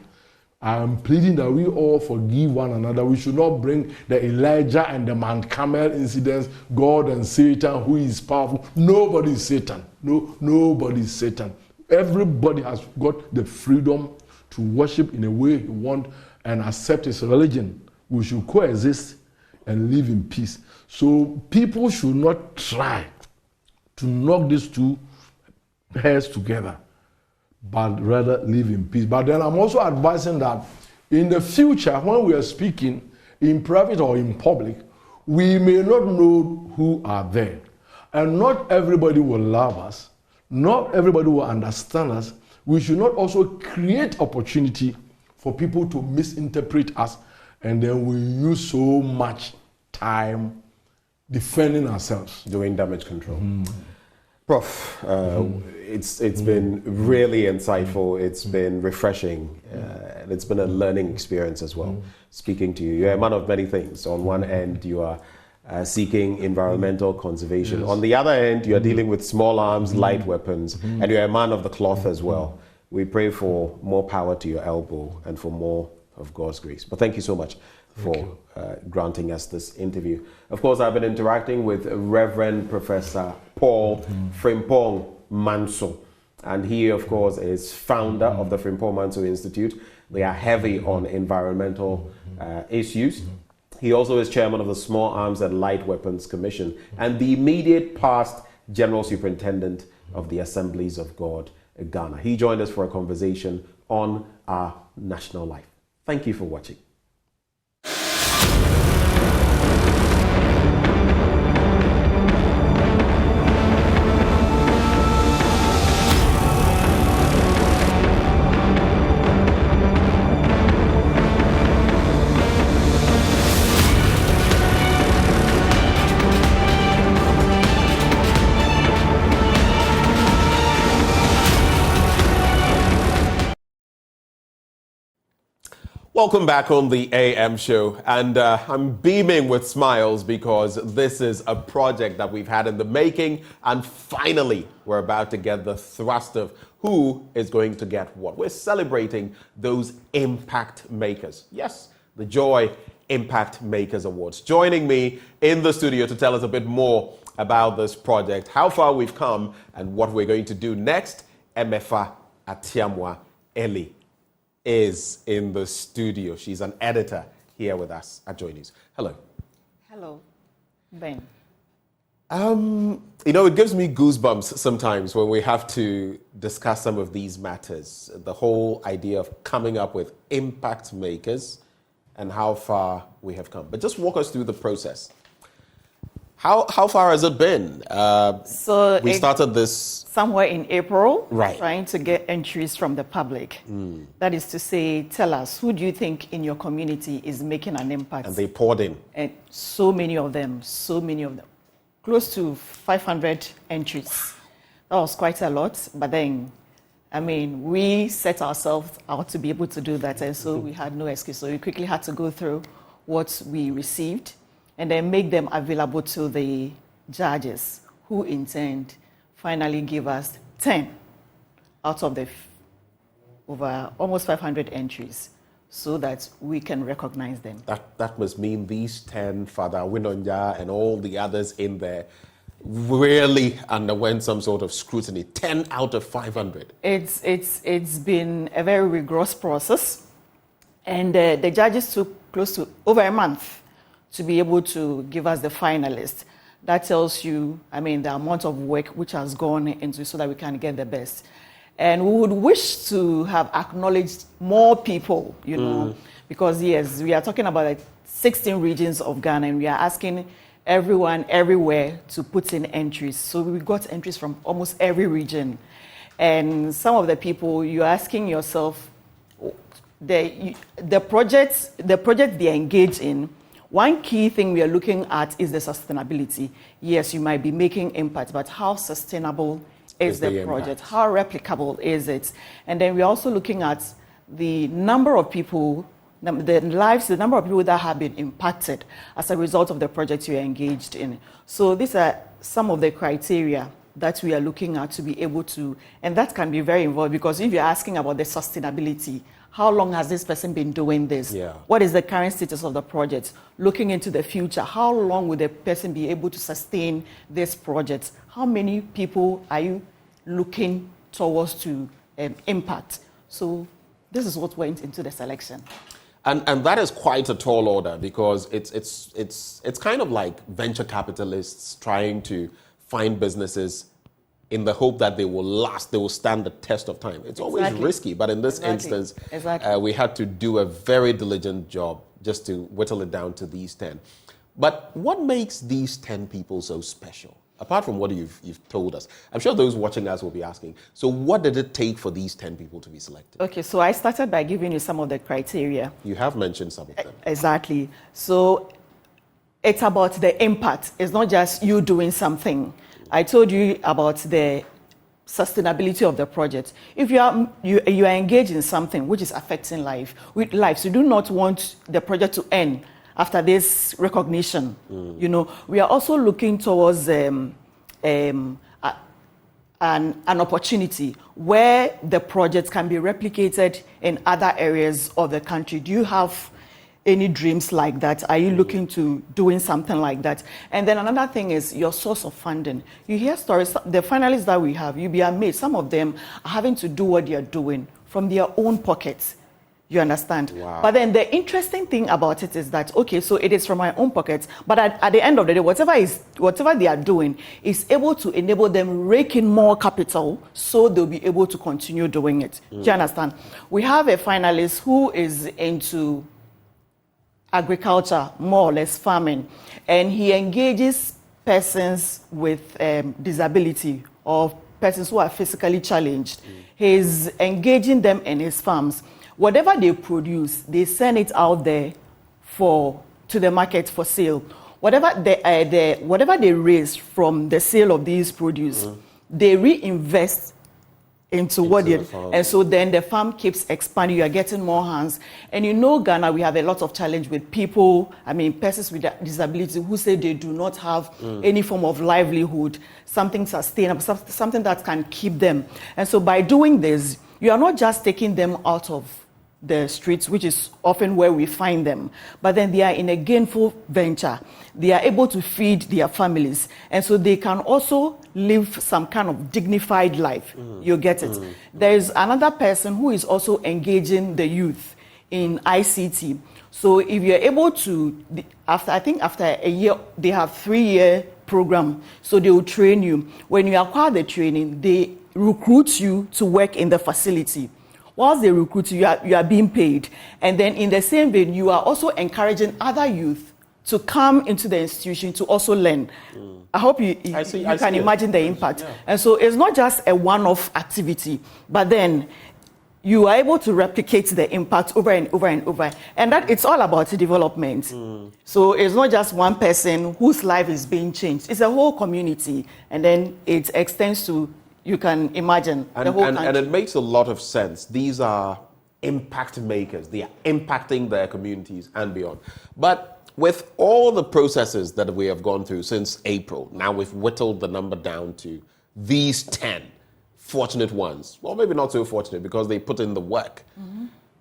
I am pleading that we all forgive one another. We should not bring the Elijah and the Mount Carmel incidents, God and Satan, who is powerful. Nobody is Satan. Nobody is Satan. Everybody has got the freedom to worship in a way he wants and accept his religion. We should coexist and live in peace. So people should not try to knock these two heads together, but rather live in peace. But then I'm also advising that in the future, when we are speaking in private or in public, we may not know who are there. And not everybody will love us. Not everybody will understand us. We should not also create opportunity for people to misinterpret us, and then we use so much time defending ourselves. Doing damage control. Prof, it's been really insightful, it's been refreshing, and it's been a learning experience as well, speaking to you. You're a man of many things. On one end, you are seeking environmental conservation. Yes. On the other end, you are dealing with small arms, light weapons, and you're a man of the cloth as well. We pray for more power to your elbow and for more of God's grace. But thank you so much for granting us this interview. Of course, I've been interacting with Reverend Professor Paul Frimpong-Manso, and he, of course, is founder of the Frimpong-Manso Institute. They are heavy on environmental issues. He also is chairman of the Small Arms and Light Weapons Commission and the immediate past General Superintendent of the Assemblies of God, Ghana. He joined us for a conversation on our national life. Thank you for watching. Welcome back on the AM show, and I'm beaming with smiles because this is a project that we've had in the making, and finally we're about to get the thrust of who is going to get what. We're celebrating those impact makers. Yes, the Joy Impact Makers Awards. Joining me in the studio to tell us a bit more about this project, how far we've come, and what we're going to do next, Emefa Atiamwa Eli is in the studio. She's an editor here with us at Joy News. Hello. Hello, Ben. You know, it gives me goosebumps sometimes when we have to discuss some of these matters. The whole idea of coming up with impact makers and how far we have come. But just walk us through the process. How far has it been? So we started this somewhere in April, right, trying to get entries from the public. That is to say, tell us, who do you think in your community is making an impact? And they poured in. And so many of them. Close to 500 entries. That was quite a lot, but then, I mean, we set ourselves out to be able to do that, and so we had no excuse. So we quickly had to go through what we received and then make them available to the judges, who in turn finally give us 10 out of the over almost 500 entries so that we can recognize them. That must mean these 10, Father Winonja and all the others in there, really underwent some sort of scrutiny. 10 out of 500. It's been a very rigorous process, and the judges took close to over a month to be able to give us the finalists. That tells you, I mean, the amount of work which has gone into so that we can get the best. And we would wish to have acknowledged more people, you know, because yes, we are talking about like 16 regions of Ghana, and we are asking everyone everywhere to put in entries. So we got entries from almost every region. And some of the people, you're asking yourself, the projects they engage in, one key thing we are looking at is the sustainability. Yes, you might be making impact, but how sustainable is the project? How replicable is it? And then we're also looking at the number of people, the number of people that have been impacted as a result of the projects you're engaged in. So these are some of the criteria that we are looking at to be able to, and that can be very involved, because if you're asking about the sustainability, how long has this person been doing this? Yeah. What is the current status of the project? Looking into the future, how long will the person be able to sustain this project? How many people are you looking towards to impact? So this is what went into the selection. And that is quite a tall order, because it's kind of like venture capitalists trying to find businesses in the hope that they will last, they will stand the test of time. It's always risky, but in this instance, we had to do a very diligent job just to whittle it down to these 10. But what makes these 10 people so special? Apart from what you've told us, I'm sure those watching us will be asking, so what did it take for these 10 people to be selected? Okay, so I started by giving you some of the criteria. You have mentioned some of them. Exactly. So it's about the impact. It's not just you doing something. I told you about the sustainability of the project. If you are engaged in something which is affecting lives, you do not want the project to end after this recognition. You know, we are also looking towards an opportunity where the project can be replicated in other areas of the country. Do you have any dreams like that? Are you looking to doing something like that? And then another thing is your source of funding. You hear stories, the finalists that we have, you'll be amazed. Some of them are having to do what they are doing from their own pockets. You understand? Wow. But then the interesting thing about it is that, okay, so it is from my own pockets, but at the end of the day, whatever they are doing is able to enable them rake in more capital so they'll be able to continue doing it. Do you understand? We have a finalist who is into agriculture, more or less farming, and he engages persons with disability or persons who are physically challenged. He's engaging them in his farms. Whatever they produce, they send it out there to the market for sale. Whatever they raise from the sale of these produce, they reinvest into what they, and so then the farm keeps expanding. You are getting more hands, and you know, Ghana, we have a lot of challenge with people. I mean, persons with disability who say they do not have any form of livelihood, something sustainable, something that can keep them. And so by doing this, you are not just taking them out of the streets, which is often where we find them, but then they are in a gainful venture. They are able to feed their families, and so they can also live some kind of dignified life. You get it? There is another person who is also engaging the youth in ICT. So if you're able to, after a year, they have 3-year program, so they will train you. When you acquire the training, they recruit you to work in the facility. Whilst they recruit you, you are being paid. And then in the same vein, you are also encouraging other youth to come into the institution to also learn. I hope you can imagine the impact. Yeah. And so it's not just a one-off activity, but then you are able to replicate the impact over and over and over. And that it's all about development. So it's not just one person whose life is being changed. It's a whole community. And then it extends to, you can imagine, the whole country. And it makes a lot of sense. These are impact makers. They are impacting their communities and beyond. But with all the processes that we have gone through since April, now we've whittled the number down to these 10 fortunate ones. Well, maybe not so fortunate because they put in the work.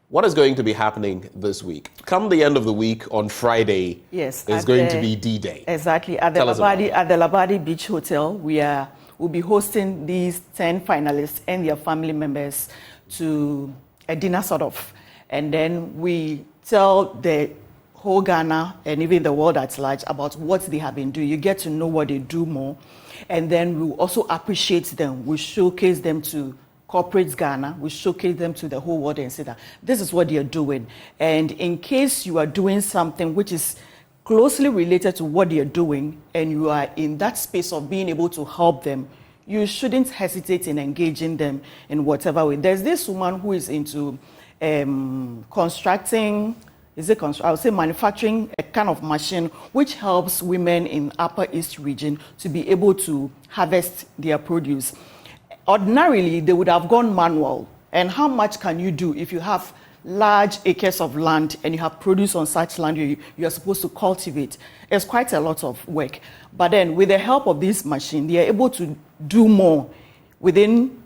What is going to be happening this week? Come the end of the week on Friday, yes, is going to be D-Day. Exactly. At the Labadi Beach Hotel, we'll be hosting these 10 finalists and their family members to a dinner sort of. And then we tell the whole Ghana and even the world at large about what they have been doing. You get to know what they do more. And then we also appreciate them. We showcase them to corporate Ghana. We showcase them to the whole world and say that this is what they are doing. And in case you are doing something which is closely related to what they are doing and you are in that space of being able to help them, you shouldn't hesitate in engaging them in whatever way. There's this woman who is into constructing, I would say manufacturing a kind of machine which helps women in Upper East region to be able to harvest their produce. Ordinarily, they would have gone manual. And how much can you do if you have large acres of land and you have produce on such land you are supposed to cultivate? It's quite a lot of work. But then with the help of this machine, they are able to do more within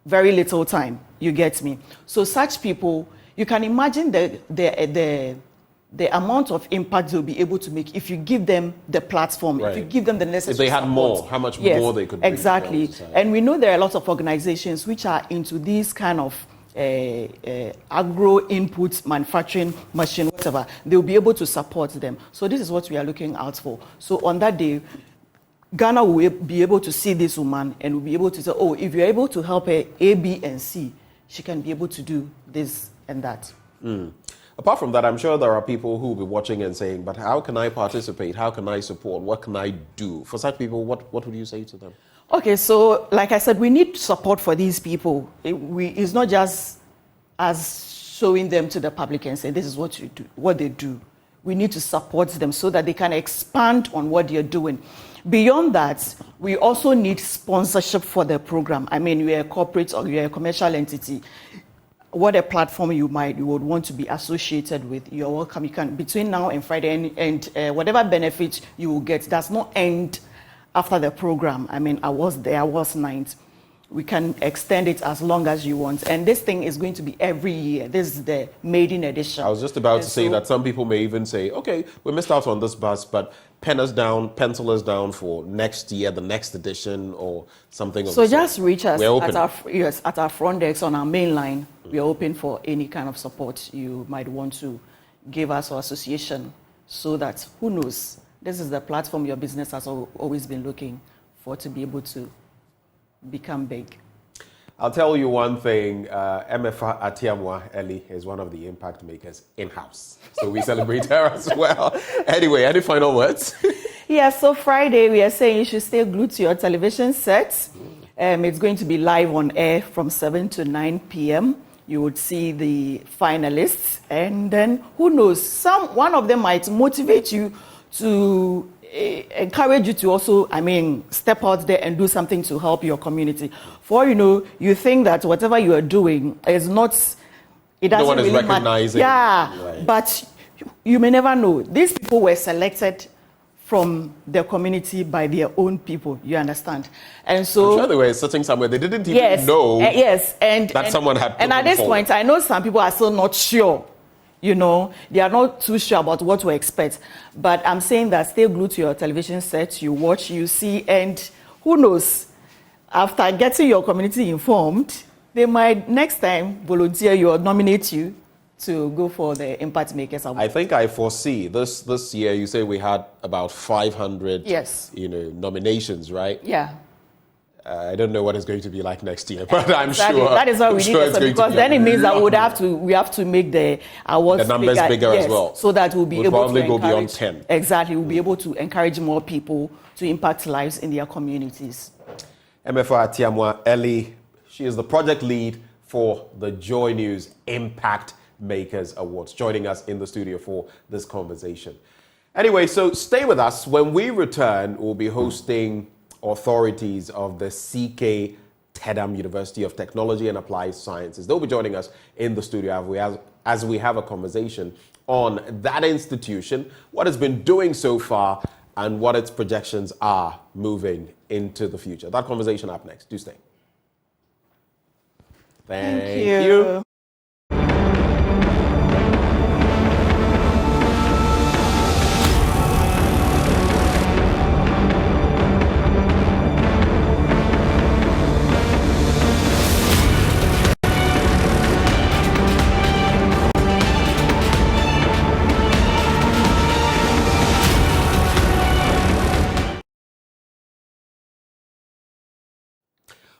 very little time. You get me? So such people, you can imagine the amount of impact they'll be able to make if you give them the platform, if you give them the necessary If they had support. more, how much more they could bring exactly. to And we know there are a lot of organizations which are into these kind of agro input manufacturing machine, whatever. They'll be able to support them. So this is what we are looking out for. So on that day, Ghana will be able to see this woman and will be able to say, oh, if you're able to help her A, B, and C, she can be able to do this and that. Apart from that, I'm sure there are people who will be watching and saying, but how can I participate? How can I support? What can I do? For such people, what would you say to them? Okay, so like I said, we need support for these people. It's not just as showing them to the public and say, this is what you do, what they do. We need to support them so that they can expand on what they're doing. Beyond that, we also need sponsorship for the program. I mean, you're a corporate or you're a commercial entity. What a platform you would want to be associated with, you're welcome. You can, between now and Friday, and whatever benefit you will get does not end after the program. I mean, I was there, I was 9th. We can extend it as long as you want. And this thing is going to be every year. This is the maiden edition. I was just about to say that some people may even say, okay, we missed out on this bus, but pencil us down for next year, the next edition or something. So just reach us at our front desk on our main line. We are open for any kind of support you might want to give us or association so that, who knows, this is the platform your business has always been looking for to be able to become big. I'll tell you one thing, MFA Atiamwa Eli is one of the impact makers in-house. So we celebrate her as well. Anyway, any final words? Yeah, so Friday we are saying you should stay glued to your television sets. It's going to be live on air from 7 to 9 p.m. You would see the finalists, and then who knows, one of them might motivate you to encourage you to also, step out there and do something to help your community. For you think that whatever you are doing is not, it doesn't no one is really recognizing. Yeah, right. But you may never know. These people were selected from their community by their own people, you understand? And so I'm sure they were sitting somewhere, they didn't even know that someone had put and at this point, I know some people are still not sure. They are not too sure about what to expect. But I'm saying that stay glued to your television set, you watch, you see, and who knows, after getting your community informed, they might next time volunteer you or nominate you to go for the Impact Makers Award. I think I foresee this year, you say we had about 500 nominations, right? Yeah. I don't know what it's going to be like next year, but I'm sure that is what we need, because then it means that we have to make the awards the numbers bigger as well, so that we'll be able probably to go beyond 10. Exactly, we'll be able to encourage more people to impact lives in their communities. MFA Atiamwa Eli, she is the project lead for the Joy News Impact Makers Awards, joining us in the studio for this conversation. Anyway, so stay with us. When we return, we'll be hosting authorities of the CKT-UTAS University of Technology and Applied Sciences. They'll be joining us in the studio as we have a conversation on that institution, what it's been doing so far, and what its projections are moving into the future. That conversation up next. Do stay. Thank you.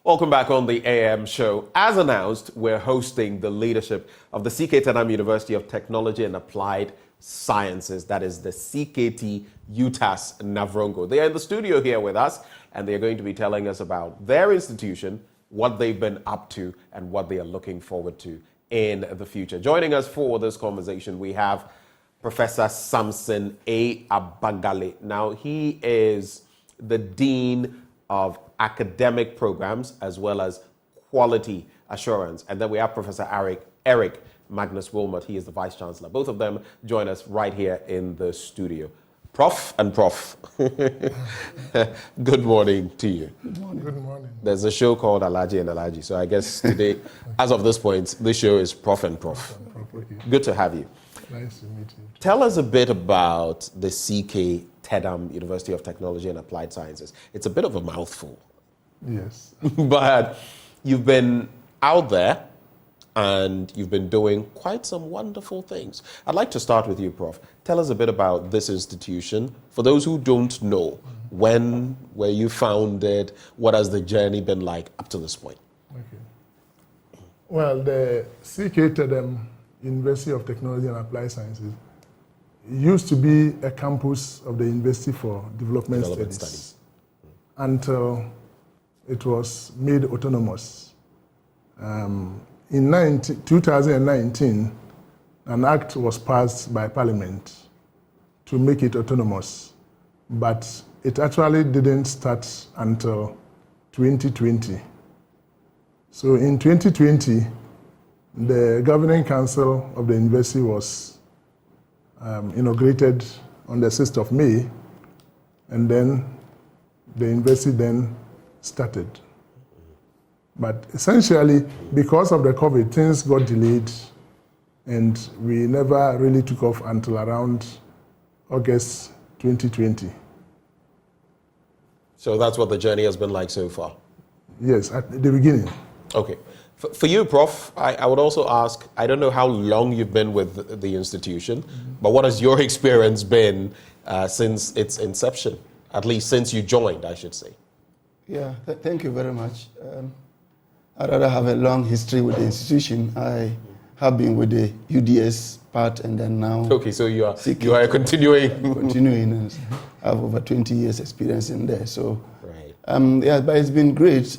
Welcome back on the AM show. As announced, we're hosting the leadership of the CKT-UTAS University of Technology and Applied Sciences. That is the CKT-UTAS Navrongo. They are in the studio here with us, and they're going to be telling us about their institution, what they've been up to, and what they are looking forward to in the future. Joining us for this conversation, we have Professor Samson A. Abangale. Now, he is the Dean of Academic Programs as well as Quality Assurance. And then we have Professor Eric Magnus Wilmot. He is the Vice Chancellor. Both of them join us right here in the studio. Prof and Prof, good morning to you. Good morning. Good morning. There's a show called Alaji and Alaji. So I guess today, as of this point, this show is Prof and Prof. Good to have you. Nice to meet you. Tell us a bit about the CKT-UTAS University of Technology and Applied Sciences. It's a bit of a mouthful. Yes. But you've been out there and you've been doing quite some wonderful things. I'd like to start with you, Prof. Tell us a bit about this institution. For those who don't know, when were you founded? What has the journey been like up to this point? Okay. Well, the CKT-UTAS University of Technology and Applied Sciences used to be a campus of the University for Development Studies until it was made autonomous. In 2019, an act was passed by Parliament to make it autonomous, but it actually didn't start until 2020. So in 2020, the Governing Council of the University was inaugurated on the 6th of May, and then the university then started. But essentially, because of the COVID, things got delayed, and we never really took off until around August 2020. So that's what the journey has been like so far? Yes, at the beginning. Okay. For you, Prof, I would also ask, I don't know how long you've been with the institution, but what has your experience been since its inception? At least since you joined, I should say. Yeah, thank you very much. I'd rather have a long history with the institution. I have been with the UDS part and then now... Okay, so you are continuing. Continuing, and I have over 20 years experience in there. So, yeah, but it's been great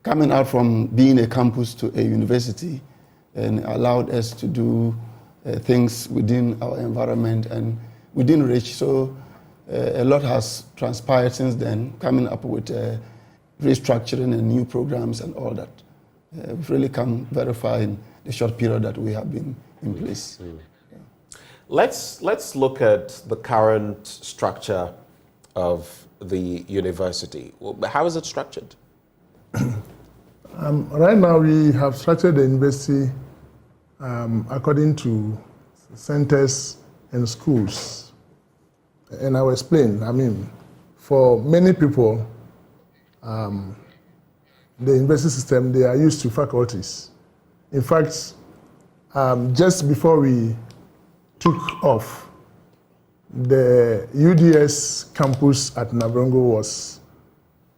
coming out from being a campus to a university, and allowed us to do things within our environment and within reach. So a lot has transpired since then, coming up with restructuring and new programs and all that. We've really come very far in the short period that we have been in place. Yeah. Let's look at the current structure of the university. How is it structured? Right now, we have structured the university according to centers and schools. And I'll explain. I mean, for many people, the university system, they are used to faculties. In fact, just before we took off, the UDS campus at Navrongo was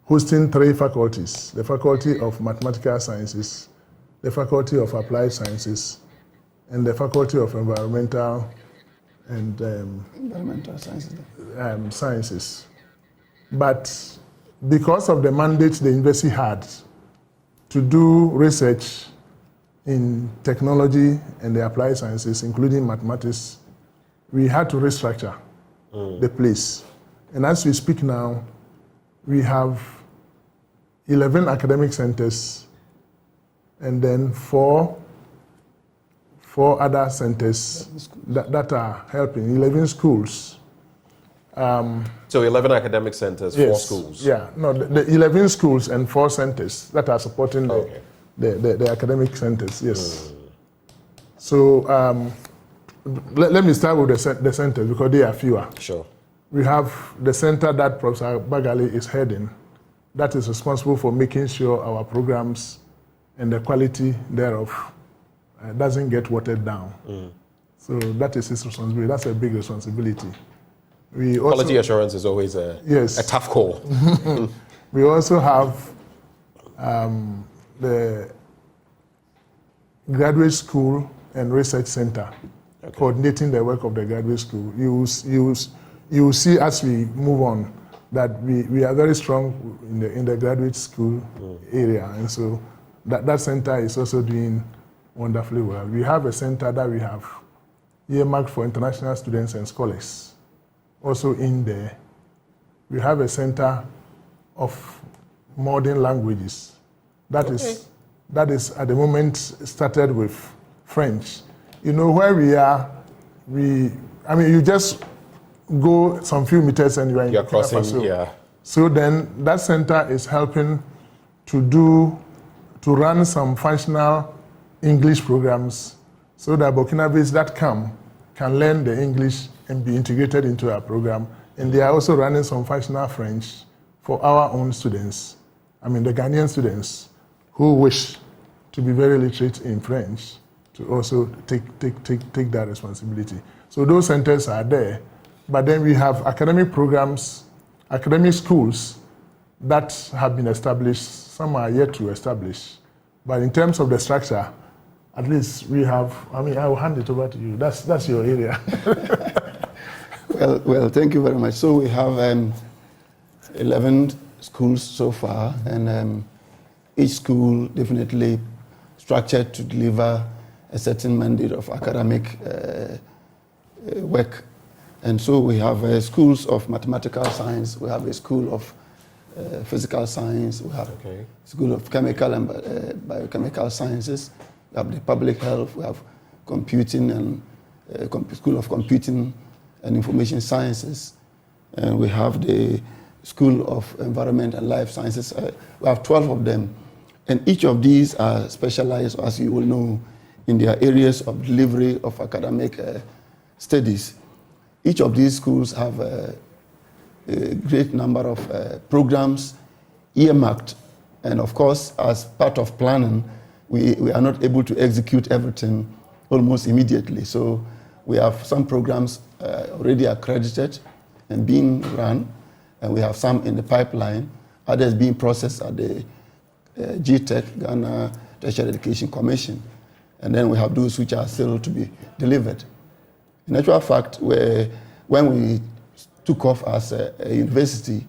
hosting 3 faculties: the Faculty of Mathematical Sciences, the Faculty of Applied Sciences, and the Faculty of Environmental and Environmental Sciences. But because of the mandate the university had to do research in technology and the applied sciences, including mathematics, we had to restructure the place. And as we speak now, we have 11 academic centers and then four other centers that are helping, 11 schools. So 11 academic centers, yes, 4 schools. Yeah, no, the 11 schools and 4 centers that are supporting the academic centers, yes. So let me start with the centers because they are fewer. Sure. We have the center that Professor Bagali is heading that is responsible for making sure our programs and the quality thereof doesn't get watered down. So that is his responsibility. That's a big responsibility. Quality assurance is always a tough call. We also have the Graduate School and Research Center, coordinating the work of the graduate school. You will see as we move on that we are very strong in the graduate school area, and so that center is also doing wonderfully well. We have a center that we have earmarked for international students and scholars, also in there. We have a center of modern languages. That is at the moment started with French. You know where we are, you just go some few meters and you are in Burkina Faso. Yeah. So then that center is helping to run some functional English programs so that Burkinabés that come can learn the English and be integrated into our program. And they are also running some functional French for our own students, the Ghanaian students who wish to be very literate in French, to also take that responsibility. So those centers are there, but then we have academic programs, academic schools that have been established, some are yet to establish. But in terms of the structure, at least we have, I will hand it over to you. That's your area. Well, thank you very much. So we have 11 schools so far, and each school definitely structured to deliver a certain mandate of academic work. And so we have schools of mathematical science, we have a school of physical science, we have a school of chemical and biochemical sciences, we have the public health, we have computing and school of computing and information sciences, and we have the school of environment and life sciences. We have 12 of them, and each of these are specialized, as you will know, in their areas of delivery of academic studies. Each of these schools have a great number of programs earmarked, and of course, as part of planning, we are not able to execute everything almost immediately. So we have some programs already accredited and being run, and we have some in the pipeline, others being processed at the GTEC, Ghana Tertiary Education Commission, and then we have those which are still to be delivered. In actual fact, when we took off as a university,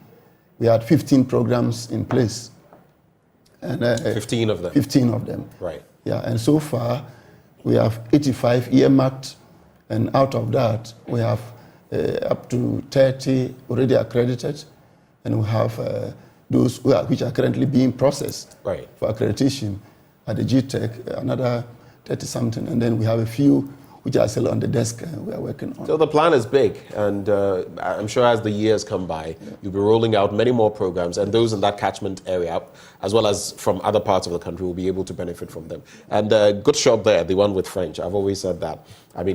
we had 15 programs in place. And 15 of them? 15 of them. Right. Yeah, and so far, we have 85 earmarked, and out of that, we have up to 30 already accredited, and we have those which are currently being processed for accreditation at the GTEC, another 30-something, and then we have a few which are still on the desk we are working on. So the plan is big, and I'm sure as the years come by, you'll be rolling out many more programs, and those in that catchment area, as well as from other parts of the country, will be able to benefit from them. And good shot there, the one with French. I've always said that.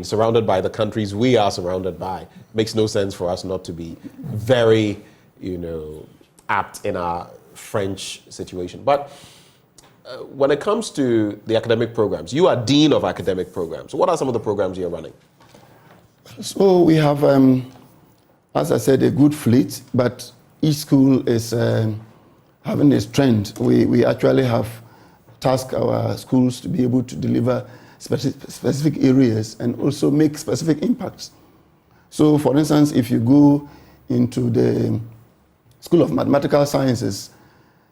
Surrounded by the countries we are surrounded by, makes no sense for us not to be very, apt in our French situation. But when it comes to the academic programs, you are Dean of Academic Programs. What are some of the programs you're running? So we have, as I said, a good fleet, but each school is having a strength. We actually have tasked our schools to be able to deliver specific areas and also make specific impacts. So, for instance, if you go into the School of Mathematical Sciences,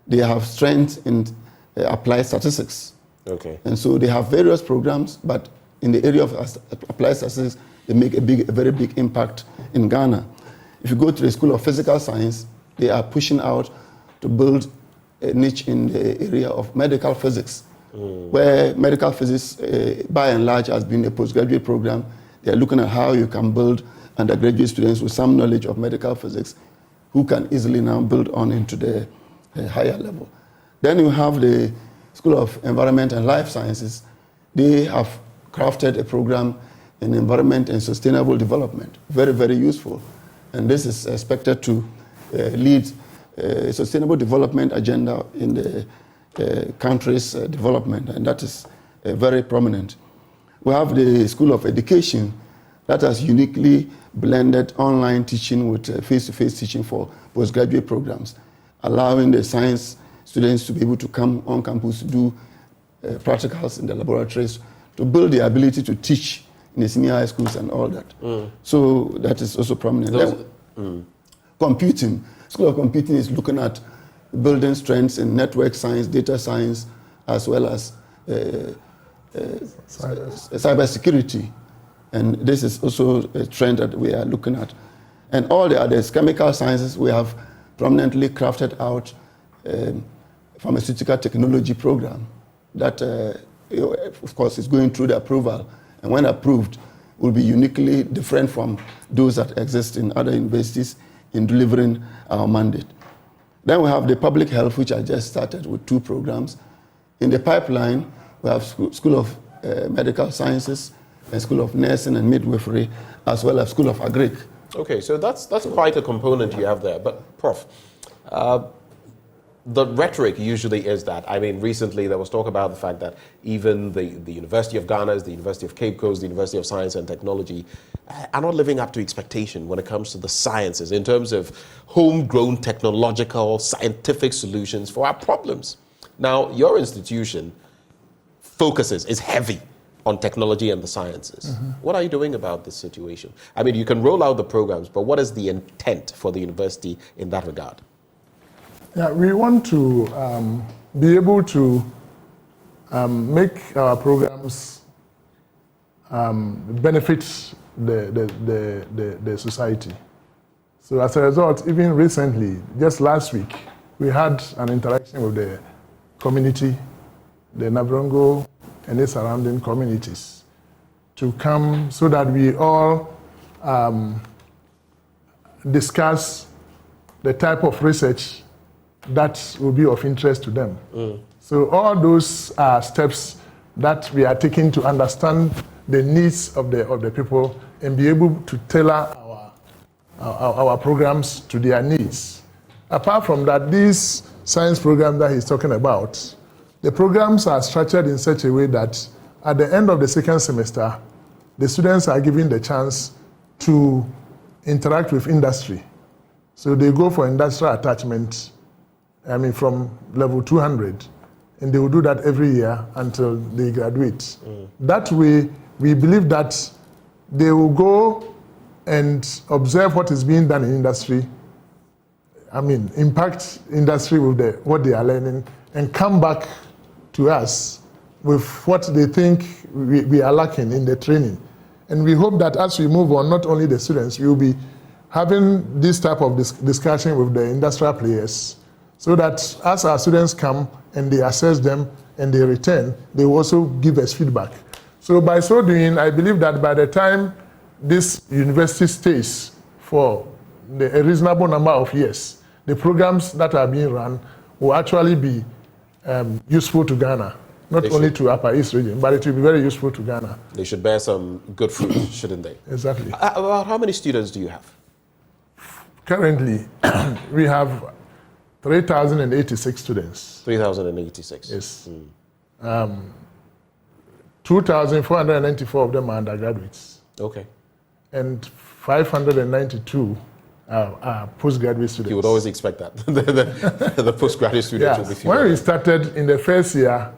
they have strength in applied statistics. Okay. And so they have various programs, but in the area of applied statistics, they make a very big impact in Ghana. If you go to the School of Physical Science, they are pushing out to build a niche in the area of medical physics, where medical physics, by and large, has been a postgraduate program. They are looking at how you can build undergraduate students with some knowledge of medical physics who can easily now build on into the higher level. Then you have the School of Environment and Life Sciences. They have crafted a program in environment and sustainable development, very useful. And this is expected to lead a sustainable development agenda in the country's development, and that is very prominent. We have the School of Education that has uniquely blended online teaching with face-to-face teaching for postgraduate programs, allowing the science students to be able to come on campus to do practicals in the laboratories, to build the ability to teach in the senior high schools and all that. So that is also prominent. Computing. School of Computing is looking at building strengths in network science, data science, as well as cybersecurity. And this is also a trend that we are looking at. And all the others, chemical sciences, we have prominently crafted out pharmaceutical technology program that, of course, is going through the approval. And when approved, will be uniquely different from those that exist in other universities in delivering our mandate. Then we have the public health, which I just started with 2 programs. In the pipeline, we have School of Medical Sciences and School of Nursing and Midwifery, as well as School of Agric. Okay, so that's quite a component you have there. But Prof, the rhetoric usually is that, I mean, recently there was talk about the fact that even the University of Ghana, the University of Cape Coast, the University of Science and Technology are not living up to expectation when it comes to the sciences in terms of homegrown technological, scientific solutions for our problems. Now, your institution is heavy on technology and the sciences. What are you doing about this situation? I mean, you can roll out the programs, but what is the intent for the university in that regard? Yeah, we want to be able to make our programs benefit the society. So as a result, even recently, just last week, we had an interaction with the community, the Nabrongo and the surrounding communities, to come so that we all discuss the type of research that will be of interest to them. So all those are steps that we are taking to understand the needs of the people and be able to tailor our programs to their needs. Apart from that, these science programs that he's talking about, the programs are structured in such a way that at the end of the second semester, the students are given the chance to interact with industry. So they go for industrial attachment, I mean, from level 200, and they will do that every year until they graduate. That way, we believe that they will go and observe what is being done in industry, I mean, impact industry with what they are learning, and come back to us with what they think we are lacking in the training. And we hope that as we move on, not only the students, we will be having this type of discussion with the industrial players, so that as our students come and they assess them and they return, they will also give us feedback. So by so doing, I believe that by the time this university stays for a reasonable number of years, the programs that are being run will actually be useful to Ghana, not only to Upper East region, but it will be very useful to Ghana. They should bear some good fruit, shouldn't they? Exactly. About how many students do you have? Currently, we have 3,086 students. 3,086? Yes. 2,494 of them are undergraduates. Okay. And 592 are postgraduate students. You would always expect that. the postgraduate students will be fewer. When we started in the first year,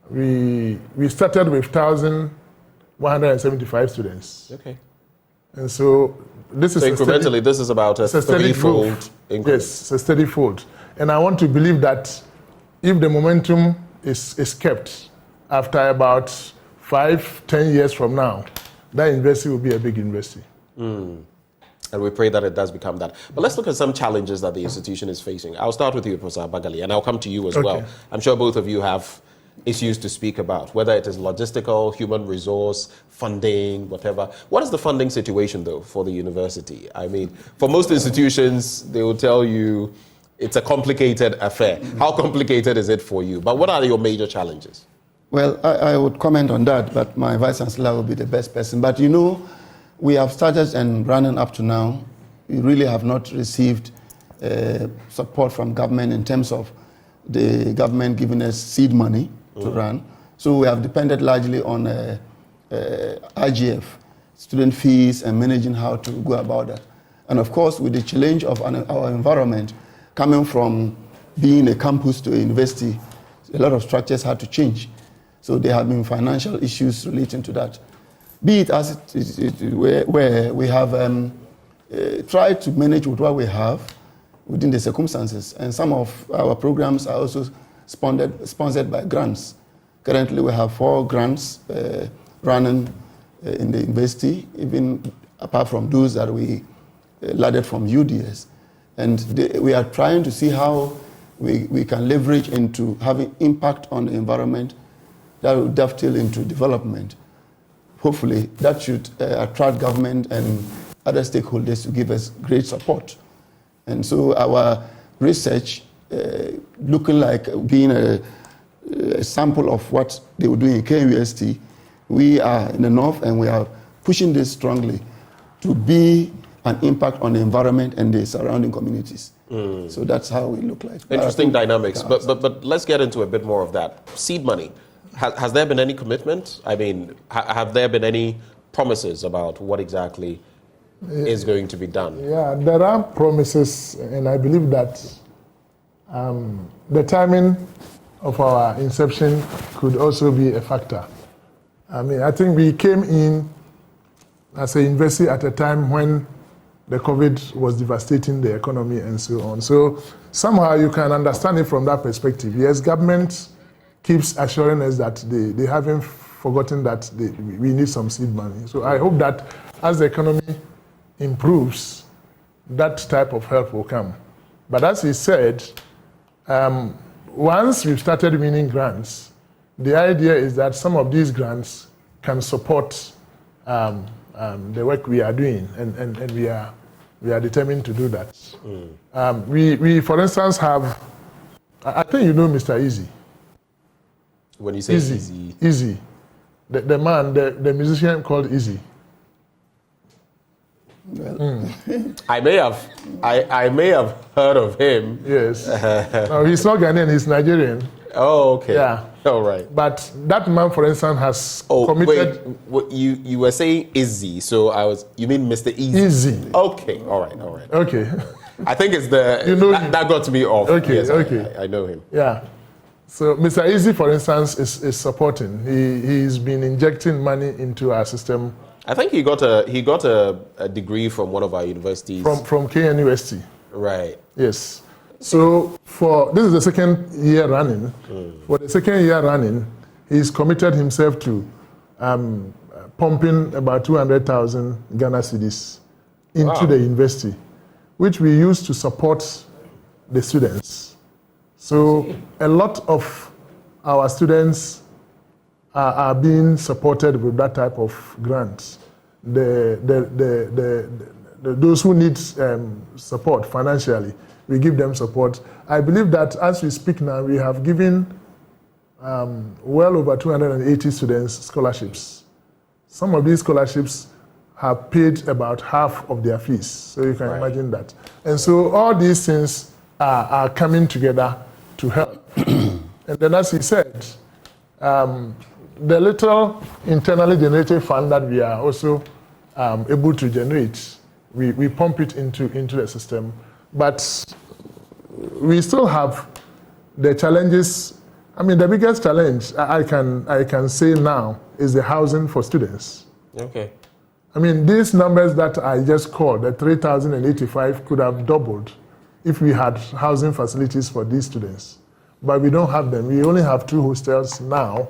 we started with 1,175 students. Okay. And so this is incrementally, this is about a steady-fold increase. Yes, it's a steady fold. And I want to believe that if the momentum is kept, after about 5-10 years from now, that university will be a big university. And we pray that it does become that. But let's look at some challenges that the institution is facing. I'll start with you, Professor Bagali, and I'll come to you as well. I'm sure both of you have issues to speak about, whether it is logistical, human resource, funding, whatever. What is the funding situation, though, for the university? I mean, for most institutions, they will tell you it's a complicated affair. How complicated is it for you? But what are your major challenges? Well, I would comment on that, but my Vice Chancellor will be the best person. But you know, we have started and running up to now. We really have not received support from government in terms of the government giving us seed money to run. So we have depended largely on IGF, student fees, and managing how to go about that. And of course, with the challenge of our environment coming from being a campus to a university, a lot of structures had to change. So there have been financial issues relating to that. Be it as where we have tried to manage with what we have within the circumstances. And some of our programs are also sponsored by grants. Currently, we have 4 grants running in the university, even apart from those that we ladded from UDS. And we are trying to see how we can leverage into having impact on the environment that will dovetail into development. Hopefully, that should attract government and other stakeholders to give us great support. And so our research, looking like being a sample of what they were doing in KUST, we are in the north and we are pushing this strongly to be an impact on the environment and the surrounding communities. So that's how we look like. Interesting dynamics, but let's get into a bit more of that. Seed money, has there been any commitment? I mean, have there been any promises about what exactly is going to be done? Yeah, there are promises, and I believe that the timing of our inception could also be a factor. I mean, I think we came in as a university at a time when the COVID was devastating the economy and so on. So somehow you can understand it from that perspective. Yes, government keeps assuring us that they haven't forgotten that we need some seed money. So I hope that as the economy improves, that type of help will come. But as he said, once we've started winning grants, the idea is that some of these grants can support the work we are doing, and we are determined to do that. We, for instance, have, I think you know Mr. Easy. When you say Easy? Easy. The man, the musician called Easy. Well, I may have heard of him. Yes. No, he's not Ghanaian, he's Nigerian. Oh, okay. Yeah. All right. But that man, for instance, has committed... Wait, you were saying Izzy, so you mean Mr. Easy? Easy. Okay, all right. Okay. I think it's that got me off. Okay, yes, okay. I know him. Yeah. So Mr. Easy, for instance, is supporting. He's been injecting money into our system. I think he got a degree from one of our universities. From KNUST. Right. Yes. So this is the second year running. For the second year running, he's committed himself to pumping about 200,000 Ghana cedis into the university, which we use to support the students. So a lot of our students are being supported with that type of grant. Those who need support financially, we give them support. I believe that as we speak now, we have given well over 280 students scholarships. Some of these scholarships have paid about half of their fees, so you can imagine that. And so all these things are coming together to help. And then as he said, the little internally generated fund that we are also able to generate, we pump it into the system. But we still have the challenges. I mean, the biggest challenge I can say now is the housing for students. Okay. I mean, these numbers that I just called, the 3,085, could have doubled if we had housing facilities for these students. But we don't have them. We only have 2 hostels now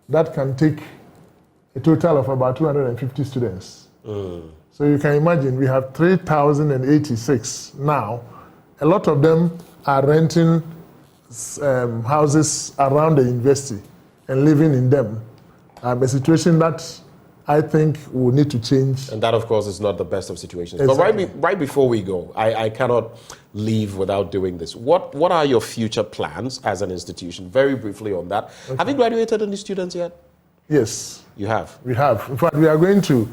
that can take a total of about 250 students. So you can imagine we have 3,086 now. A lot of them are renting houses around the university and living in them. A situation that I think will need to change. And that, of course, is not the best of situations. Exactly. But right before we go, I cannot leave without doing this. What are your future plans as an institution? Very briefly on that. Okay. Have you graduated any students yet? Yes. You have? We have. In fact, we are going to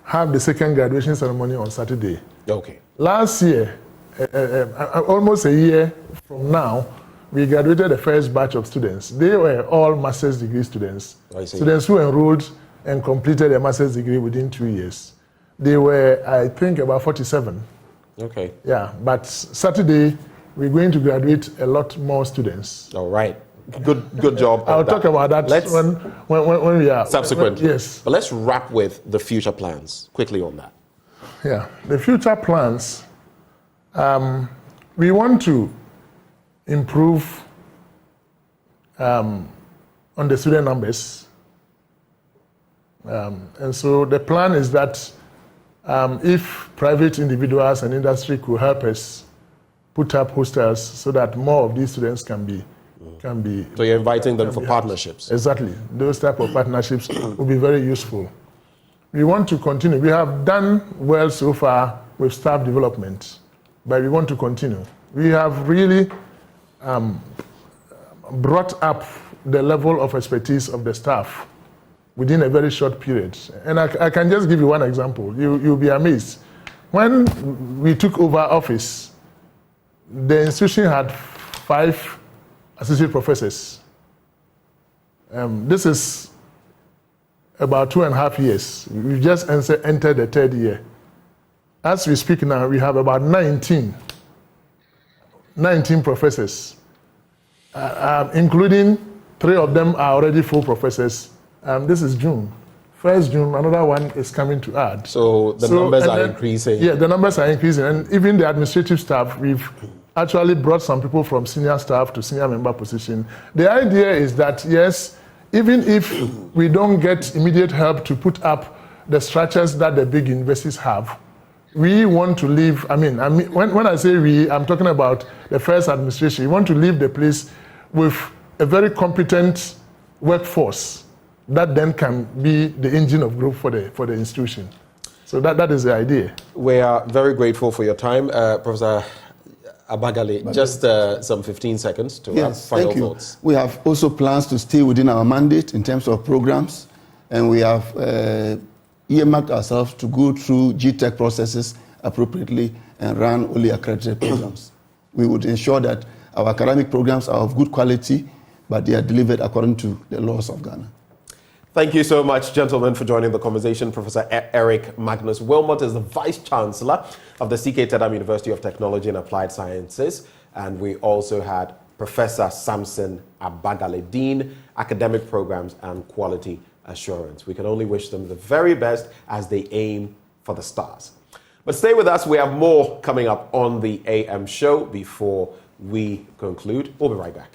have the second graduation ceremony on Saturday. Okay. Last year, almost a year from now, we graduated the first batch of students. They were all master's degree students. Students who enrolled and completed a master's degree within 2 years. They were, I think, about 47. Okay. Yeah, but Saturday, we're going to graduate a lot more students. All right. Good job. I'll talk about that when we are subsequent. Yes. But let's wrap with the future plans quickly on that. Yeah, the future plans. We want to improve on the student numbers, and so the plan is that if private individuals and industry could help us put up hostels so that more of these students can be. So you're inviting them for partnerships. Exactly. Those type of partnerships will be very useful. We want to continue. We have done well so far with staff development, but we want to continue. We have really brought up the level of expertise of the staff within a very short period. And I can just give you one example. You'll be amazed. When we took over office, the institution had 5 associate professors. This is about 2.5 years. We just entered the 3rd year. As we speak now, we have about 19 professors, including 3 of them are already full professors. This is June. 1st June, another one is coming to add. So the numbers are increasing. Yeah, the numbers are increasing. And even the administrative staff, we've actually brought some people from senior staff to senior member position. The idea is that, yes, even if we don't get immediate help to put up the structures that the big universities have, we want to leave, when I say we, I'm talking about the first administration. We want to leave the place with a very competent workforce that then can be the engine of growth for the institution. So that is the idea. We are very grateful for your time, Professor Abagale. Just some 15 seconds to have final thoughts. We have also plans to stay within our mandate in terms of programs, and we have earmarked ourselves to go through GTech processes appropriately and run only accredited programs. We would ensure that our academic programs are of good quality, but they are delivered according to the laws of Ghana. Thank you so much, gentlemen, for joining the conversation. Professor Eric Magnus Wilmot is the Vice Chancellor of the CKT-UTAS University of Technology and Applied Sciences. And we also had Professor Samson Abagale, Dean, Academic Programs and Quality Assurance. We can only wish them the very best as they aim for the stars. But stay with us. We have more coming up on the AM show before we conclude. We'll be right back.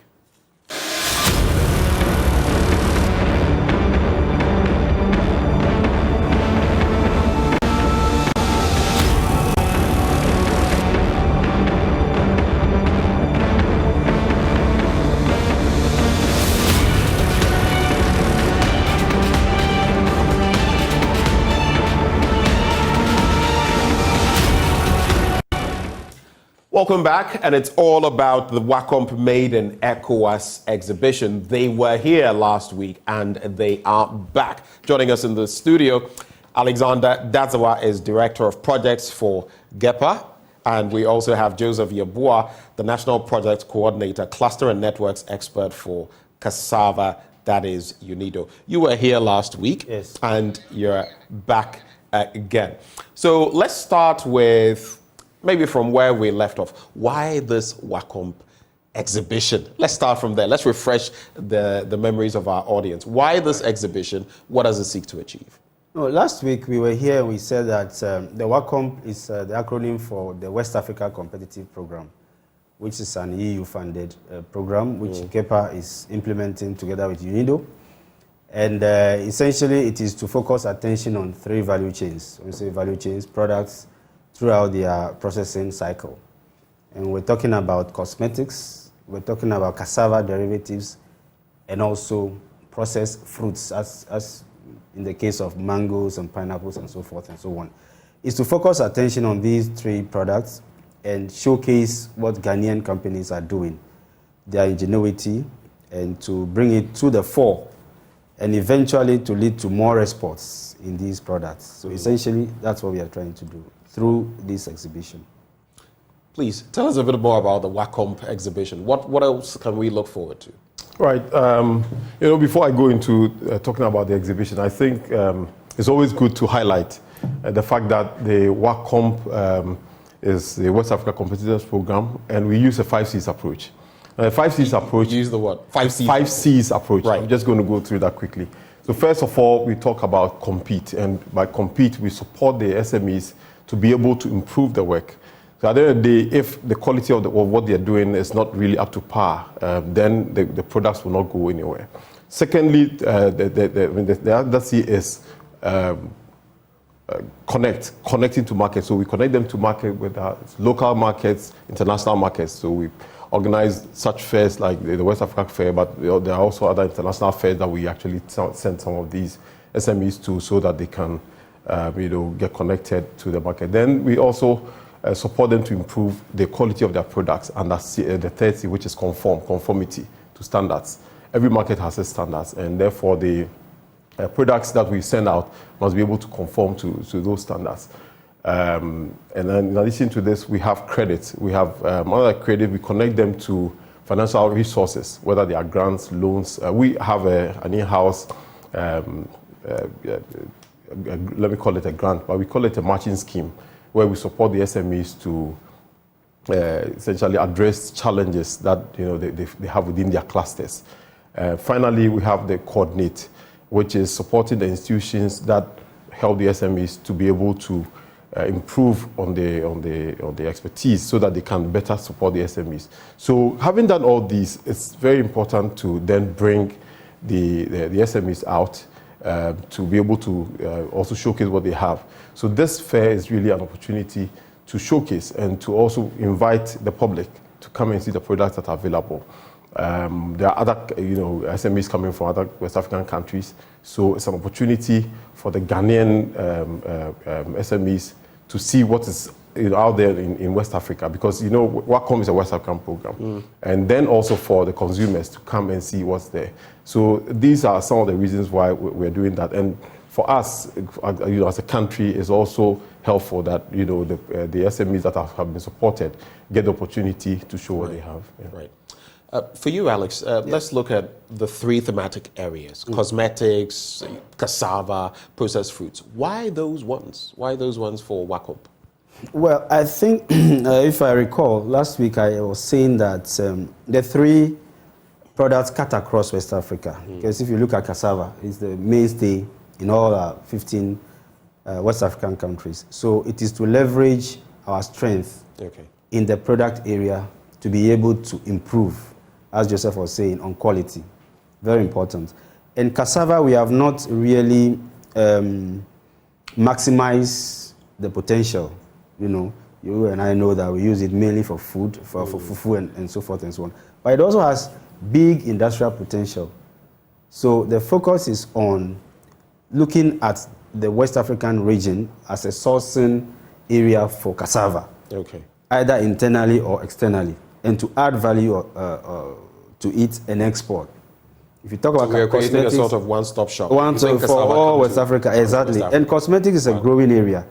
Welcome back, and it's all about the WACOMP Made in ECOWAS exhibition. They were here last week, and they are back. Joining us in the studio, Alexander Dazawa is Director of Projects for GEPA, and we also have Joseph Yabua, the National Project Coordinator, Cluster and Networks Expert for Cassava, that is UNIDO. You were here last week, yes, and you're back again. So let's start with maybe from where we left off. Why this WACOMP exhibition? Let's start from there. Let's refresh the memories of our audience. Why this exhibition? What does it seek to achieve? No, last week we were here, we said that the WACOMP is the acronym for the West Africa Competitive Program, which is an EU-funded program, which GEPA is implementing together with UNIDO. And essentially it is to focus attention on 3 value chains. When we say value chains, products, throughout their processing cycle. And we're talking about cosmetics, we're talking about cassava derivatives, and also processed fruits, as in the case of mangoes and pineapples and so forth and so on. Is to focus attention on these 3 products and showcase what Ghanaian companies are doing, their ingenuity, and to bring it to the fore, and eventually to lead to more exports in these products. So essentially, that's what we are trying to do through this exhibition. Please, tell us a bit more about the WACOMP exhibition. What else can we look forward to? Right. Before I go into talking about the exhibition, I think it's always good to highlight the fact that the WACOMP is the West Africa Competitiveness Program, and we use a 5 C's approach. The 5 C's approach. Use the what? 5 C's. 5 C's approach. Right. I'm just going to go through that quickly. So first of all, we talk about compete, and by compete, we support the SMEs to be able to improve their work. So at the end of the day, if the quality of what they're doing is not really up to par, then the products will not go anywhere. Secondly, the other C is connecting to markets. So we connect them to market with local markets, international markets. So we organize such fairs like the West Africa Fair, but there are also other international fairs that we actually send some of these SMEs to, so that they can get connected to the market. Then we also support them to improve the quality of their products, and that's the third C, which is conformity to standards. Every market has its standards, and therefore the products that we send out must be able to conform to those standards. And then in addition to this, we have credit. We have other credit. We connect them to financial resources, whether they are grants, loans. We have an in-house, let me call it a grant, but we call it a matching scheme, where we support the SMEs to essentially address challenges that they have within their clusters. Finally, we have the coordinate, which is supporting the institutions that help the SMEs to be able to improve on the expertise, so that they can better support the SMEs. So having done all these, it's very important to then bring the SMEs out to be able to also showcase what they have. So this fair is really an opportunity to showcase and to also invite the public to come and see the products that are available. There are other SMEs coming from other West African countries, so it's an opportunity for the Ghanaian SMEs to see what is out there in West Africa, because WACOMP is a West African program, and then also for the consumers to come and see what's there. So these are some of the reasons why we're doing that, and for us, as a country, is also helpful that the SMEs that have been supported get the opportunity to show what they have. Yeah. Right. For you, Alex, let's look at the 3 thematic areas: cosmetics, cassava, processed fruits. Why those ones? Why those ones for WACOMP? Well, I think, if I recall, last week I was saying that the 3 products cut across West Africa. Because if you look at cassava, it's the mainstay in all our 15 West African countries. So it is to leverage our strength in the product area to be able to improve, as Joseph was saying, on quality. Very important. In cassava, we have not really maximized the potential. You and I know that we use it mainly for food, for fufu and so forth and so on. But it also has big industrial potential. So the focus is on looking at the West African region as a sourcing area for cassava, either internally or externally, and to add value to it and export. If you talk about we are creating a cosmetics, sort of one-stop shop. For all West Africa, exactly. West Africa. And cosmetics is a growing area.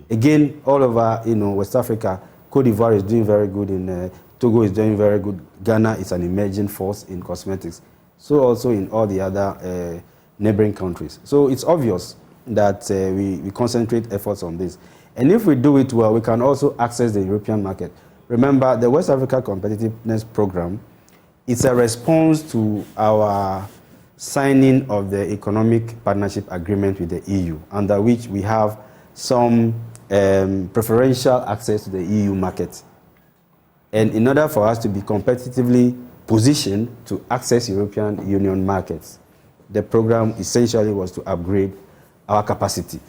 Again, all over West Africa, Cote d'Ivoire is doing very good, in Togo is doing very good. Ghana is an emerging force in cosmetics. So also in all the other neighboring countries. So it's obvious that we concentrate efforts on this. And if we do it well, we can also access the European market. Remember, the West Africa Competitiveness Program, it's a response to our signing of the Economic Partnership Agreement with the EU, under which we have some preferential access to the EU market. And in order for us to be competitively positioned to access European Union markets, the program essentially was to upgrade our capacity.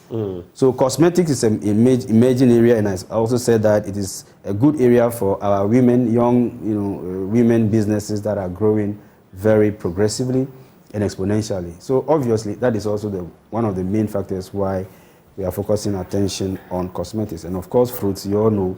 So cosmetics is an emerging area, and I also said that it is a good area for our women, young women businesses that are growing very progressively and exponentially. So obviously that is also one of the main factors why we are focusing attention on cosmetics. And of course fruits, you all know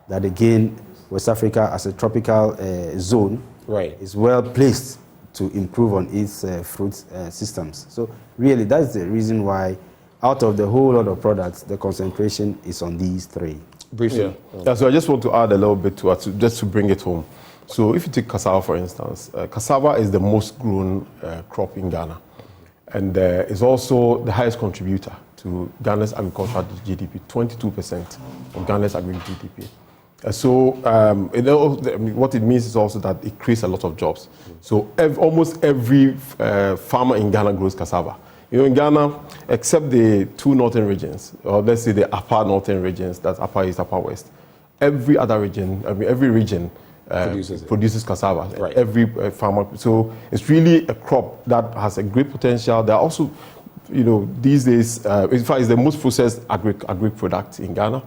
that again West Africa as a tropical zone is well placed to improve on its fruit systems. So really, that's the reason why out of the whole lot of products, the concentration is on these 3. Briefly. So I just want to add a little bit to it, just to bring it home. So if you take cassava, for instance, cassava is the most grown crop in Ghana. And is also the highest contributor to Ghana's agricultural GDP, 22% of Ghana's agri GDP. What it means is also that it creates a lot of jobs. So almost every farmer in Ghana grows cassava. In Ghana, except the 2 northern regions, or let's say the upper northern regions, that's upper east, upper west, every other region, every region produces cassava. Right. Every farmer. So it's really a crop that has a great potential. There are also, these days, in fact, it's the most processed agri product in Ghana.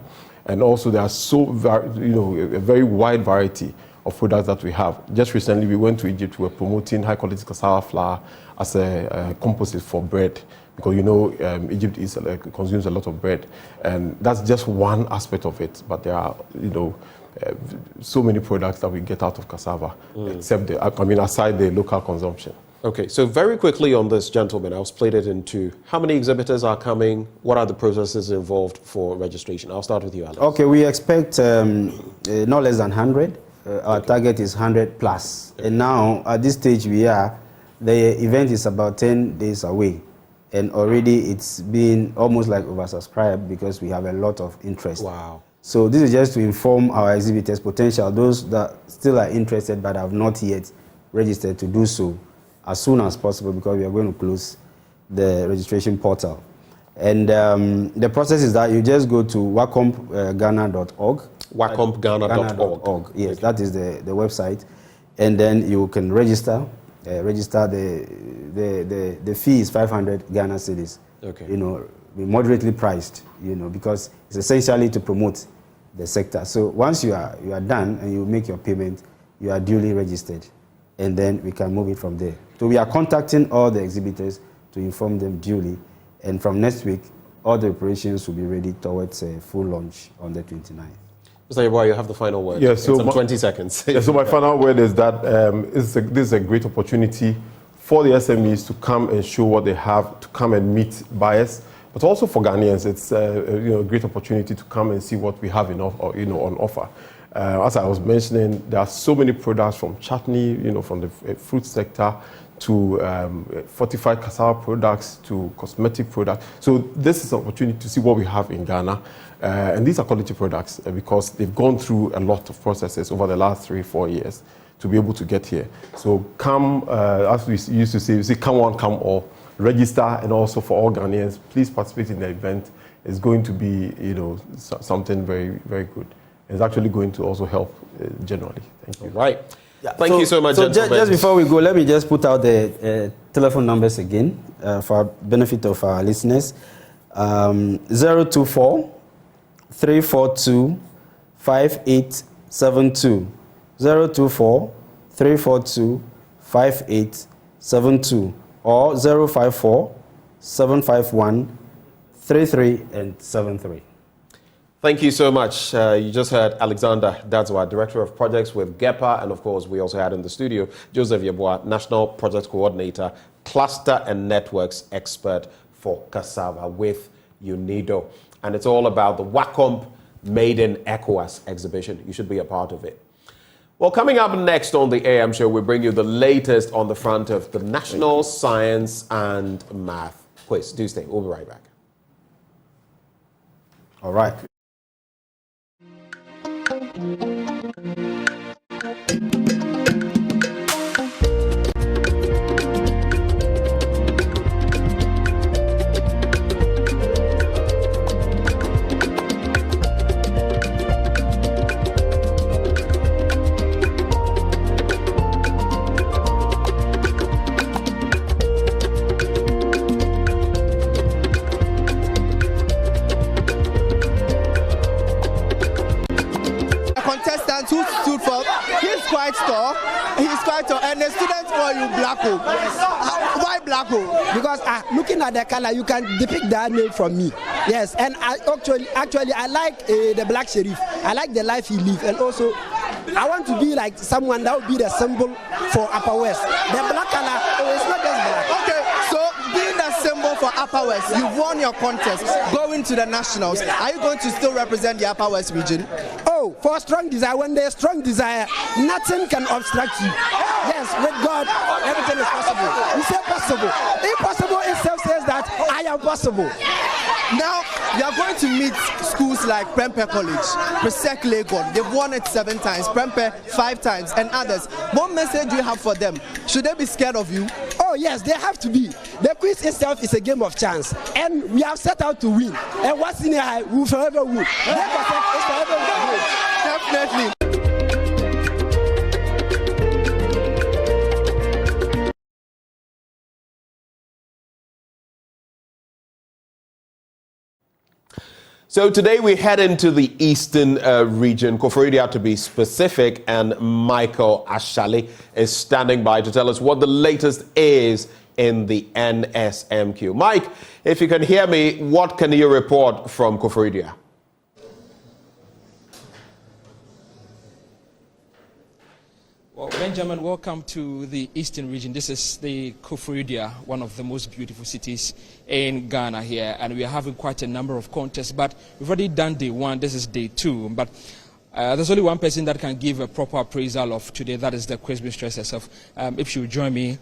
And also there are a very wide variety of products that we have. Just recently we went to Egypt, we were promoting high quality cassava flour as a composite for bread, because Egypt consumes a lot of bread, and that's just one aspect of it. But there are so many products that we get out of cassava, except aside the local consumption. Okay, so very quickly on this, gentlemen, I'll split it into how many exhibitors are coming, what are the processes involved for registration? I'll start with you, Alex. Okay, we expect no less than 100. Our target is 100 plus. And now, at this stage the event is about 10 days away. And already it's been almost like oversubscribed because we have a lot of interest. Wow. So this is just to inform our exhibitors, potential, those that still are interested but have not yet registered, to do so as soon as possible, because we are going to close the registration portal. And the process is that you just go to wacompghana.org. wacompghana.org. Yes, okay. That is the website. And then you can register. The fee is 500 Ghana cedis. Okay. Moderately priced, because it's essentially to promote the sector. So once you are done and you make your payment, you are duly registered. And then we can move it from there. So we are contacting all the exhibitors to inform them duly. And from next week, all the operations will be ready towards a full launch on the 29th. Mr. Yeboah, you have the final word. Yeah, so 20 seconds. So my final word is that this is a great opportunity for the SMEs to come and show what they have, to come and meet buyers, but also for Ghanaians, it's a great opportunity to come and see what we have on offer. As I was mentioning, there are so many products, from chutney, from the fruit sector, to fortified cassava products, to cosmetic products. So this is an opportunity to see what we have in Ghana. And these are quality products because they've gone through a lot of processes over the last 3-4 years to be able to get here. So come, as we used to say, come one, come all. Register, and also for all Ghanaians, please participate in the event. It's going to be, something very, very good. It's actually going to also help generally. Thank you. Right. Yeah, Thank you so much, gentlemen. Just before we go, let me just put out the telephone numbers again for benefit of our listeners. 024 342 5872. 024 342 5872. Or 054 751 3373. Thank you so much. You just heard Alexander Dadzwa, Director of Projects with GEPA, and of course we also had in the studio Joseph Yeboah, National Project Coordinator, Cluster and Networks Expert for Cassava with UNIDO. And it's all about the WACOMP Made in ECOWAS exhibition. You should be a part of it. Well, coming up next on the AM show, we bring you the latest on the front of the National Science and Math Quiz. Do stay. We'll be right back. All right. And the students call you Blacko. Why Blacko? Because looking at the color, you can depict that name from me. Yes, and I actually I like the Black Sheriff. I like the life he lived, and also I want to be like someone that would be the symbol for Upper West. The black color, it's not just black. Okay, so being the symbol for Upper West, you've won your contest, going to the nationals. Are you going to still represent the Upper West region? Oh, for strong desire, when there's strong desire, nothing can obstruct you. Yes, with God, everything is possible. We say possible. Impossible itself says that I am possible. Now, We are going to meet schools like Prempeh College, Presec Legon. They've won it 7 times, Prempeh 5 times, and others. What message do you have for them? Should they be scared of you? Oh yes, they have to be. The quiz itself is a game of chance, and we have set out to win. And what's in high, we will forever win. Definitely. So today we head into the eastern region, Koforidua to be specific, and Michael Ashali is standing by to tell us what the latest is in the NSMQ. Mike, if you can hear me, what can you report from Koforidua? Well, Benjamin, welcome to the Eastern region. This is the Koforidua, one of the most beautiful cities in Ghana here, and we are having quite a number of contests, but we've already done day 1, this is day 2, but there's only one person that can give a proper appraisal of today, that is the quiz mistress herself. If she would join me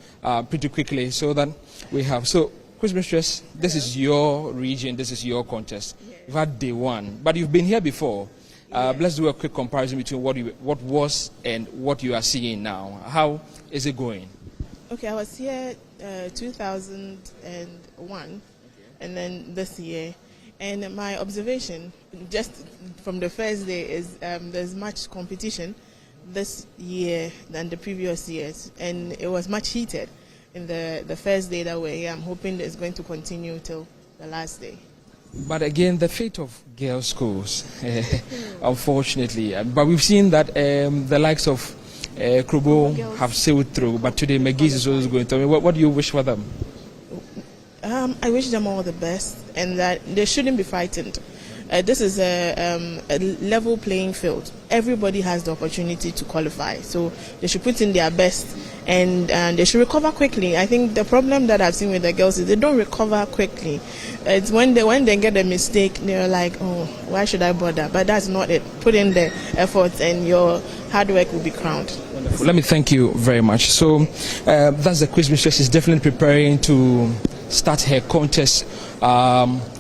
pretty quickly so that we have. So, quiz mistress, this is your region, this is your contest. You've had day 1, but you've been here before. Let's do a quick comparison between what was and what you are seeing now. How is it going? Okay, I was here 2001, and then this year. And my observation, just from the first day, is there's much competition this year than the previous years, and it was much heated in the first day that we're here. I'm hoping it's going to continue till the last day. But again, the fate of girls' schools, unfortunately. But we've seen that the likes of Krubo have sailed through, but today McGee's is always going through. What do you wish for them? I wish them all the best, and that they shouldn't be frightened. This is a level playing field. Everybody has the opportunity to qualify, so they should put in their best, and they should recover quickly. I think the problem that I've seen with the girls is they don't recover quickly. It's when they get a mistake, they're like, oh, why should I bother? But that's not it. Put in the effort, and your hard work will be crowned. Wonderful. Let me thank you very much. So that's the quiz mistress. She's definitely preparing to start her contest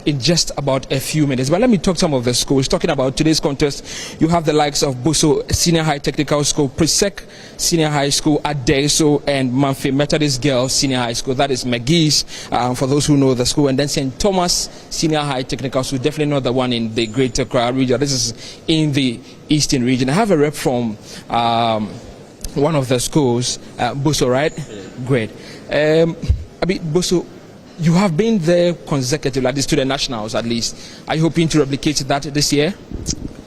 in just about a few minutes. But let me talk some of the schools. Talking about today's contest, you have the likes of Boso Senior High Technical School, Presec Senior High School, Adeso, and Manfi Methodist Girls Senior High School. That is McGee's, for those who know the school. And then St. Thomas Senior High Technical School, definitely not the one in the Greater Accra region. This is in the Eastern region. I have a rep from one of the schools, Boso, right? Yeah. Great. Boso, you have been there consecutively, at least to the nationals at least. Are you hoping to replicate that this year?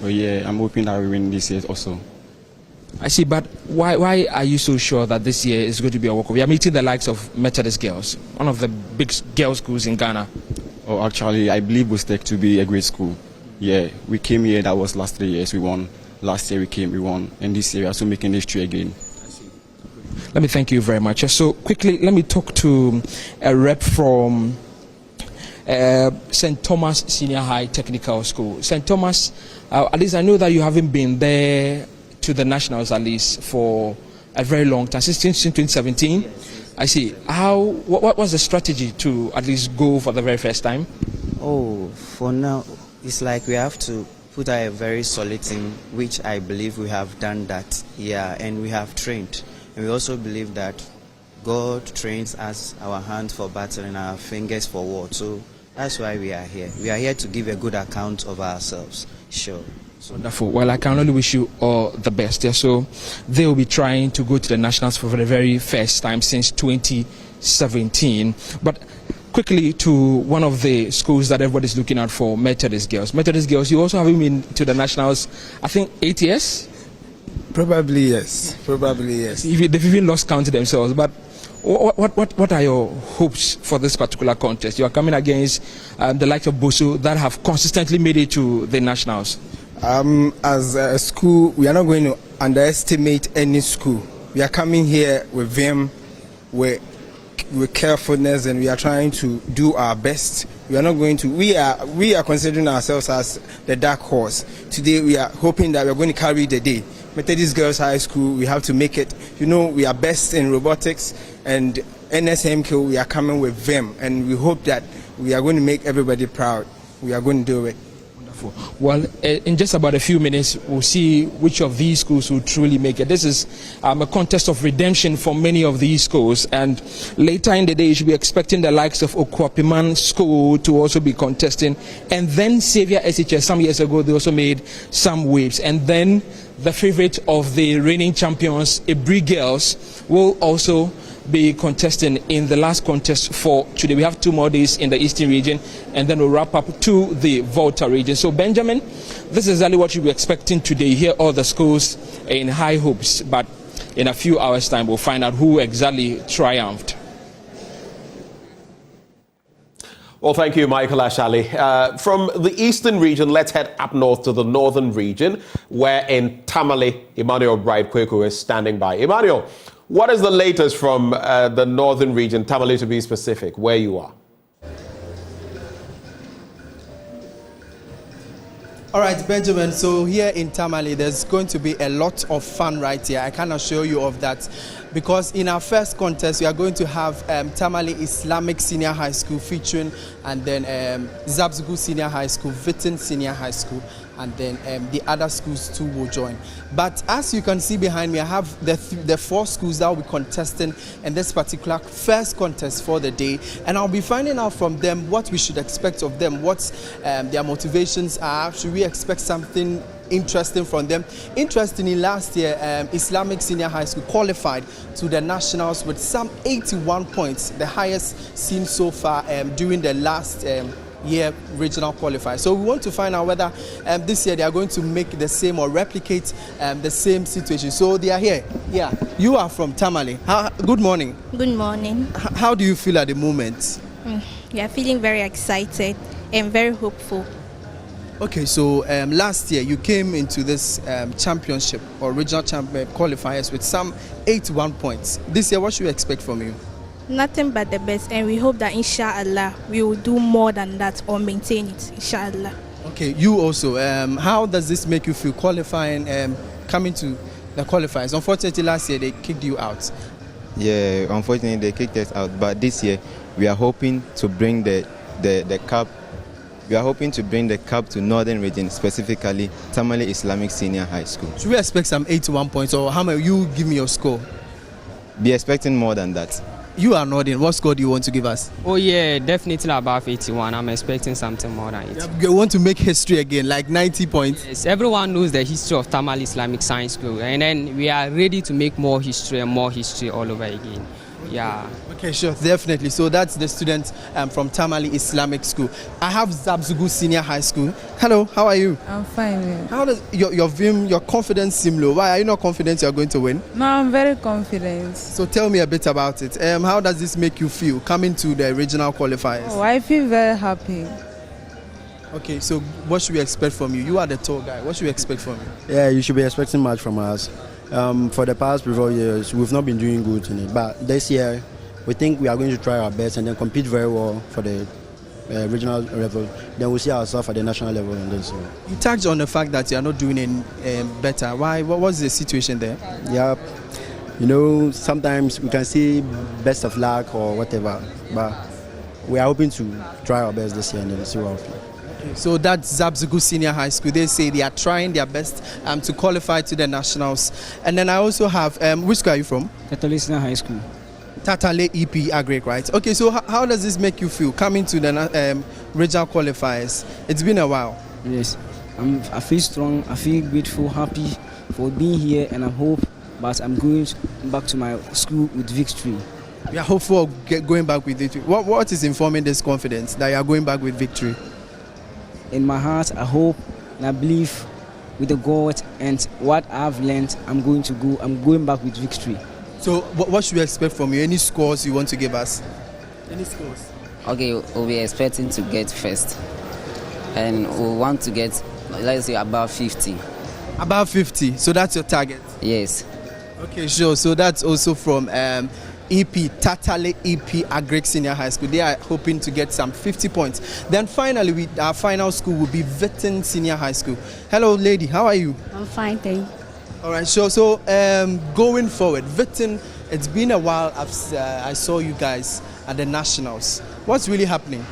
Oh yeah, I'm hoping that we win this year also. I see, but why are you so sure that this year is going to be a walkover? We are meeting the likes of Methodist Girls, one of the big girls' schools in Ghana. Oh, actually, I believe Bustek to be a great school. Yeah, we came here, that was last 3 years, we won. Last year we came, we won. And this year we are also making history again. Let me thank you very much. So quickly, let me talk to a rep from St. Thomas Senior High Technical School. St. Thomas, at least I know that you haven't been there to the nationals at least for a very long time, since 2017. I see. What was the strategy to at least go for the very first time? Oh, for now, it's like we have to put out a very solid team, which I believe we have done that, yeah, and we have trained. And we also believe that God trains us, our hands for battle and our fingers for war. So that's why we are here. We are here to give a good account of ourselves. Sure. Wonderful. Well, I can only wish you all the best. Yeah, so they will be trying to go to the nationals for the very first time since 2017. But quickly to one of the schools that everybody's looking out for, Methodist Girls. Methodist Girls, you also haven't been to the nationals, I think, 8 years? Probably yes. Probably yes. They've even lost count themselves. But what are your hopes for this particular contest? You are coming against the likes of Boso that have consistently made it to the nationals. As a school, we are not going to underestimate any school. We are coming here with vim, with carefulness, and we are trying to do our best. We are not going to. We are considering ourselves as the dark horse. Today, we are hoping that we are going to carry the day. Methodist Girls High School, we have to make it. You know, we are best in robotics, and NSMQ, we are coming with vim, and we hope that we are going to make everybody proud. we are going to do it. Well, in just about a few minutes, we'll see which of these schools will truly make it. This is a contest of redemption for many of these schools. And later in the day, you should be expecting the likes of Techiman School to also be contesting. And then Xavier SHS, some years ago, they also made some waves. And then the favorite of the reigning champions, Ebri Girls, will also be contesting in the last contest for today. We have 2 more days in the Eastern region, and then we'll wrap up to the Volta region. So, Benjamin, this is exactly what you'll be expecting today. You hear all the schools in high hopes, but in a few hours' time, we'll find out who exactly triumphed. Well, thank you, Michael Ashali. From the Eastern region, let's head up north to the Northern region, where in Tamale, Emmanuel Bright Kweku is standing by. Emmanuel, what is the latest from the Northern region, Tamale to be specific, where you are? All right, Benjamin, so here in Tamale, there's going to be a lot of fun right here. I can assure you of that, because in our first contest, we are going to have Tamale Islamic Senior High School featuring, and then Zabzugu Senior High School, Vitin Senior High School, and then the other schools too will join. But as you can see behind me, I have the 4 schools that will be contesting in this particular first contest for the day, and I'll be finding out from them what we should expect of them, what their motivations are. Should we expect something interesting from them? Interestingly, last year, Islamic Senior High School qualified to the nationals with some 81 points, the highest seen so far during the last year regional qualifier. So we want to find out whether this year they are going to make the same or replicate the same situation. So they are here. Yeah, you are from Tamale. Good morning. Good morning. How do you feel at the moment? We are feeling very excited and very hopeful. Okay, so last year you came into this championship or regional qualifiers with some 81 points. This year, what should we expect from you? Nothing but the best, and we hope that inshallah we will do more than that or maintain it, inshallah. Okay, you also, how does this make you feel qualifying, coming to the qualifiers? Unfortunately, last year they kicked you out. Yeah, unfortunately they kicked us out, but this year we are hoping to bring the cup. We are hoping to bring the cup to Northern region, specifically Tamale Islamic Senior High School. Should we expect some 81 points, or how many? You give me your score. Be expecting more than that. You are nodding. What score do you want to give us? Oh yeah, definitely above 81. I'm expecting something more than 80. You want to make history again, like 90 points? Yes, everyone knows the history of Tamale Islamic Science School, and then we are ready to make more history and more history all over again. Yeah. Okay, sure, definitely. So that's the student from Tamale Islamic School. I have Zabzugu Senior High School. Hello, how are you? I'm fine. How does your confidence seem low? Why are you not confident you're going to win? No, I'm very confident. So tell me a bit about it. How does this make you feel coming to the regional qualifiers? Oh, I feel very happy. Okay, so what should we expect from you? You are the tour guy. What should we expect from you? Yeah, you should be expecting much from us. For the past several years, we've not been doing good in it, but this year we think we are going to try our best and then compete very well for the regional level. Then we'll see ourselves at the national level. And then so. You touched on the fact that you are not doing any better. Why? What was the situation there? Yeah, you know, sometimes we can see best of luck or whatever, but we are hoping to try our best this year and then see what happens. So that's Zabzugu Senior High School. They say they are trying their best to qualify to the nationals. And then I also have, which school are you from? Tatale Senior High School. Tatale EP Agric, right? Okay, so how does this make you feel coming to the regional qualifiers? It's been a while. Yes, I feel strong, I feel grateful, happy for being here, and I hope but I'm going back to my school with victory. We are hopeful of going back with victory. What is informing this confidence that you are going back with victory? In my heart, I hope and I believe with the God and what I've learned, I'm going back with victory. So what should we expect from you? Any scores you want to give us? Any scores? Okay, we'll be expecting to get first. And we want to get, let's say, above 50. Above 50, so that's your target? Yes. Okay, sure. So that's also from Tatale EP Agric Senior High School. They are hoping to get some 50 points. Then finally, our final school will be Vitin Senior High School. Hello, lady. How are you? I'm fine, thank you. All right, sure. So going forward, Vitin, it's been a while I saw you guys at the Nationals. What's really happening?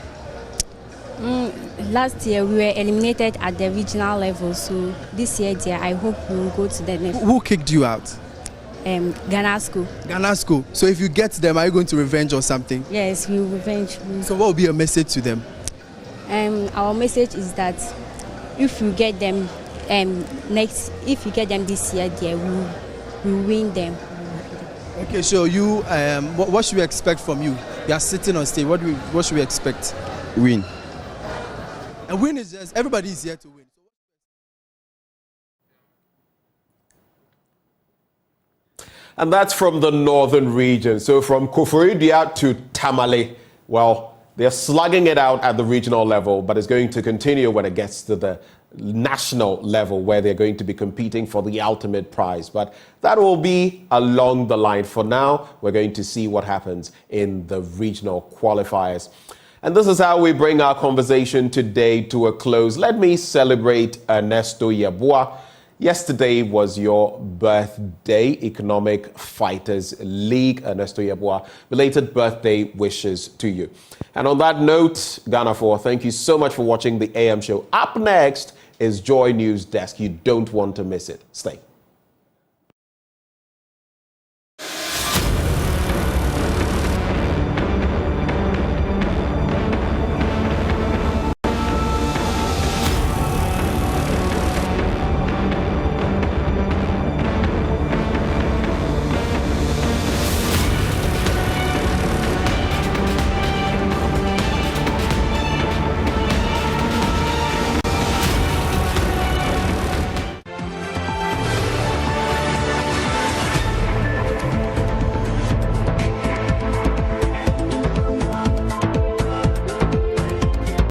Last year we were eliminated at the regional level, so this year, dear, I hope we will go to the next. Who kicked you out? Ghana school. Ghana school. So if you get them, are you going to revenge or something? Yes, we will revenge. So what will be your message to them? Our message is that if you get them if you get them this year, dear, we will win them. Okay, so you, what should we expect from you? You are sitting on stage. What should we expect? Win. And win is just, everybody is here to win. And that's from the northern region. So from Koforidua to Tamale, well, they're slugging it out at the regional level, but it's going to continue when it gets to the national level where they're going to be competing for the ultimate prize. But that will be along the line. For now, we're going to see what happens in the regional qualifiers. And this is how we bring our conversation today to a close. Let me celebrate Ernesto Yeboah. Yesterday was your birthday, Economic Fighters League. Ernesto Yeboah, belated birthday wishes to you. And on that note, Ghana 4, thank you so much for watching the AM show. Up next is Joy News Desk. You don't want to miss it. Stay.